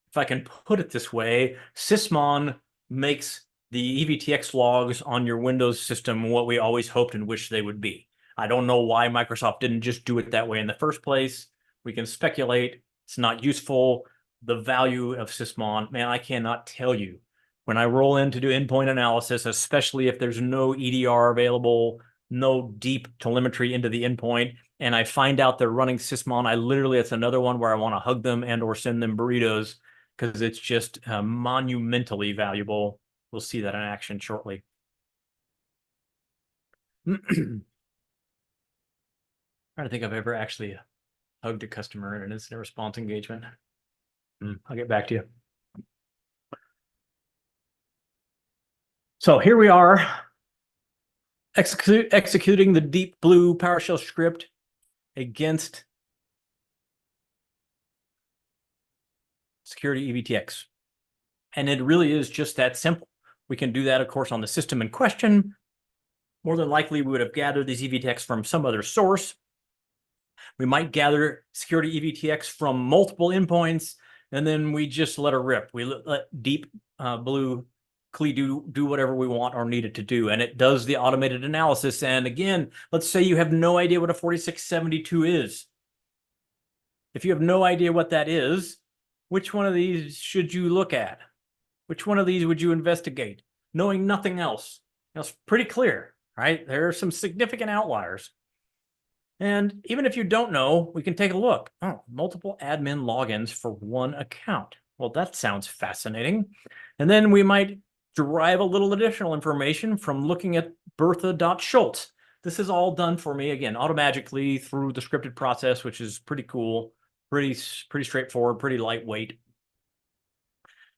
if I can put it this way, Sysmon makes the EVTX logs on your Windows system what we always hoped and wished they would be. I don't know why Microsoft didn't just do it that way in the first place. We can speculate. It's not useful. The value of Sysmon, man, I cannot tell you. When I roll in to do endpoint analysis, especially if there's no EDR available, no deep telemetry into the endpoint, and I find out they're running Sysmon, it's another one where I want to hug them and or send them burritos because it's just monumentally valuable. We'll see that in action shortly. I don't think I've ever actually hugged a customer in an incident response engagement. I'll get back to you. So here we are, executing the deep blue PowerShell script against security EVTX. And it really is just that simple. We can do that, of course, on the system in question. More than likely, we would have gathered these EVTX from some other source. We might gather security EVTX from multiple endpoints, and then we just let her rip. We let deep blue CLI do whatever we want or need it to do, and it does the automated analysis. And again, let's say you have no idea what a 4672 is. If you have no idea what that is, which one of these should you look at? Which one of these would you investigate? Knowing nothing else. Now, it's pretty clear, right? There are some significant outliers. And even if you don't know, we can take a look. Oh, multiple admin logins for one account. Well, that sounds fascinating. And then we might derive a little additional information from looking at Bertha.Schultz. This is all done for me, again, automatically through the scripted process, which is pretty cool, pretty straightforward, pretty lightweight.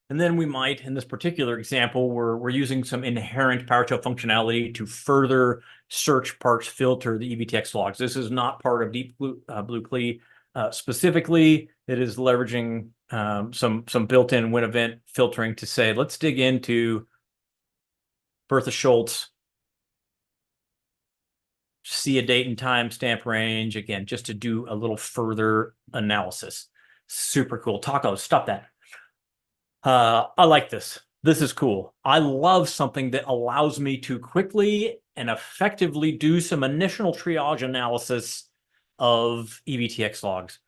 And then we might, in this particular example, we're using some inherent PowerShell functionality to further search, parse, filter the EVTX logs. This is not part of Deep Blue CLI specifically. It is leveraging some built-in win event filtering to say, let's dig into Bertha Schultz, see a date and time stamp range, again, just to do a little further analysis. Super cool. Taco, stop that. I like this. This is cool. I love something that allows me to quickly and effectively do some initial triage analysis of EVTX logs.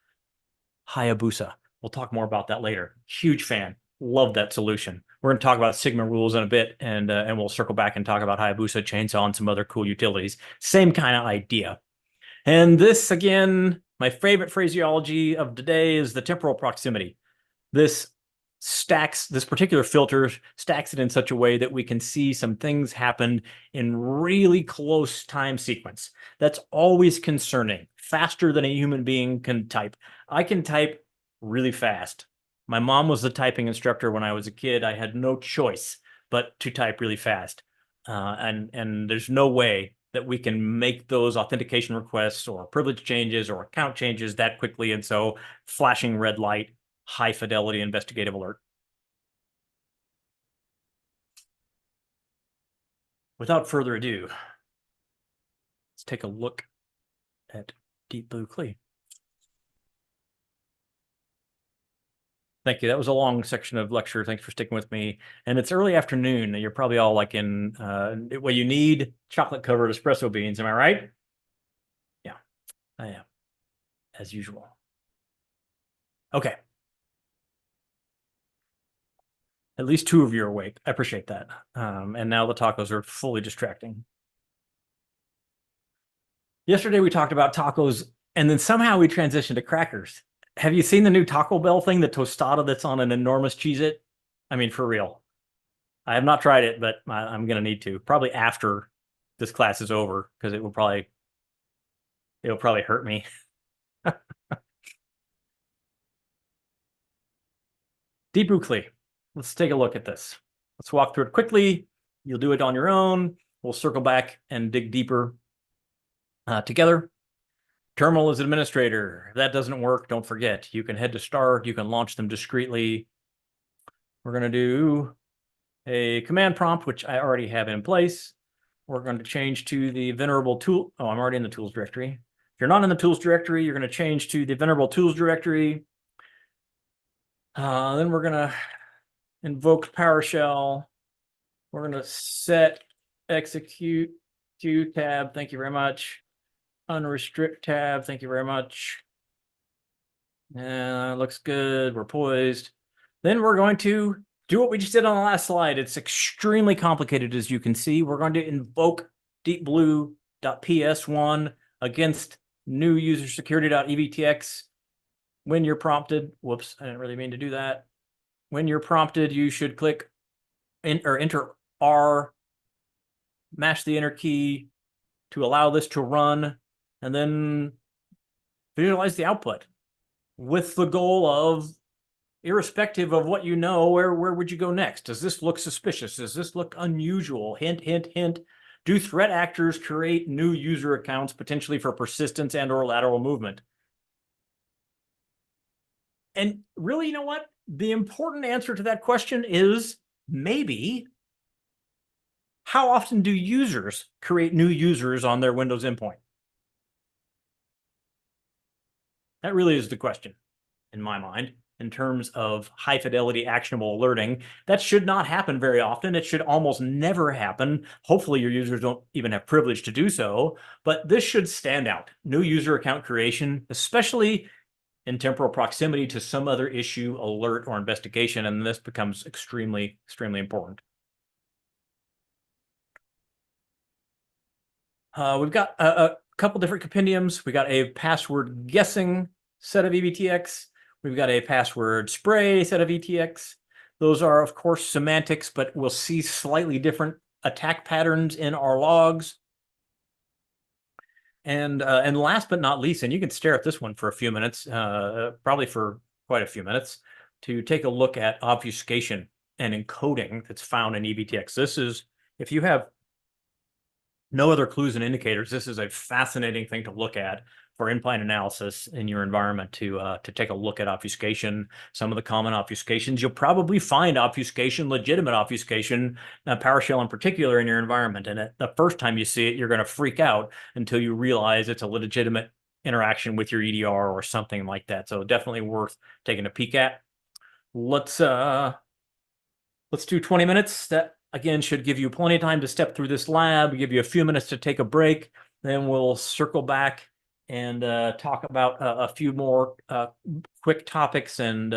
Hayabusa. We'll talk more about that later. Huge fan. Love that solution. We're going to talk about Sigma rules in a bit, and we'll circle back and talk about Hayabusa, Chainsaw, and some other cool utilities. Same kind of idea. And this, again, my favorite phraseology of today is the temporal proximity. This particular filter stacks it in such a way that we can see some things happen in really close time sequence. That's always concerning. Faster than a human being can type. I can type really fast. My mom was the typing instructor when I was a kid. I had no choice but to type really fast. And there's no way that we can make those authentication requests or privilege changes or account changes that quickly. And so flashing red light, high fidelity investigative alert. Without further ado, let's take a look at Deep Blue CLE. Thank you. That was a long section of lecture. Thanks for sticking with me. And it's early afternoon. You're probably all like in, well, you need chocolate covered espresso beans. Am I right? Yeah, I am, as usual. Okay. At least 2 of you are awake. I appreciate that. And now the tacos are fully distracting. Yesterday we talked about tacos, and then somehow we transitioned to crackers. Have you seen the new Taco Bell thing, the tostada that's on an enormous Cheez-It? I mean, for real. I have not tried it, but I'm going to need to. Probably after this class is over, because it'll probably hurt me. Deep Blue CLE. Let's take a look at this. Let's walk through it quickly. You'll do it on your own. We'll circle back and dig deeper together. Terminal as administrator. If that doesn't work, don't forget. You can head to start. You can launch them discreetly. We're going to do a command prompt, which I already have in place. We're going to change to the venerable tool. Oh, I'm already in the tools directory. If you're not in the tools directory, you're going to change to the venerable tools directory. Then we're going to invoke PowerShell. We're going to set execute Q tab. Thank you very much. Unrestrict tab. Thank you very much. Looks good. We're poised. Then we're going to do what we just did on the last slide. It's extremely complicated, as you can see. We're going to invoke deepblue.ps1 against new user security.evtx. When you're prompted, whoops, I didn't really mean to do that. When you're prompted, you should click enter R, mash the enter key to allow this to run, and then visualize the output with the goal of, irrespective of what you know, where would you go next? Does this look suspicious? Does this look unusual? Hint, hint, hint. Do threat actors create new user accounts potentially for persistence and or lateral movement? And really, you know what? The important answer to that question is maybe. How often do users create new users on their Windows endpoint? That really is the question, in my mind, in terms of high fidelity actionable alerting. That should not happen very often. It should almost never happen. Hopefully your users don't even have privilege to do so, but this should stand out. New user account creation, especially in temporal proximity to some other issue, alert, or investigation, and this becomes extremely, extremely important. We've got a couple different compendiums. We got a password guessing set of EVTX. We've got a password spray set of ETX. Those are, of course, semantics, but we'll see slightly different attack patterns in our logs. And last but not least, and you can stare at this one for a few minutes, probably for quite a few minutes, to take a look at obfuscation and encoding that's found in EVTX. This is, if you have no other clues and indicators, this is a fascinating thing to look at for in-plane analysis in your environment, to take a look at obfuscation. Some of the common obfuscations, you'll probably find obfuscation, legitimate obfuscation, PowerShell in particular, in your environment. And the first time you see it, you're going to freak out until you realize it's a legitimate interaction with your EDR or something like that. So definitely worth taking a peek at. Let's do 20 minutes. That again should give you plenty of time to step through this lab, give you a few minutes to take a break. Then we'll circle back and talk about a few more quick topics, and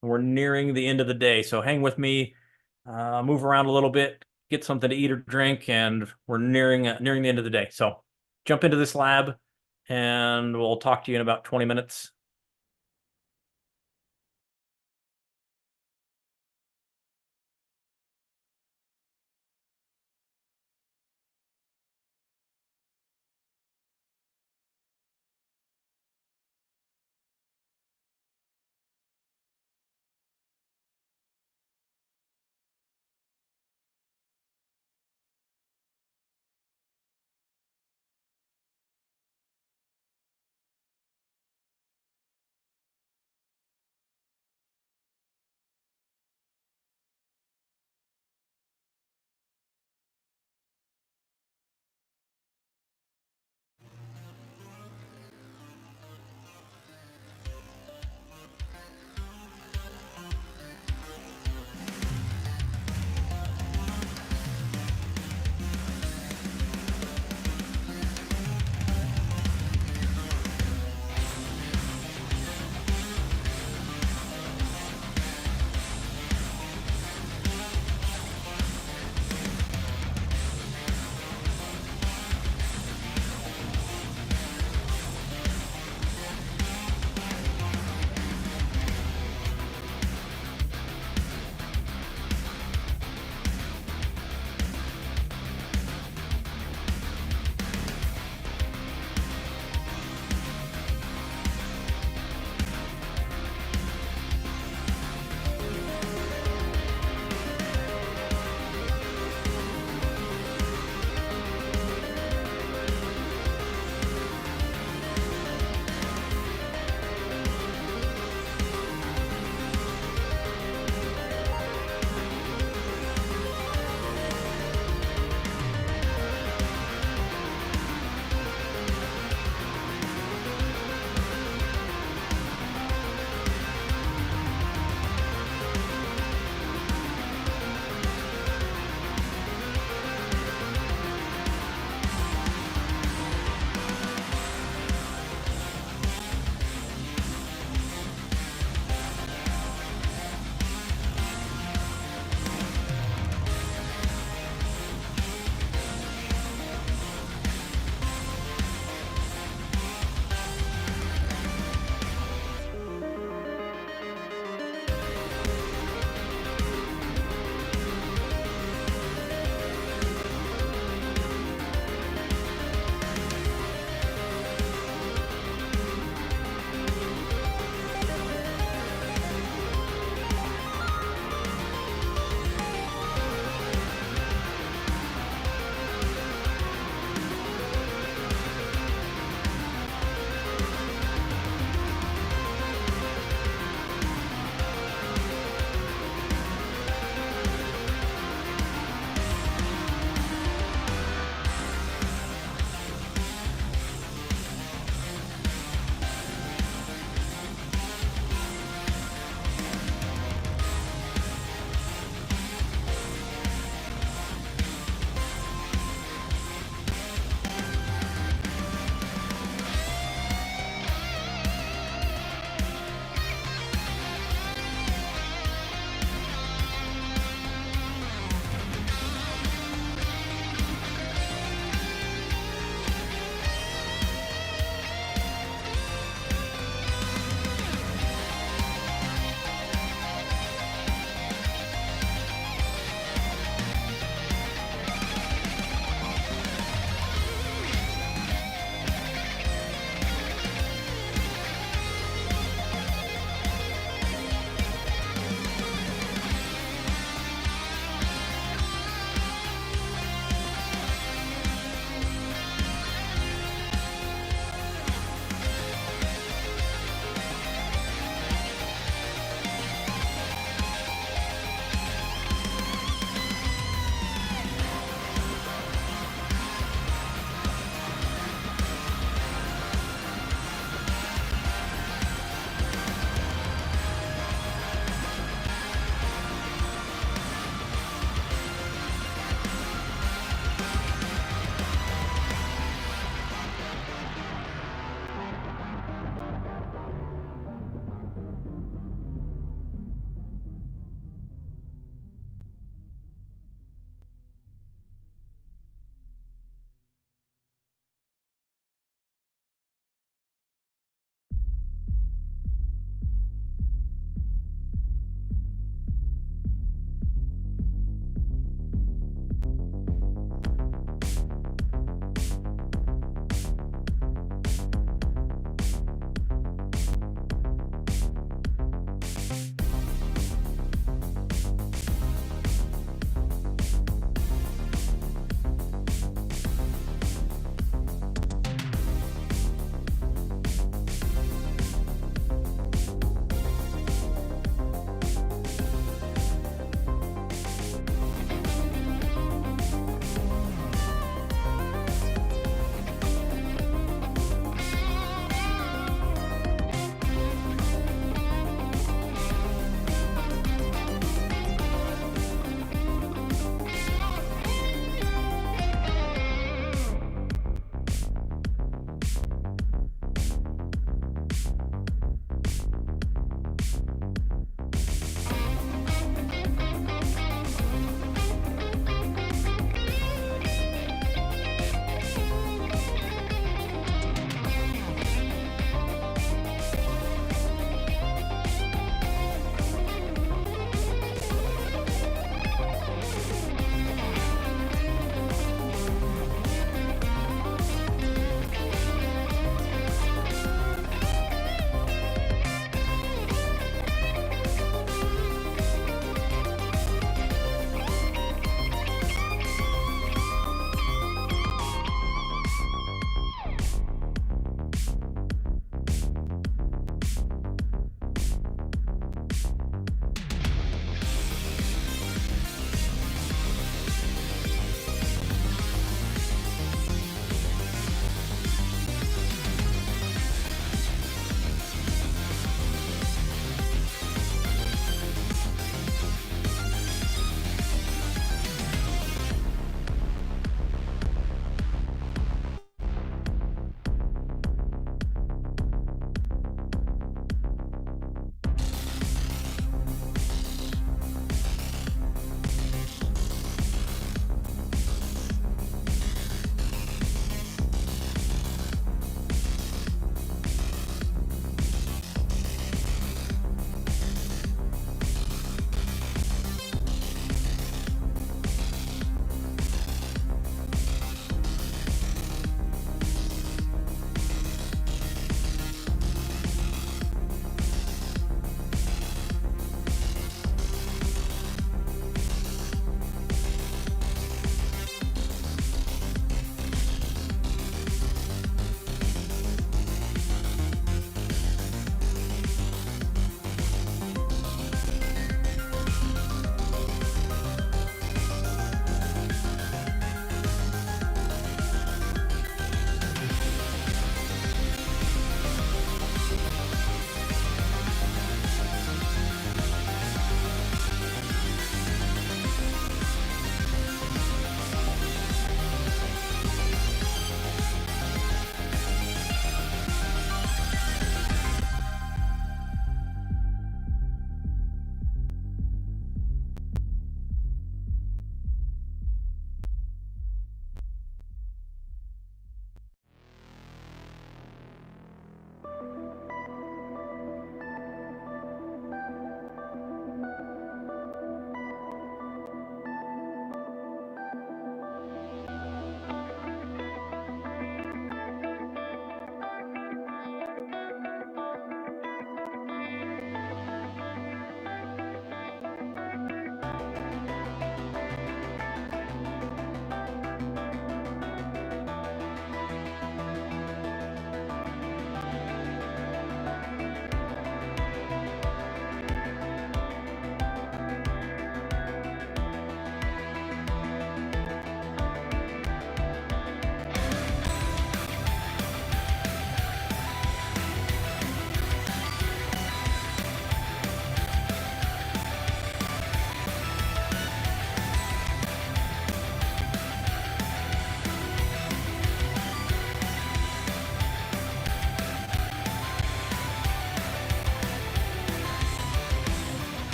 we're nearing the end of the day. So hang with me, move around a little bit, get something to eat or drink, and we're nearing the end of the day. So jump into this lab, and we'll talk to you in about 20 minutes.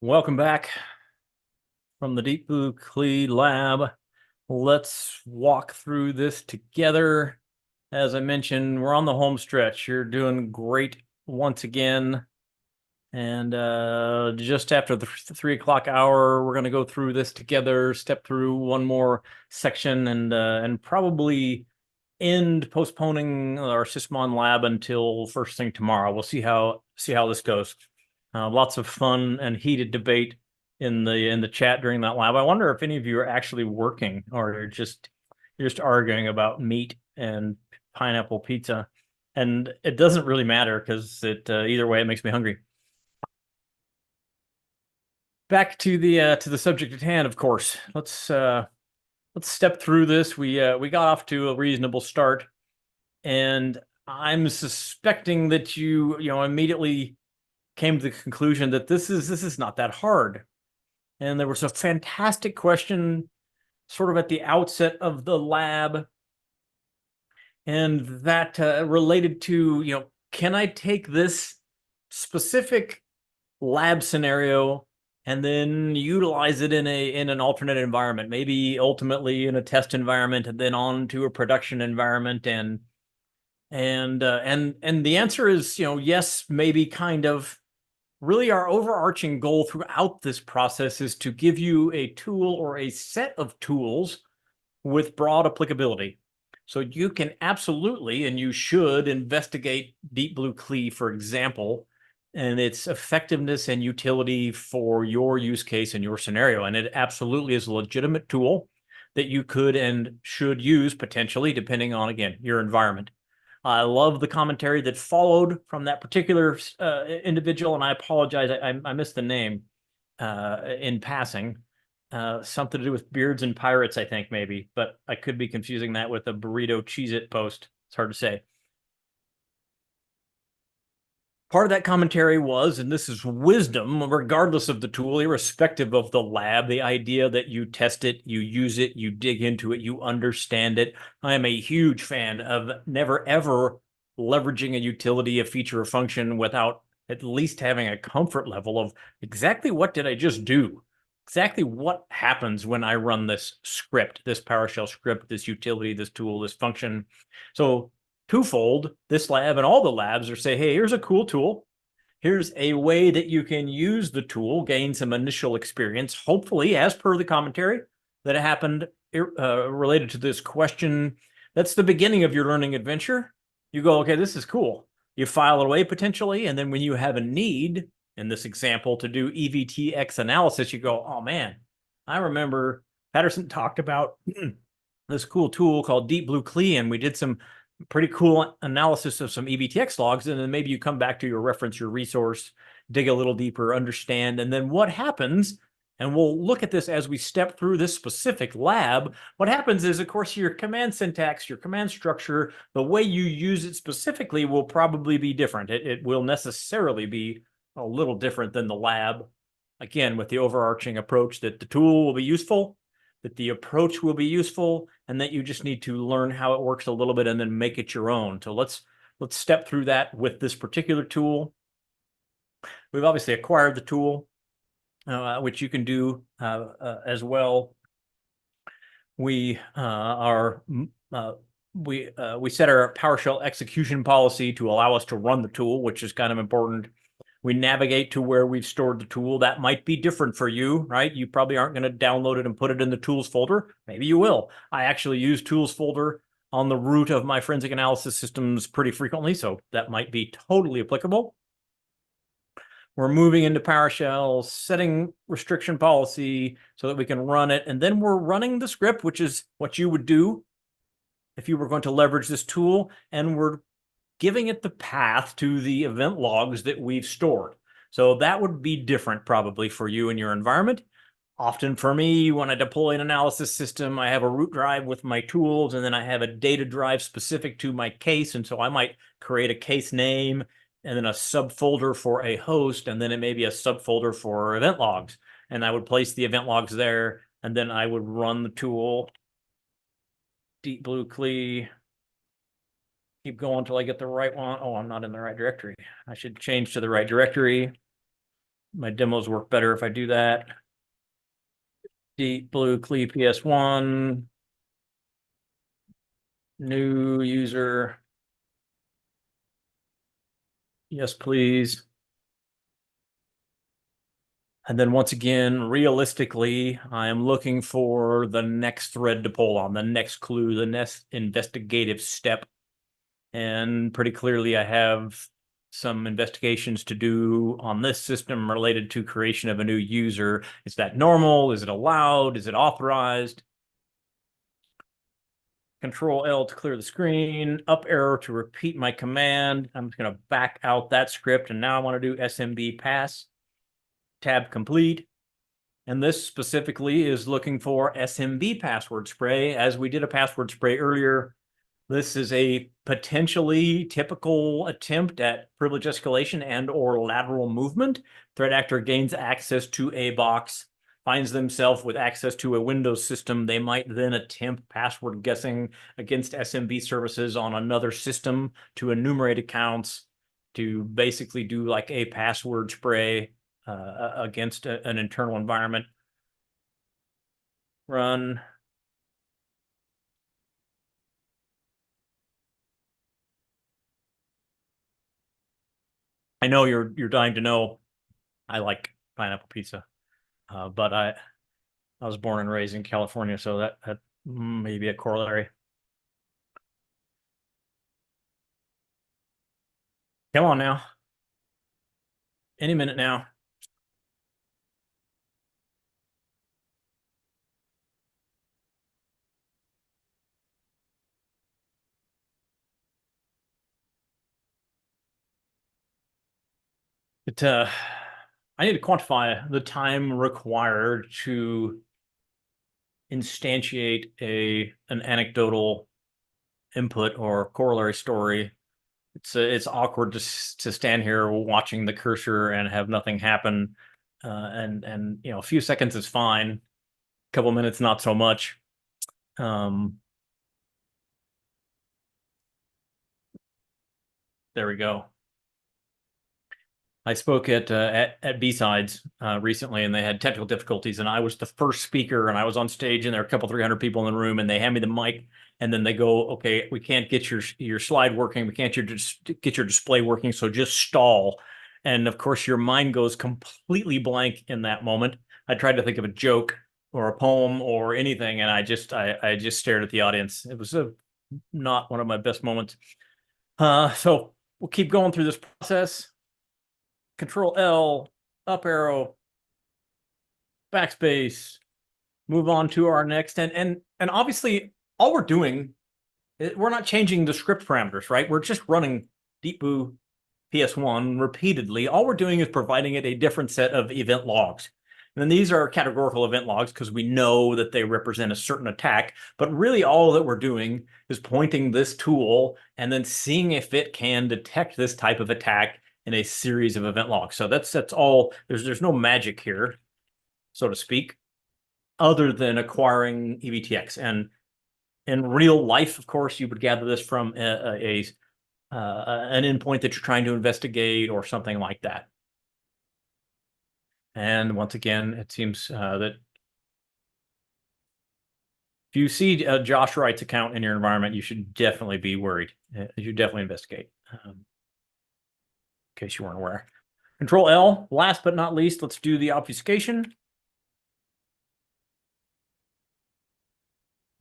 Welcome back from the Deep Blue CLE lab. Let's walk through this together. As I mentioned, we're on the home stretch. You're doing great once again. And just after the 3 o'clock hour, we're going to go through this together, step through one more section, and probably end postponing our Sysmon lab until first thing tomorrow. We'll see how this goes. Lots of fun and heated debate in the chat during that lab. I wonder if any of you are actually working or you're just arguing about meat and pineapple pizza. And it doesn't really matter because either way it makes me hungry. Back to the subject at hand, of course. Let's step through this. We got off to a reasonable start, and I'm suspecting that you immediately came to the conclusion that this is not that hard. And there was a fantastic question sort of at the outset of the lab, and that related to, can I take this specific lab scenario and then utilize it in an alternate environment, maybe ultimately in a test environment and then on to a production environment, and the answer is, yes, maybe, kind of. Really, our overarching goal throughout this process is to give you a tool or a set of tools with broad applicability. So you can absolutely, and you should, investigate Deep Blue CLE, for example, and its effectiveness and utility for your use case and your scenario. And it absolutely is a legitimate tool that you could and should use potentially, depending on, again, your environment. I love the commentary that followed from that particular individual, and I apologize, I missed the name in passing. Something to do with beards and pirates, I think, maybe, but I could be confusing that with a burrito Cheez-It post. It's hard to say. Part of that commentary was, and this is wisdom, regardless of the tool, irrespective of the lab, the idea that you test it, you use it, you dig into it, you understand it. I am a huge fan of never, ever leveraging a utility, a feature, or function without at least having a comfort level of exactly what did I just do? Exactly what happens when I run this script, this PowerShell script, this utility, this tool, this function. So twofold, this lab and all the labs are say, hey, here's a cool tool. Here's a way that you can use the tool, gain some initial experience, hopefully, as per the commentary that happened related to this question. That's the beginning of your learning adventure. You go, okay, this is cool. You file it away potentially, and then when you have a need, in this example, to do EVTX analysis, you go, oh man, I remember Patterson talked about this cool tool called Deep Blue CLE, and we did some pretty cool analysis of some EVTX logs, and then maybe you come back to your reference, your resource, dig a little deeper, understand, and then what happens, and we'll look at this as we step through this specific lab. What happens is, of course, your command syntax, your command structure, the way you use it specifically will probably be different. It will necessarily be a little different than the lab, again, with the overarching approach that the tool will be useful, that the approach will be useful, and that you just need to learn how it works a little bit and then make it your own. So let's step through that with this particular tool. We've obviously acquired the tool, which you can do as well. We set our PowerShell execution policy to allow us to run the tool, which is kind of important. We navigate to where we've stored the tool. That might be different for you, right? You probably aren't going to download it and put it in the tools folder. Maybe you will. I actually use tools folder on the root of my forensic analysis systems pretty frequently, so that might be totally applicable. We're moving into PowerShell, setting restriction policy so that we can run it, and then we're running the script, which is what you would do if you were going to leverage this tool, and we're giving it the path to the event logs that we've stored. So that would be different probably for you and your environment. Often for me, when I deploy an analysis system, I have a root drive with my tools, and then I have a data drive specific to my case. And so I might create a case name and then a subfolder for a host, and then it may be a subfolder for event logs. And I would place the event logs there, and then I would run the tool, Deep Blue CLE, keep going until I get the right one. Oh, I'm not in the right directory. I should change to the right directory. my demos work better if I do that. Deep blue CLE PS1. New user. Yes, please. And then once again, realistically, I am looking for the next thread to pull on, the next clue, the next investigative step. And pretty clearly, I have some investigations to do on this system related to creation of a new user. Is that normal? Is it allowed? Is it authorized? Control L to clear the screen, up arrow to repeat my command. I'm just going to back out that script. And now I want to do SMB pass. Tab complete. And this specifically is looking for SMB password spray. As we did a password spray earlier, this is a potentially typical attempt at privilege escalation and or lateral movement. Threat actor gains access to a box, finds themselves with access to a Windows system. They might then attempt password guessing against SMB services on another system to enumerate accounts, to basically do like a password spray against an internal environment. Run. I know you're dying to know I like pineapple pizza, but I was born and raised in California, so that may be a corollary. Come on now. Any minute now. I need to quantify the time required to instantiate an anecdotal input or corollary story. It's awkward to stand here watching the cursor and have nothing happen, and you know, a few seconds is fine, a couple minutes not so much. There we go. I spoke at BHIS recently, and they had technical difficulties, and I was the first speaker, and I was on stage, and there were a couple 300 people in the room, and they hand me the mic, and then they go, "Okay, we can't get your slide working, we can't get your display working, so just stall." And of course, your mind goes completely blank in that moment. I tried to think of a joke or a poem or anything, and I just stared at the audience. It was not one of my best moments. So we'll keep going through this process. Control L, up arrow, backspace, move on to our next. And obviously, all we're doing, we're not changing the script parameters, right? We're just running deepboo PS1 repeatedly. All we're doing is providing it a different set of event logs. And then these are categorical event logs because we know that they represent a certain attack. But really, all that we're doing is pointing this tool and then seeing if it can detect this type of attack in a series of event logs. So that's all. There's no magic here, so to speak, other than acquiring EVTX. And in real life, of course, you would gather this from an endpoint that you're trying to investigate or something like that. And once again, it seems that if you see Josh Wright's account in your environment, you should definitely be worried. You should definitely investigate. In case you weren't aware. Control L, last but not least, let's do the obfuscation.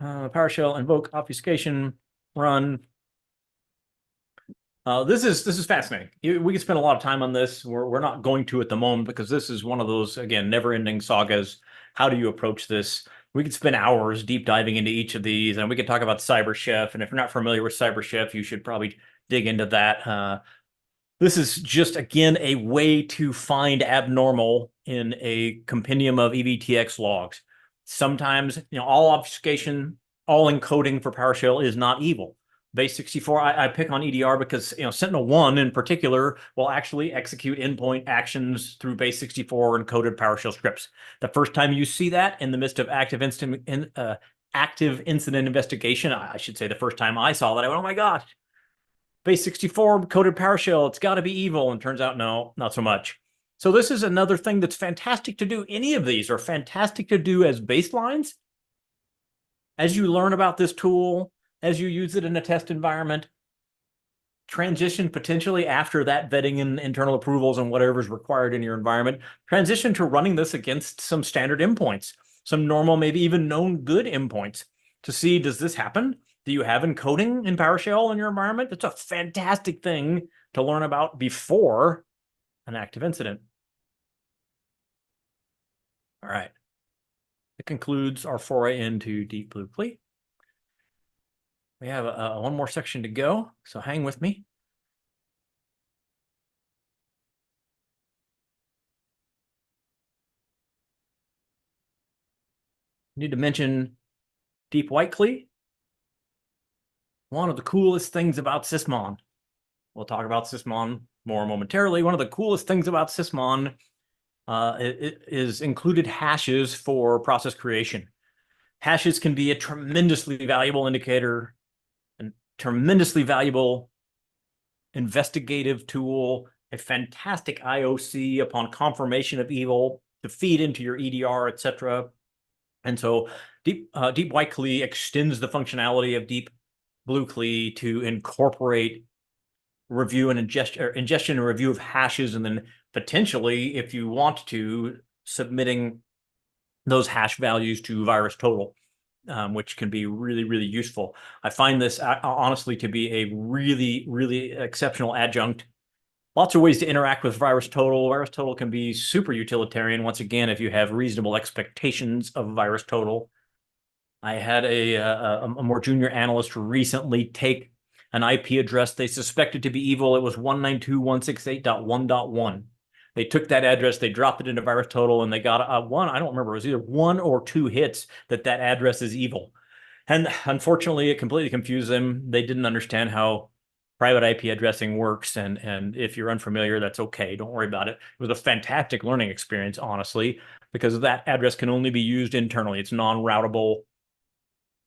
PowerShell invoke obfuscation, run. This is fascinating. We could spend a lot of time on this. We're not going to at the moment because this is one of those, again, never-ending sagas. How do you approach this? We could spend hours deep diving into each of these, and we could talk about CyberChef. And if you're not familiar with CyberChef, you should probably dig into that. This is just, again, a way to find abnormal in a compendium of EVTX logs. Sometimes, you know, all obfuscation, all encoding for PowerShell is not evil. Base 64, I pick on EDR because, you know, Sentinel-1 in particular will actually execute endpoint actions through base 64 encoded PowerShell scripts. The first time you see that in the midst of active incident investigation, I should say the first time I saw that, I went, oh my gosh, base 64 coded PowerShell, it's got to be evil. And turns out, no, not so much. So this is another thing that's fantastic to do. Any of these are fantastic to do as baselines. As you learn about this tool, as you use it in a test environment, transition potentially after that vetting and internal approvals and whatever is required in your environment, transition to running this against some standard endpoints, some normal, maybe even known good endpoints to see, does this happen? Do you have encoding in PowerShell in your environment? It's a fantastic thing to learn about before an active incident. All right. That concludes our foray into Deep Blue CLI. We have one more section to go, so hang with me. Need to mention PWYC CLI. One of the coolest things about Sysmon. We'll talk about Sysmon more momentarily. One of the coolest things about Sysmon is included hashes for process creation. Hashes can be a tremendously valuable indicator, and tremendously valuable investigative tool, a fantastic IOC upon confirmation of evil to feed into your EDR, etc. And so PWYC CLI extends the functionality of Deep Blue CLI to incorporate review and ingestion and review of hashes, and then potentially, if you want to, submitting those hash values to VirusTotal, which can be really, really useful. I find this honestly to be a really, really exceptional adjunct. Lots of ways to interact with VirusTotal. VirusTotal can be super utilitarian, once again, if you have reasonable expectations of VirusTotal. I had a more junior analyst recently take an IP address they suspected to be evil. It was 192.168.1.1. They took that address, they dropped it into VirusTotal, and they got I don't remember, it was either 1 or 2 hits that address is evil. And unfortunately, it completely confused them. They didn't understand how private IP addressing works. And if you're unfamiliar, that's okay. Don't worry about it. It was a fantastic learning experience, honestly, because that address can only be used internally. It's non-routable.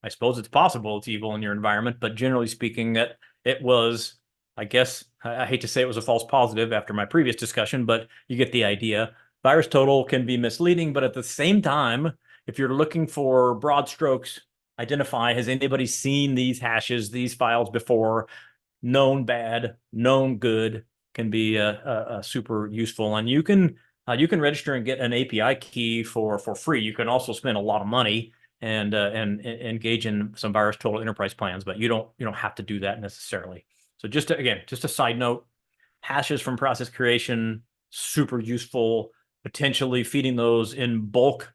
I suppose it's possible it's evil in your environment, but generally speaking, that it was, I guess, I hate to say it was a false positive after my previous discussion, but you get the idea. VirusTotal can be misleading, but at the same time, if you're looking for broad strokes, identify, has anybody seen these hashes, these files before? Known bad, known good can be super useful. And you can register and get an API key for free. You can also spend a lot of money and engage in some VirusTotal enterprise plans, but you don't have to do that necessarily. So just a side note, hashes from process creation, super useful, potentially feeding those in bulk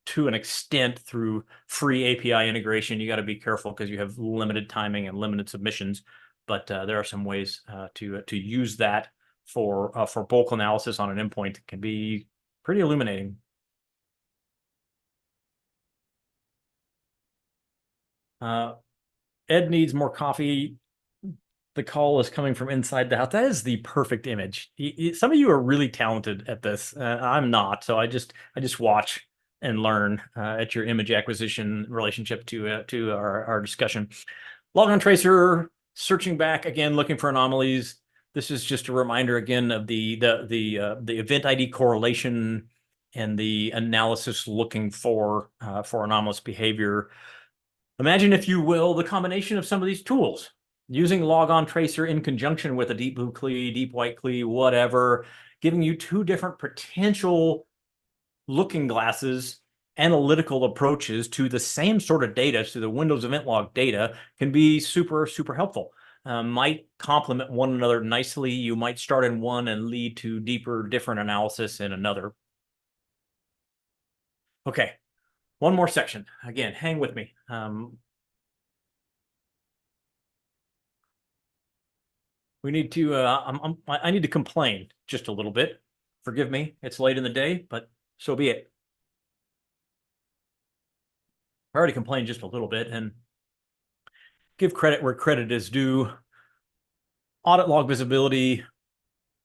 to an extent through free API integration. You got to be careful because you have limited timing and limited submissions, but there are some ways to use that for bulk analysis on an endpoint. It can be pretty illuminating. Ed needs more coffee. The call is coming from inside the house. That is the perfect image. Some of you are really talented at this. I'm not, so I just watch and learn at your image acquisition relationship to our discussion. Logon tracer, searching back again, looking for anomalies. This is just a reminder again of the event ID correlation and the analysis looking for anomalous behavior. Imagine, if you will, the combination of some of these tools, using logon tracer in conjunction with a Deep Blue CLI, PWYC CLI, whatever, giving you 2 different potential looking glasses, analytical approaches to the same sort of data, to the Windows event log data, can be super, super helpful. Might complement one another nicely. You might start in one and lead to deeper, different analysis in another. Okay, one more section. Again, hang with me. We need to, I need to complain just a little bit. Forgive me, it's late in the day, but so be it. I already complained just a little bit, and give credit where credit is due. Audit log visibility,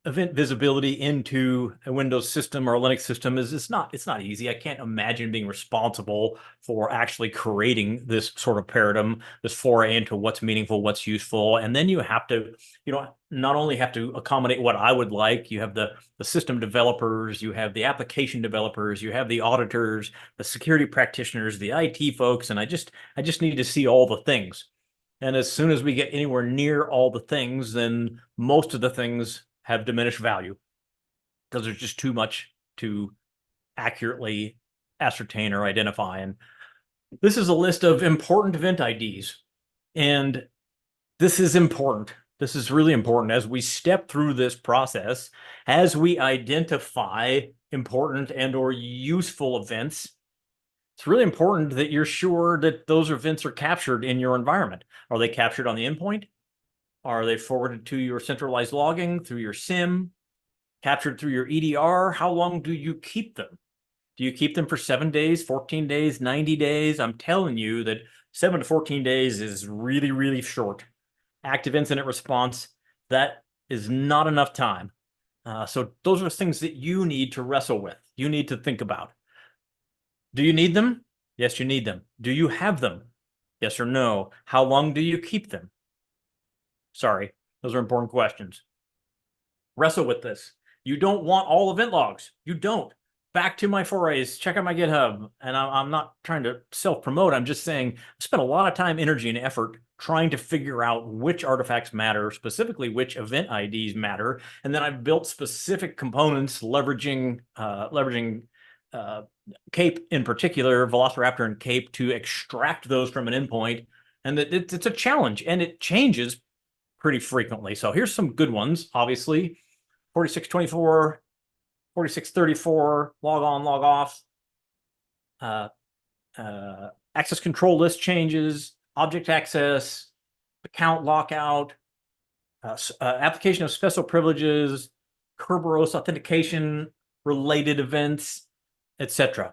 event visibility into a Windows system or a Linux system is it's not easy. I can't imagine being responsible for actually creating this sort of paradigm, this foray into what's meaningful, what's useful. And then you have to, not only have to accommodate what I would like, you have the system developers, you have the application developers, you have the auditors, the security practitioners, the IT folks, and I just need to see all the things. And as soon as we get anywhere near all the things, then most of the things have diminished value because there's just too much to accurately ascertain or identify. And this is a list of important event IDs. And this is important. This is really important as we step through this process, as we identify important and or useful events. It's really important that you're sure that those events are captured in your environment. Are they captured on the endpoint? Are they forwarded to your centralized logging through your SIM? Captured through your EDR? How long do you keep them? Do you keep them for 7 days, 14 days, 90 days? I'm telling you that 7 to 14 days is really, really short. Active incident response, that is not enough time. So those are things that you need to wrestle with. You need to think about. Do you need them? Yes, you need them. Do you have them? Yes or no? How long do you keep them? Sorry, those are important questions. Wrestle with this. You don't want all event logs. You don't. Back to my forays, check out my GitHub. And I'm not trying to self-promote. I'm just saying I spent a lot of time, energy, and effort trying to figure out which artifacts matter, specifically which event IDs matter. And then I've built specific components leveraging CAPE in particular, Velociraptor and CAPE, to extract those from an endpoint. And it's a challenge, and it changes pretty frequently. So here's some good ones, obviously. 4624, 4634, log on, log off, access control list changes, object access, account lockout, application of special privileges, Kerberos authentication related events, etc.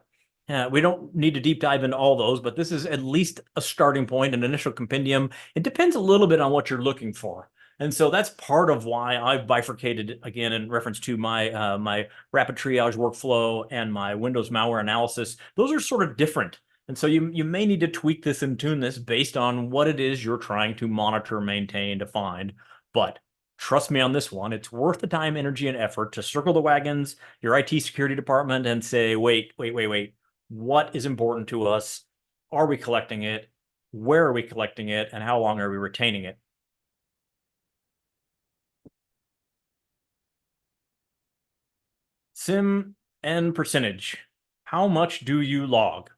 We don't need to deep dive into all those, but this is at least a starting point, an initial compendium. It depends a little bit on what you're looking for. And so that's part of why I've bifurcated, again, in reference to my my rapid triage workflow and my Windows malware analysis. Those are sort of different. And so you may need to tweak this and tune this based on what it is you're trying to monitor, maintain, to find. But trust me on this one, it's worth the time, energy, and effort to circle the wagons, your IT security department, and say, wait. What is important to us? Are we collecting it? Where are we collecting it? And how long are we retaining it? SIM and percentage. How much do you log?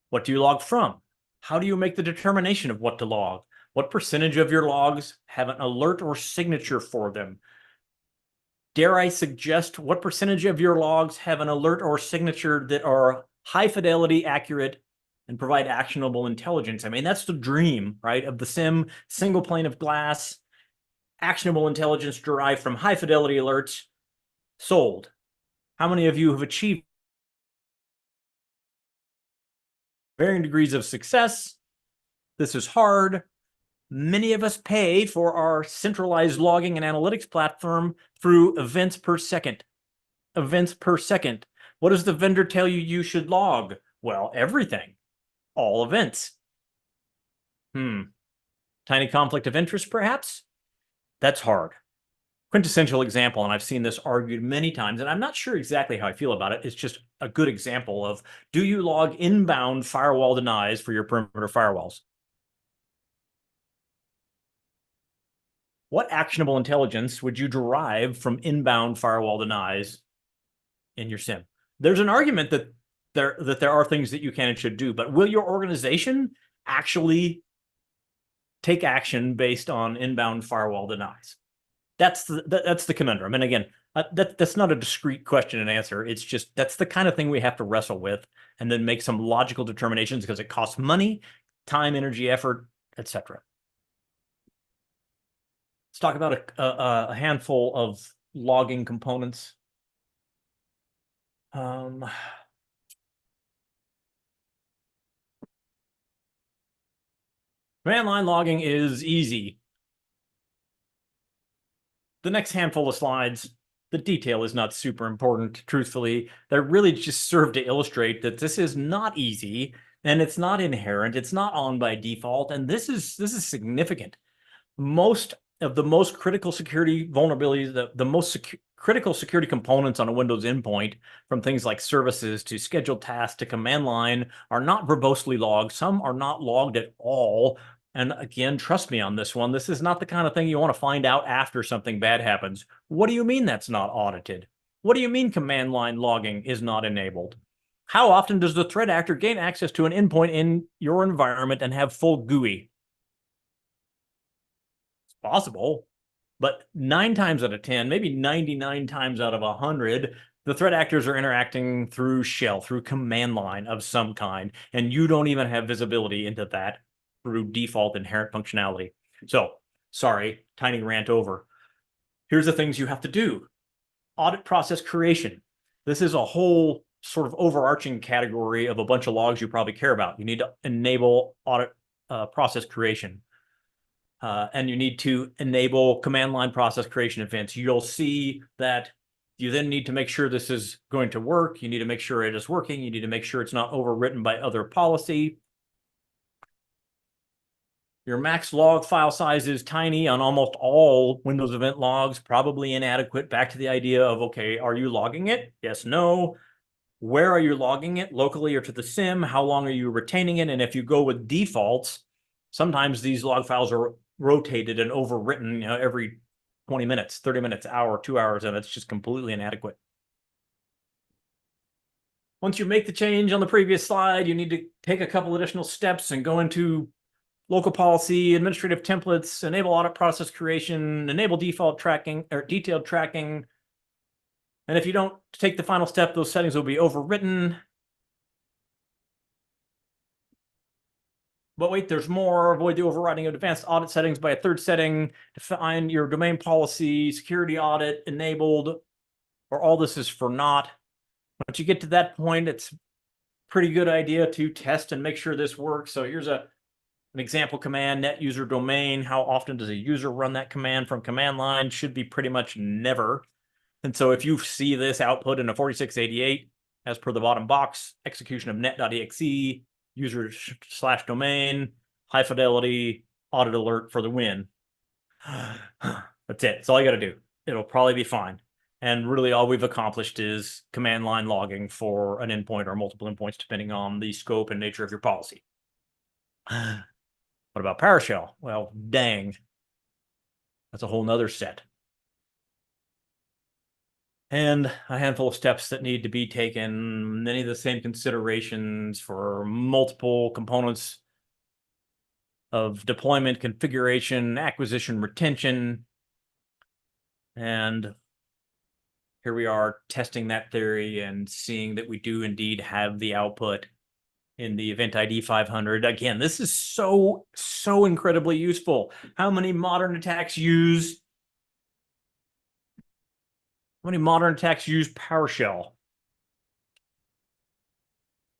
What do you log from? How do you make the determination of what to log? What percentage of your logs have an alert or signature for them? Dare I suggest, what percentage of your logs have an alert or signature that are high fidelity, accurate, and provide actionable intelligence? I mean, that's the dream, right, of the SIM, single pane of glass, actionable intelligence derived from high fidelity alerts, sold. How many of you have achieved varying degrees of success? This is hard. Many of us pay for our centralized logging and analytics platform through events per second. Events per second. What does the vendor tell you you should log? Well, everything. All events. Tiny conflict of interest, perhaps? That's hard. Quintessential example, and I've seen this argued many times, and I'm not sure exactly how I feel about it. It's just a good example of, do you log inbound firewall denies for your perimeter firewalls? What actionable intelligence would you derive from inbound firewall denies in your SIM? There's an argument that there are things that you can and should do, but will your organization actually take action based on inbound firewall denies? That's the conundrum. And again, that's not a discrete question and answer. It's just, that's the kind of thing we have to wrestle with and then make some logical determinations, because it costs money, time, energy, effort, etc. Let's talk about a handful of logging components. Command line logging is easy. the next handful of slides, the detail is not super important, truthfully. They really just serve to illustrate that this is not easy, and it's not inherent. It's not on by default, and this is significant. Most of the most critical security vulnerabilities, the most critical security components on a Windows endpoint, from things like services to scheduled tasks to command line, are not verbosely logged. Some are not logged at all. And again, trust me on this one, this is not the kind of thing you want to find out after something bad happens. What do you mean that's not audited? What do you mean command line logging is not enabled? How often does the threat actor gain access to an endpoint in your environment and have full GUI? It's possible, but 9 times out of 10, maybe 99 times out of 100, the threat actors are interacting through shell, through command line of some kind, and you don't even have visibility into that through default inherent functionality. So, sorry, tiny rant over. Here's the things you have to do. Audit process creation. This is a whole sort of overarching category of a bunch of logs you probably care about. You need to enable audit process creation. And you need to enable command line process creation events. You'll see that you then need to make sure this is going to work. You need to make sure it is working. You need to make sure it's not overwritten by other policy. Your max log file size is tiny on almost all Windows event logs, probably inadequate. Back to the idea of, okay, are you logging it? Yes, no. Where are you logging it? Locally or to the SIM? How long are you retaining it? And if you go with defaults, sometimes these log files are rotated and overwritten, every 20 minutes, 30 minutes, hour, 2 hours, and it's just completely inadequate. Once you make the change on the previous slide, you need to take a couple additional steps and go into local policy, administrative templates, enable audit process creation, enable default tracking or detailed tracking. And if you don't take the final step, those settings will be overwritten. But wait, there's more. Avoid the overriding of advanced audit settings by a third setting. Define your domain policy, security audit enabled, or all this is for naught. Once you get to that point, it's a pretty good idea to test and make sure this works. So here's an example command, net user domain. How often does a user run that command from command line? Should be pretty much never. And so if you see this output in a 4688, as per the bottom box, execution of net.exe, user/domain, high fidelity, audit alert for the win. That's it. That's all you got to do. It'll probably be fine. And really all we've accomplished is command line logging for an endpoint or multiple endpoints, depending on the scope and nature of your policy. What about PowerShell? Well, dang. That's a whole nother set. And a handful of steps that need to be taken, many of the same considerations for multiple components of deployment, configuration, acquisition, retention. And here we are testing that theory and seeing that we do indeed have the output in the Event ID 500. Again, this is so incredibly useful. How many modern attacks use PowerShell?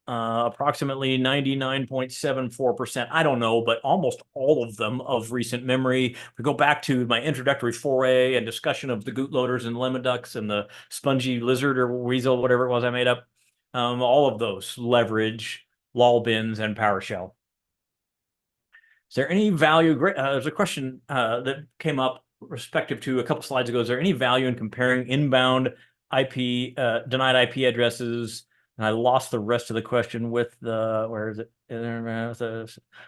Approximately 99.74%. I don't know, but almost all of them of recent memory. If we go back to my introductory foray and discussion of the Goot loaders and lemon ducks and the spongy lizard or weasel, whatever it was I made up, all of those leverage lol bins and PowerShell. Is there any value? There's a question that came up respective to a couple slides ago. Is there any value in comparing inbound IP denied IP addresses? And I lost the rest of the question with the, where is it?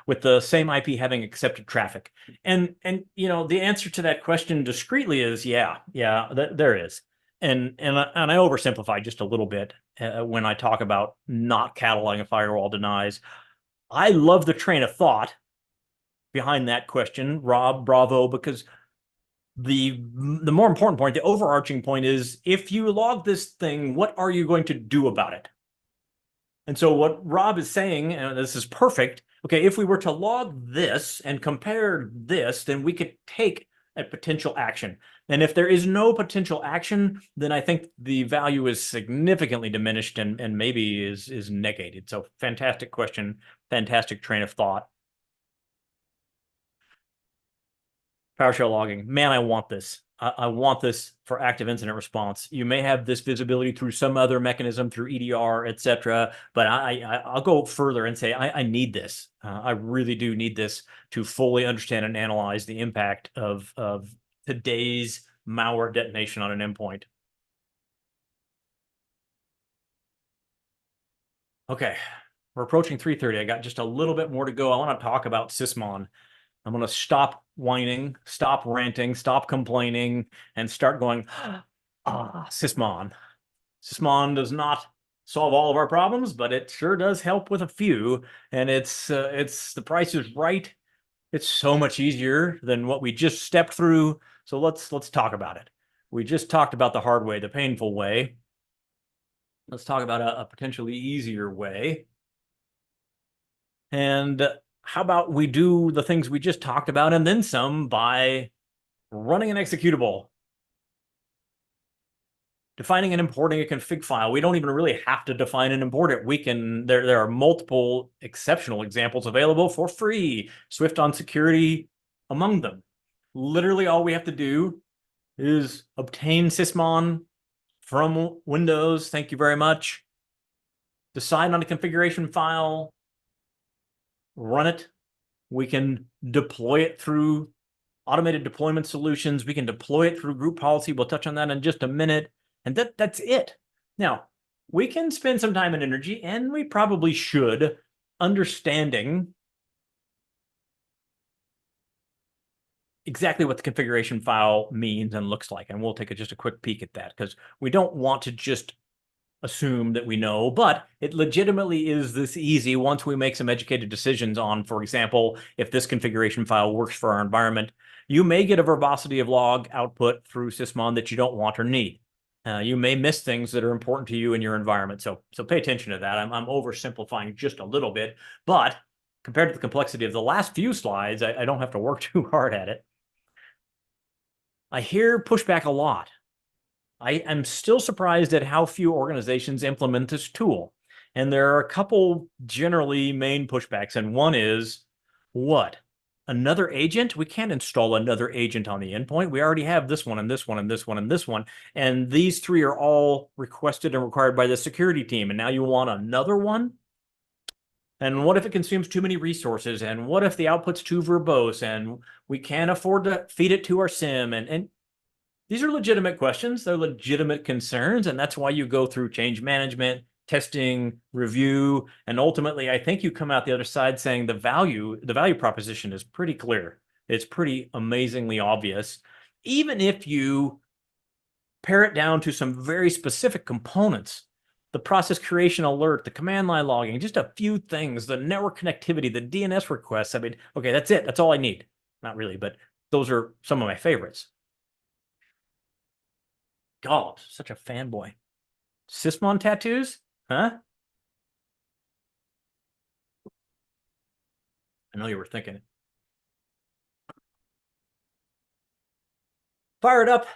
With the same IP having accepted traffic. And the answer to that question discreetly is yeah, there is. And I oversimplify just a little bit when I talk about not cataloging a firewall denies. I love the train of thought behind that question, Rob, bravo, because the more important point, the overarching point is, if you log this thing, what are you going to do about it? And so what Rob is saying, and this is perfect, okay, if we were to log this and compare this, then we could take a potential action. And if there is no potential action, then I think the value is significantly diminished and maybe is negated. So fantastic question, fantastic train of thought. PowerShell logging, man, I want this. I want this for active incident response. You may have this visibility through some other mechanism, through EDR, etc. But I'll go further and say I need this. I really do need this to fully understand and analyze the impact of today's malware detonation on an endpoint. Okay, we're approaching 3:30. I got just a little bit more to go. I want to talk about Sysmon. I'm going to stop whining, stop ranting, stop complaining, and start going, Sysmon. Sysmon does not solve all of our problems, but it sure does help with a few. And it's the price is right. It's so much easier than what we just stepped through. So let's talk about it. We just talked about the hard way, the painful way. Let's talk about a potentially easier way. And how about we do the things we just talked about and then some by running an executable, defining and importing a config file. We don't even really have to define and import it. We can, there are multiple exceptional examples available for free, Swift on security among them. Literally all we have to do is obtain Sysmon from Windows. Thank you very much. Decide on a configuration file, run it. We can deploy it through automated deployment solutions. We can deploy it through group policy. We'll touch on that in just a minute. And that's it. Now, we can spend some time and energy, and we probably should, understanding exactly what the configuration file means and looks like. And we'll take just a quick peek at that, because we don't want to just assume that we know, but it legitimately is this easy once we make some educated decisions on, for example, if this configuration file works for our environment. You may get a verbosity of log output through Sysmon that you don't want or need. You may miss things that are important to you in your environment. So pay attention to that. I'm oversimplifying just a little bit, but compared to the complexity of the last few slides, I don't have to work too hard at it. I hear pushback a lot. I am still surprised at how few organizations implement this tool. And there are a couple generally main pushbacks. And one is, what? Another agent? We can't install another agent on the endpoint. We already have this one and this one and this one and this one. And these three are all requested and required by the security team. And now you want another one? And what if it consumes too many resources? And what if the output's too verbose and we can't afford to feed it to our SIM? And these are legitimate questions. They're legitimate concerns. And that's why you go through change management, testing, review, and ultimately, I think you come out the other side saying the value proposition is pretty clear. It's pretty amazingly obvious. Even if you pare it down to some very specific components, the process creation alert, the command line logging, just a few things, the network connectivity, the DNS requests. I mean, okay, that's it. That's all I need. Not really, but those are some of my favorites. God, such a fanboy. Sysmon tattoos? Huh? I know you were thinking it. Fire it up.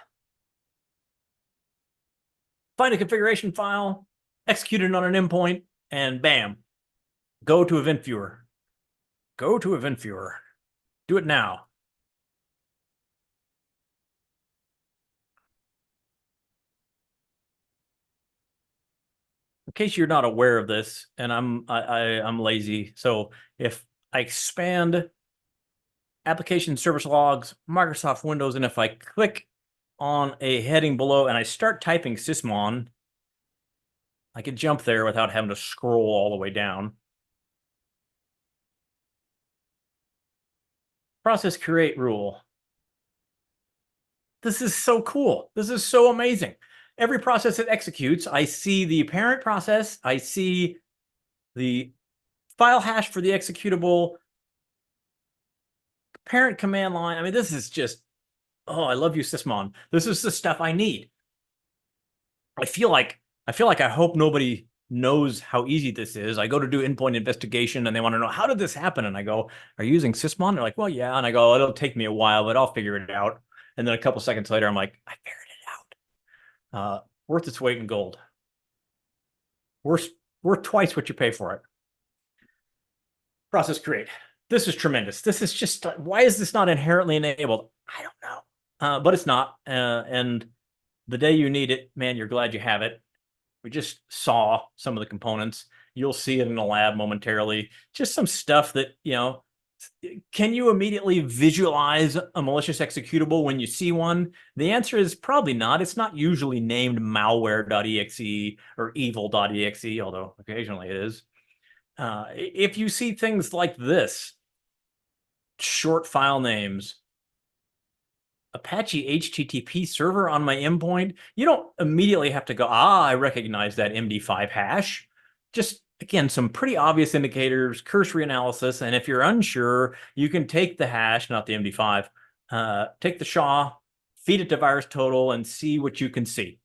Find a configuration file, execute it on an endpoint, and bam, go to Event Viewer. Go to Event Viewer. Do it now. In case you're not aware of this, and I'm lazy, so if I expand application service logs, Microsoft Windows, and if I click on a heading below and I start typing Sysmon, I can jump there without having to scroll all the way down. Process create rule. This is so cool. This is so amazing. Every process that executes, I see the parent process, I see the file hash for the executable, parent command line. I mean, this is just, oh, I love you, Sysmon. This is the stuff I need. I feel like I hope nobody knows how easy this is. I go to do endpoint investigation and they want to know, how did this happen? And I go, are you using Sysmon? They're like, well, yeah. And I go, it'll take me a while, but I'll figure it out. And then a couple seconds later, I'm like, I figured it out. Worth its weight in gold. Worth twice what you pay for it. Process create. This is tremendous. This is just, why is this not inherently enabled? I don't know. but it's not. And the day you need it, man, you're glad you have it. We just saw some of the components. You'll see it in the lab momentarily. Just some stuff that, can you immediately visualize a malicious executable when you see one? The answer is probably not. It's not usually named malware.exe or evil.exe, although occasionally it is. If you see things like this, short file names, Apache HTTP server on my endpoint, you don't immediately have to go, I recognize that MD5 hash. Just, again, some pretty obvious indicators, cursory analysis. And if you're unsure, you can take the hash, not the MD5, take the SHA, feed it to VirusTotal, and see what you can see.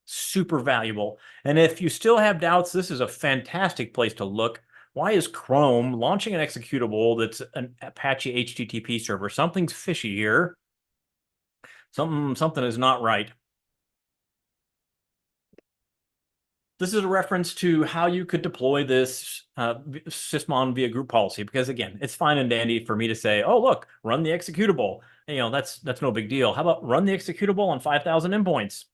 Super valuable. And if you still have doubts, this is a fantastic place to look. Why is Chrome launching an executable that's an Apache HTTP server? Something's fishy here. Something is not right. This is a reference to how you could deploy this sysmon via group policy, because again, it's fine and dandy for me to say, oh, look, run the executable. That's no big deal. How about run the executable on 5,000 endpoints?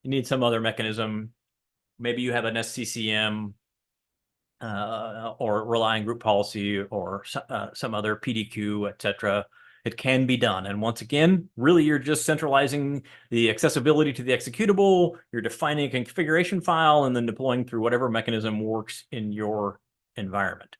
You need some other mechanism. Maybe you have an SCCM or rely on group policy or some other PDQ, etc. It can be done. And once again, really, you're just centralizing the accessibility to the executable. You're defining a configuration file and then deploying through whatever mechanism works in your environment.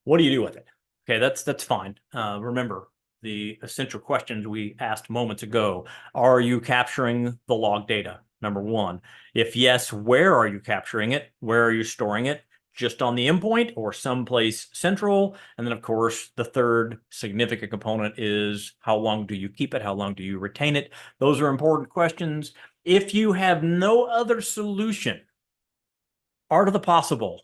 What do you do with it? Okay, that's fine. Remember the essential questions we asked moments ago. Are you capturing the log data? Number one. If yes, where are you capturing it? Where are you storing it? Just on the endpoint or someplace central? And then, of course, the third significant component is how long do you keep it? How long do you retain it? Those are important questions. If you have no other solution, art of the possible,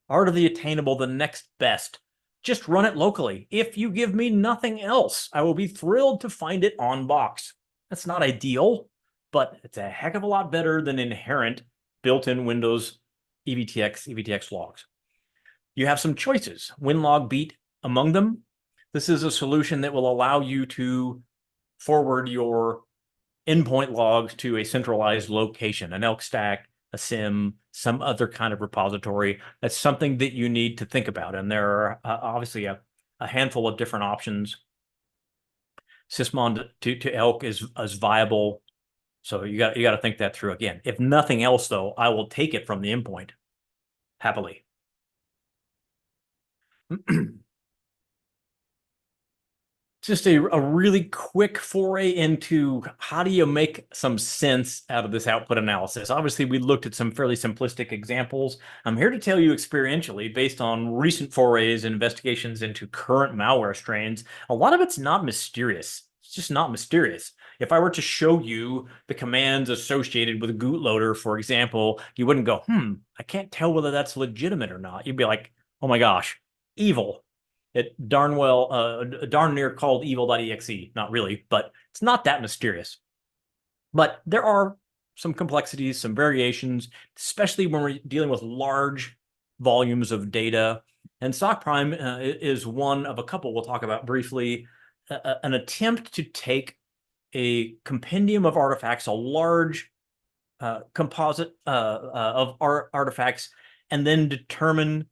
art of the attainable, the next best, just run it locally. If you give me nothing else, I will be thrilled to find it on box. That's not ideal, but it's a heck of a lot better than inherent built-in Windows EVTX logs. You have some choices, WinLog, Beat among them. This is a solution that will allow you to forward your endpoint logs to a centralized location, an elk stack, a SIM, some other kind of repository. That's something that you need to think about. And there are obviously a handful of different options. Sysmon to elk is viable. So you got to think that through again. If nothing else, though, I will take it from the endpoint happily. Just a really quick foray into how do you make some sense out of this output analysis. Obviously, we looked at some fairly simplistic examples. I'm here to tell you experientially, based on recent forays and investigations into current malware strains, a lot of it's not mysterious. It's just not mysterious. If I were to show you the commands associated with a bootloader, for example, you wouldn't go, I can't tell whether that's legitimate or not. You'd be like, oh my gosh, evil. It darn near called evil.exe. Not really, but it's not that mysterious. But there are some complexities, some variations, especially when we're dealing with large volumes of data. And SOC Prime is one of a couple we'll talk about briefly. An attempt to take a compendium of artifacts, a large composite of artifacts, and then determine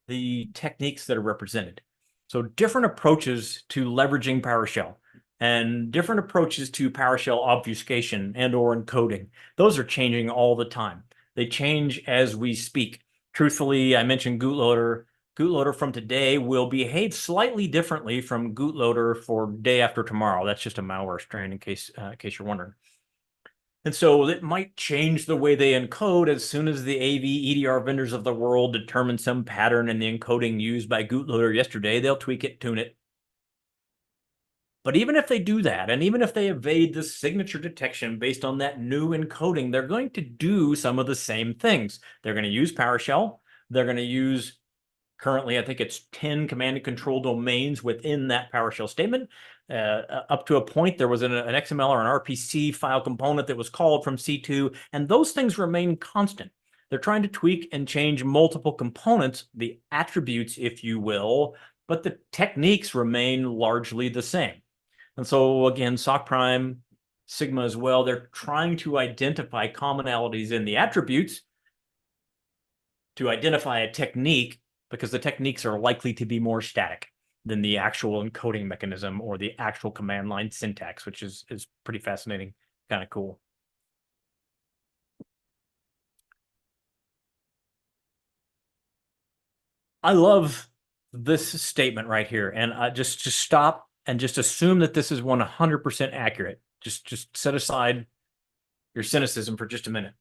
the techniques that are represented. So different approaches to leveraging PowerShell and different approaches to PowerShell obfuscation and or encoding. Those are changing all the time. They change as we speak. Truthfully, I mentioned Bootloader. Bootloader from today will behave slightly differently from Bootloader for day after tomorrow. That's just a malware strain in case you're wondering. And so it might change the way they encode as soon as the AV EDR vendors of the world determine some pattern in the encoding used by Bootloader yesterday. They'll tweak it, tune it. But even if they do that, and even if they evade the signature detection based on that new encoding, they're going to do some of the same things. They're going to use PowerShell. They're going to use, currently, I think it's 10 command and control domains within that PowerShell statement. Up to a point, there was an XML or an RPC file component that was called from C2, and those things remain constant. They're trying to tweak and change multiple components, the attributes, if you will, but the techniques remain largely the same. And so again, SOC Prime, Sigma as well, they're trying to identify commonalities in the attributes to identify a technique, because the techniques are likely to be more static than the actual encoding mechanism or the actual command line syntax, which is pretty fascinating, kind of cool. I love this statement right here, and just stop and just assume that this is 100% accurate. Just set aside your cynicism for just a minute.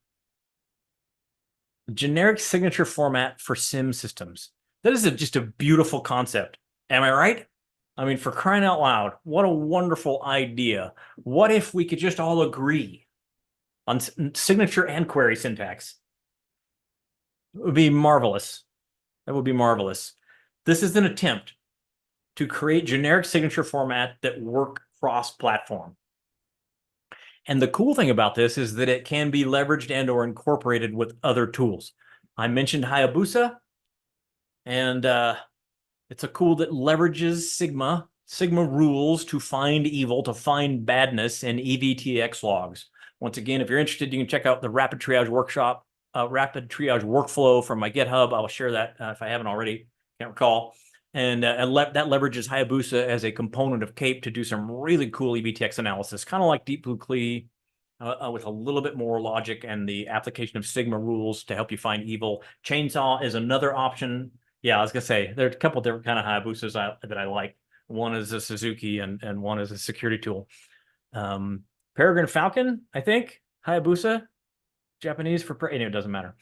Generic signature format for SIM systems. That is just a beautiful concept. Am I right? I mean, for crying out loud, what a wonderful idea. What if we could just all agree on signature and query syntax? It would be marvelous. That would be marvelous. This is an attempt to create generic signature format that work cross-platform. And the cool thing about this is that it can be leveraged and or incorporated with other tools. I mentioned Hayabusa, and it's a tool that leverages Sigma rules to find evil, to find badness in EVTX logs. Once again, if you're interested, you can check out the Rapid Triage workshop, Rapid Triage workflow from my GitHub. I'll share that if I haven't already, can't recall. And that leverages Hayabusa as a component of CAPE to do some really cool EVTX analysis, kind of like Deep Blue CLI, with a little bit more logic and the application of Sigma rules to help you find evil. Chainsaw is another option. Yeah, I was gonna say there are a couple different kind of Hayabusas that I like. One is a Suzuki and one is a security tool. Peregrine Falcon, I think, Hayabusa, Japanese for, anyway, it doesn't matter.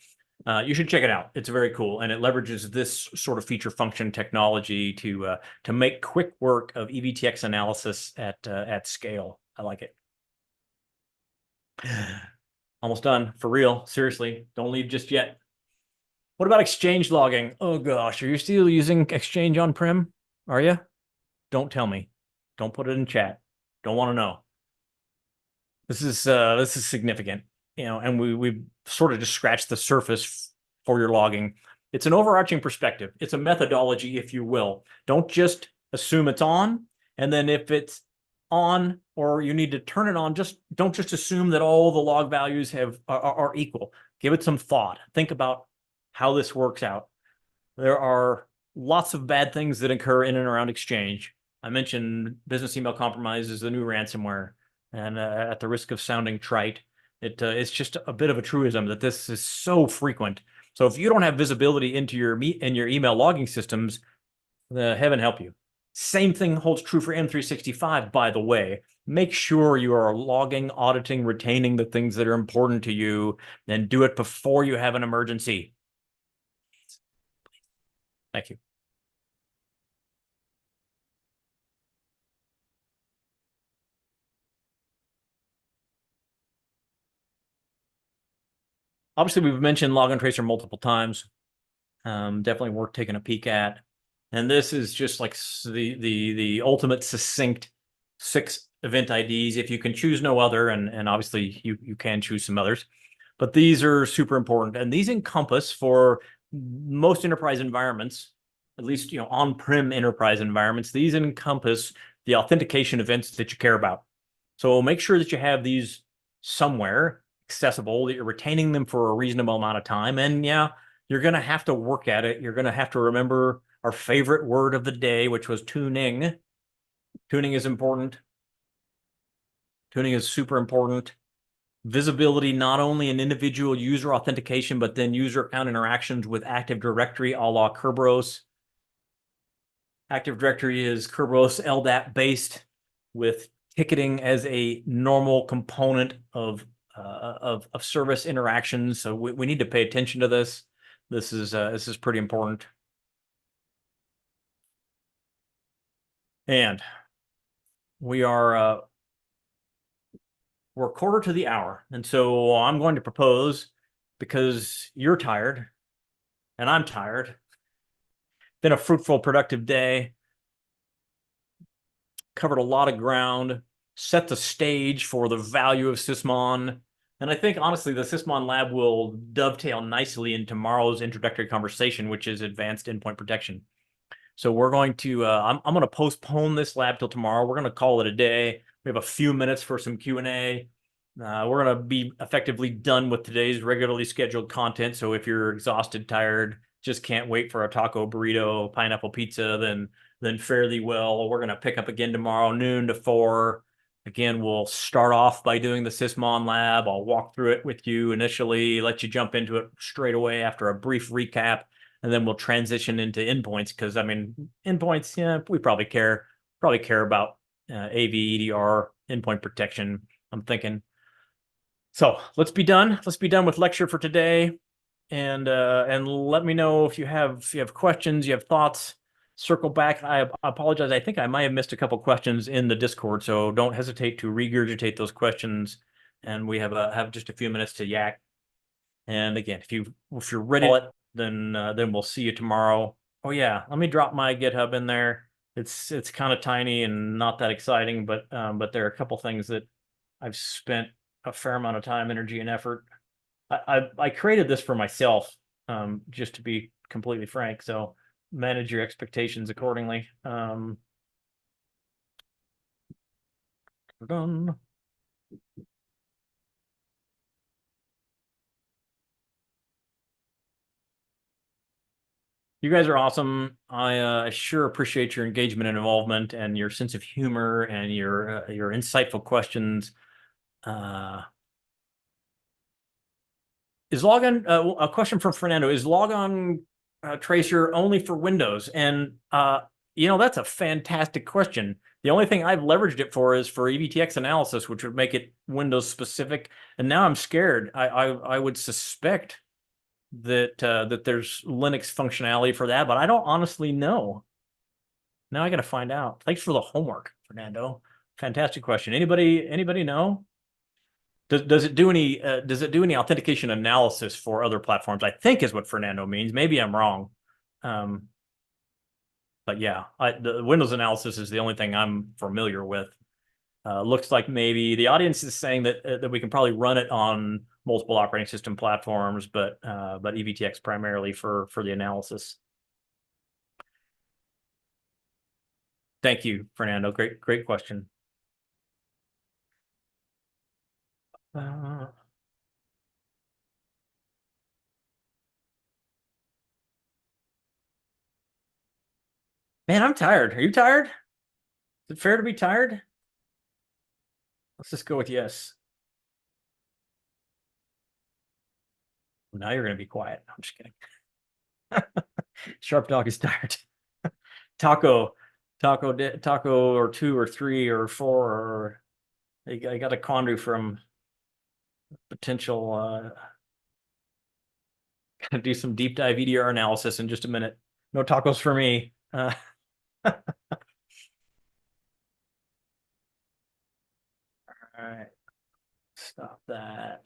You should check it out. It's very cool, and it leverages this sort of feature function technology to make quick work of EVTX analysis at scale. I like it. Almost done, for real. Seriously, don't leave just yet. What about Exchange logging? Oh gosh, are you still using Exchange on-prem? Are you? Don't tell me. Don't put it in chat. Don't want to know. This is significant, you know, and we've sort of just scratched the surface for your logging. It's an overarching perspective. It's a methodology, if you will. Don't just assume it's on, and then if it's on or you need to turn it on, don't just assume that all the log values are equal. Give it some thought. Think about how this works out. There are lots of bad things that occur in and around Exchange. I mentioned business email compromise is the new ransomware, and at the risk of sounding trite, it's just a bit of a truism that this is so frequent. So if you don't have visibility into your email logging systems, heaven help you. Same thing holds true for M365, by the way. Make sure you are logging, auditing, retaining the things that are important to you, and do it before you have an emergency. Thank you. Obviously, we've mentioned Log and Tracer multiple times. Definitely worth taking a peek at. And this is just like the ultimate succinct 6 event IDs. If you can choose no other, and obviously you can choose some others, but these are super important. And these encompass, for most enterprise environments, at least, you know, on-prem enterprise environments, these encompass the authentication events that you care about. So make sure that you have these somewhere accessible, that you're retaining them for a reasonable amount of time. And yeah, you're going to have to work at it. You're going to have to remember our favorite word of the day, which was tuning. Tuning is important. Tuning is super important. Visibility, not only in individual user authentication, but then user account interactions with Active Directory a la Kerberos. Active Directory is Kerberos LDAP based, with ticketing as a normal component of service interactions. So we need to pay attention to this. This is pretty important. And we're a quarter to the hour. And so I'm going to propose, because you're tired and I'm tired, been a fruitful, productive day, covered a lot of ground, set the stage for the value of Sysmon, And I think honestly, the Sysmon lab will dovetail nicely in tomorrow's introductory conversation, which is advanced endpoint protection. So we're going to, I'm going to postpone this lab till tomorrow. We're going to call it a day. We have a few minutes for some Q&A. We're going to be effectively done with today's regularly scheduled content. So if you're exhausted, tired, just can't wait for a taco, burrito, pineapple pizza, then fairly well. We're going to pick up again tomorrow, noon to 4. Again, we'll start off by doing the Sysmon lab. I'll walk through it with you initially, let you jump into it straight away after a brief recap. And then we'll transition into endpoints because, I mean, endpoints, yeah, we probably care about AV, EDR, endpoint protection, I'm thinking. So let's be done. Let's be done with lecture for today. And let me know if you have questions, you have thoughts. Circle back. I apologize. I think I might have missed a couple questions in the Discord, so don't hesitate to regurgitate those questions. And we have just a few minutes to yak. And again, if you're ready, then we'll see you tomorrow. Oh yeah, let me drop my GitHub in there. It's kind of tiny and not that exciting, but there are a couple things that I've spent a fair amount of time, energy, and effort. I created this for myself, just to be completely frank. So manage your expectations accordingly. We're done. You guys are awesome. I sure appreciate your engagement and involvement and your sense of humor and your insightful questions. Is logon a question from Fernando? Is logon tracer only for Windows? And that's a fantastic question. The only thing I've leveraged it for is for EVTX analysis, which would make it Windows specific. And now I'm scared. I would suspect that there's Linux functionality for that, but I don't honestly know. Now I got to find out. Thanks for the homework, Fernando. Fantastic question. Anybody know? Does it do any authentication analysis for other platforms? I think is what Fernando means. Maybe I'm wrong. But yeah, the Windows analysis is the only thing I'm familiar with. Looks like maybe the audience is saying that we can probably run it on multiple operating system platforms, but EVTX primarily for the analysis. Thank you, Fernando. Great question. Man, I'm tired. Are you tired? Is it fair to be tired? Let's just go with yes. Now you're going to be quiet. I'm just kidding. Sharp Dog is tired. Taco or 2 or 3 or 4 or I got a condu from potential gonna do some deep dive EDR analysis in just a minute. No tacos for me. All right, stop that.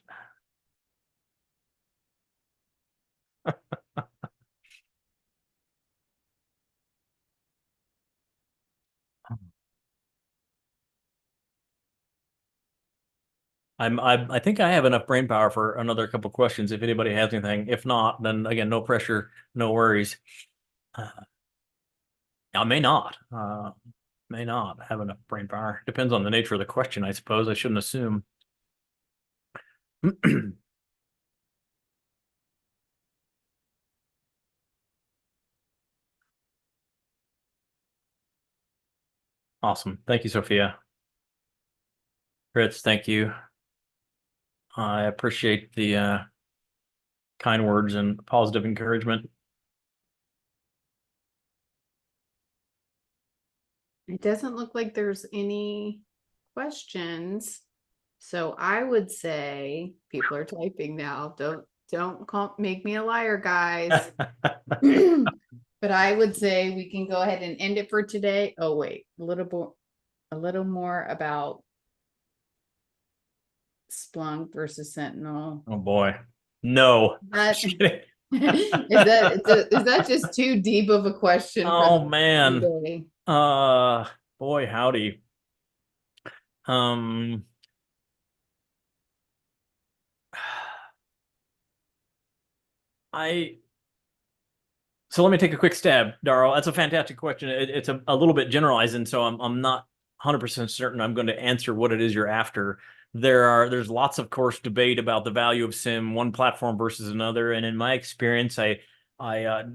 I think I have enough brain power for another couple questions if anybody has anything. If not, then again, no pressure, no worries. I may not have enough brain power. Depends on the nature of the question, I suppose. I shouldn't assume. Awesome. Thank you, Sophia. Fritz, thank you. I appreciate the kind words and positive encouragement. It doesn't look like there's any questions. So I would say people are typing now. Don't make me a liar, guys. But I would say we can go ahead and end it for today. Oh, wait, a little more about Splunk versus Sentinel. Oh boy. No. Is that just too deep of a question? Oh man. Boy, howdy. So let me take a quick stab, Darrell. That's a fantastic question. It's a little bit generalized, and so I'm not 100% certain I'm going to answer what it is you're after. There's lots of course debate about the value of SIM, one platform versus another, and in my experience, I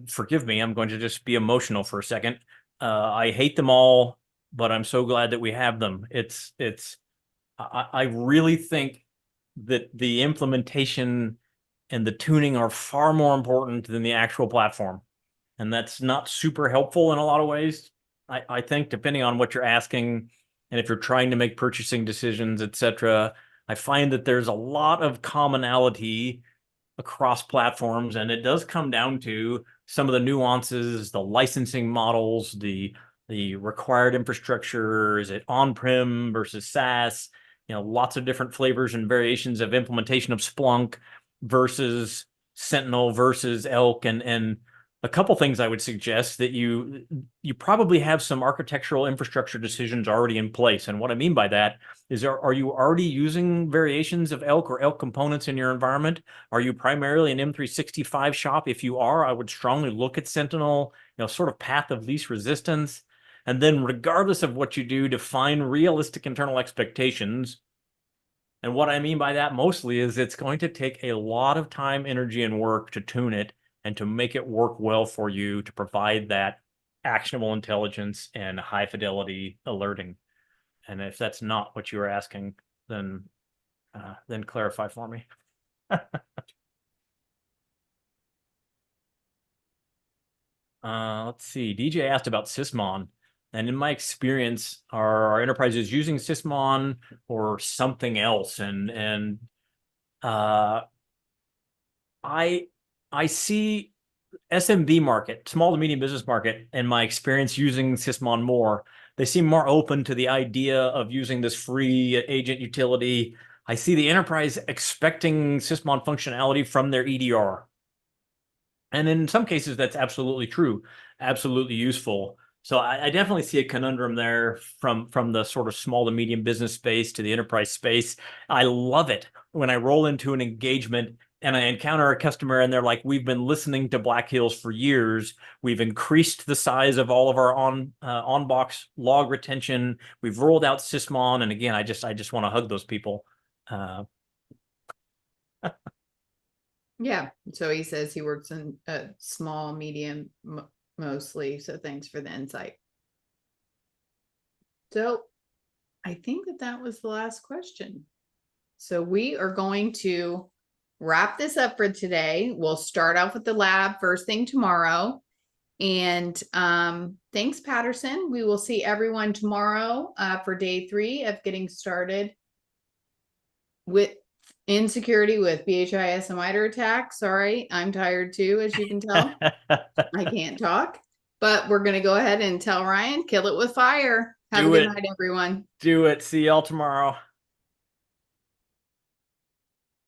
forgive me, I'm going to just be emotional for a second. I hate them all, but I'm so glad that we have them. I really think that the implementation and the tuning are far more important than the actual platform. And that's not super helpful in a lot of ways. I think, depending on what you're asking, and if you're trying to make purchasing decisions, etc., I find that there's a lot of commonality across platforms, and it does come down to some of the nuances, the licensing models, the required infrastructure. Is it on-prem versus SaaS? Lots of different flavors and variations of implementation of Splunk versus Sentinel versus Elk, and a couple things I would suggest that you probably have some architectural infrastructure decisions already in place. And what I mean by that is, are you already using variations of Elk or Elk components in your environment? Are you primarily an M365 shop? If you are, I would strongly look at Sentinel, sort of path of least resistance. And then regardless of what you do, define realistic internal expectations. And what I mean by that mostly is it's going to take a lot of time, energy, and work to tune it and to make it work well for you, to provide that actionable intelligence and high fidelity alerting. And if that's not what you were asking, then clarify for me. Let's see. DJ asked about Sysmon. And in my experience, are enterprises using Sysmon or something else? And I see SMB market, small to medium business market, in my experience using Sysmon more. They seem more open to the idea of using this free agent utility. I see the enterprise expecting Sysmon functionality from their EDR. And in some cases, that's absolutely true, absolutely useful. So I definitely see a conundrum there from the sort of small to medium business space to the enterprise space. I love it when I roll into an engagement and I encounter a customer and they're like, we've been listening to Black Hills for years. We've increased the size of all of our on-box log retention. We've rolled out Sysmon. And again, I just want to hug those people. Yeah. So he says he works in a small, medium, mostly. So thanks for the insight. So I think that was the last question. So we are going to wrap this up for today. We'll start off with the lab first thing tomorrow. And thanks, Patterson. We will see everyone tomorrow for day 3 of getting started with insecurity with BHIS and MITRE attack. Sorry, I'm tired too, as you can tell. I can't talk, but we're going to go ahead and tell Ryan, kill it with fire. Have a good night, everyone. Do it. See y'all tomorrow.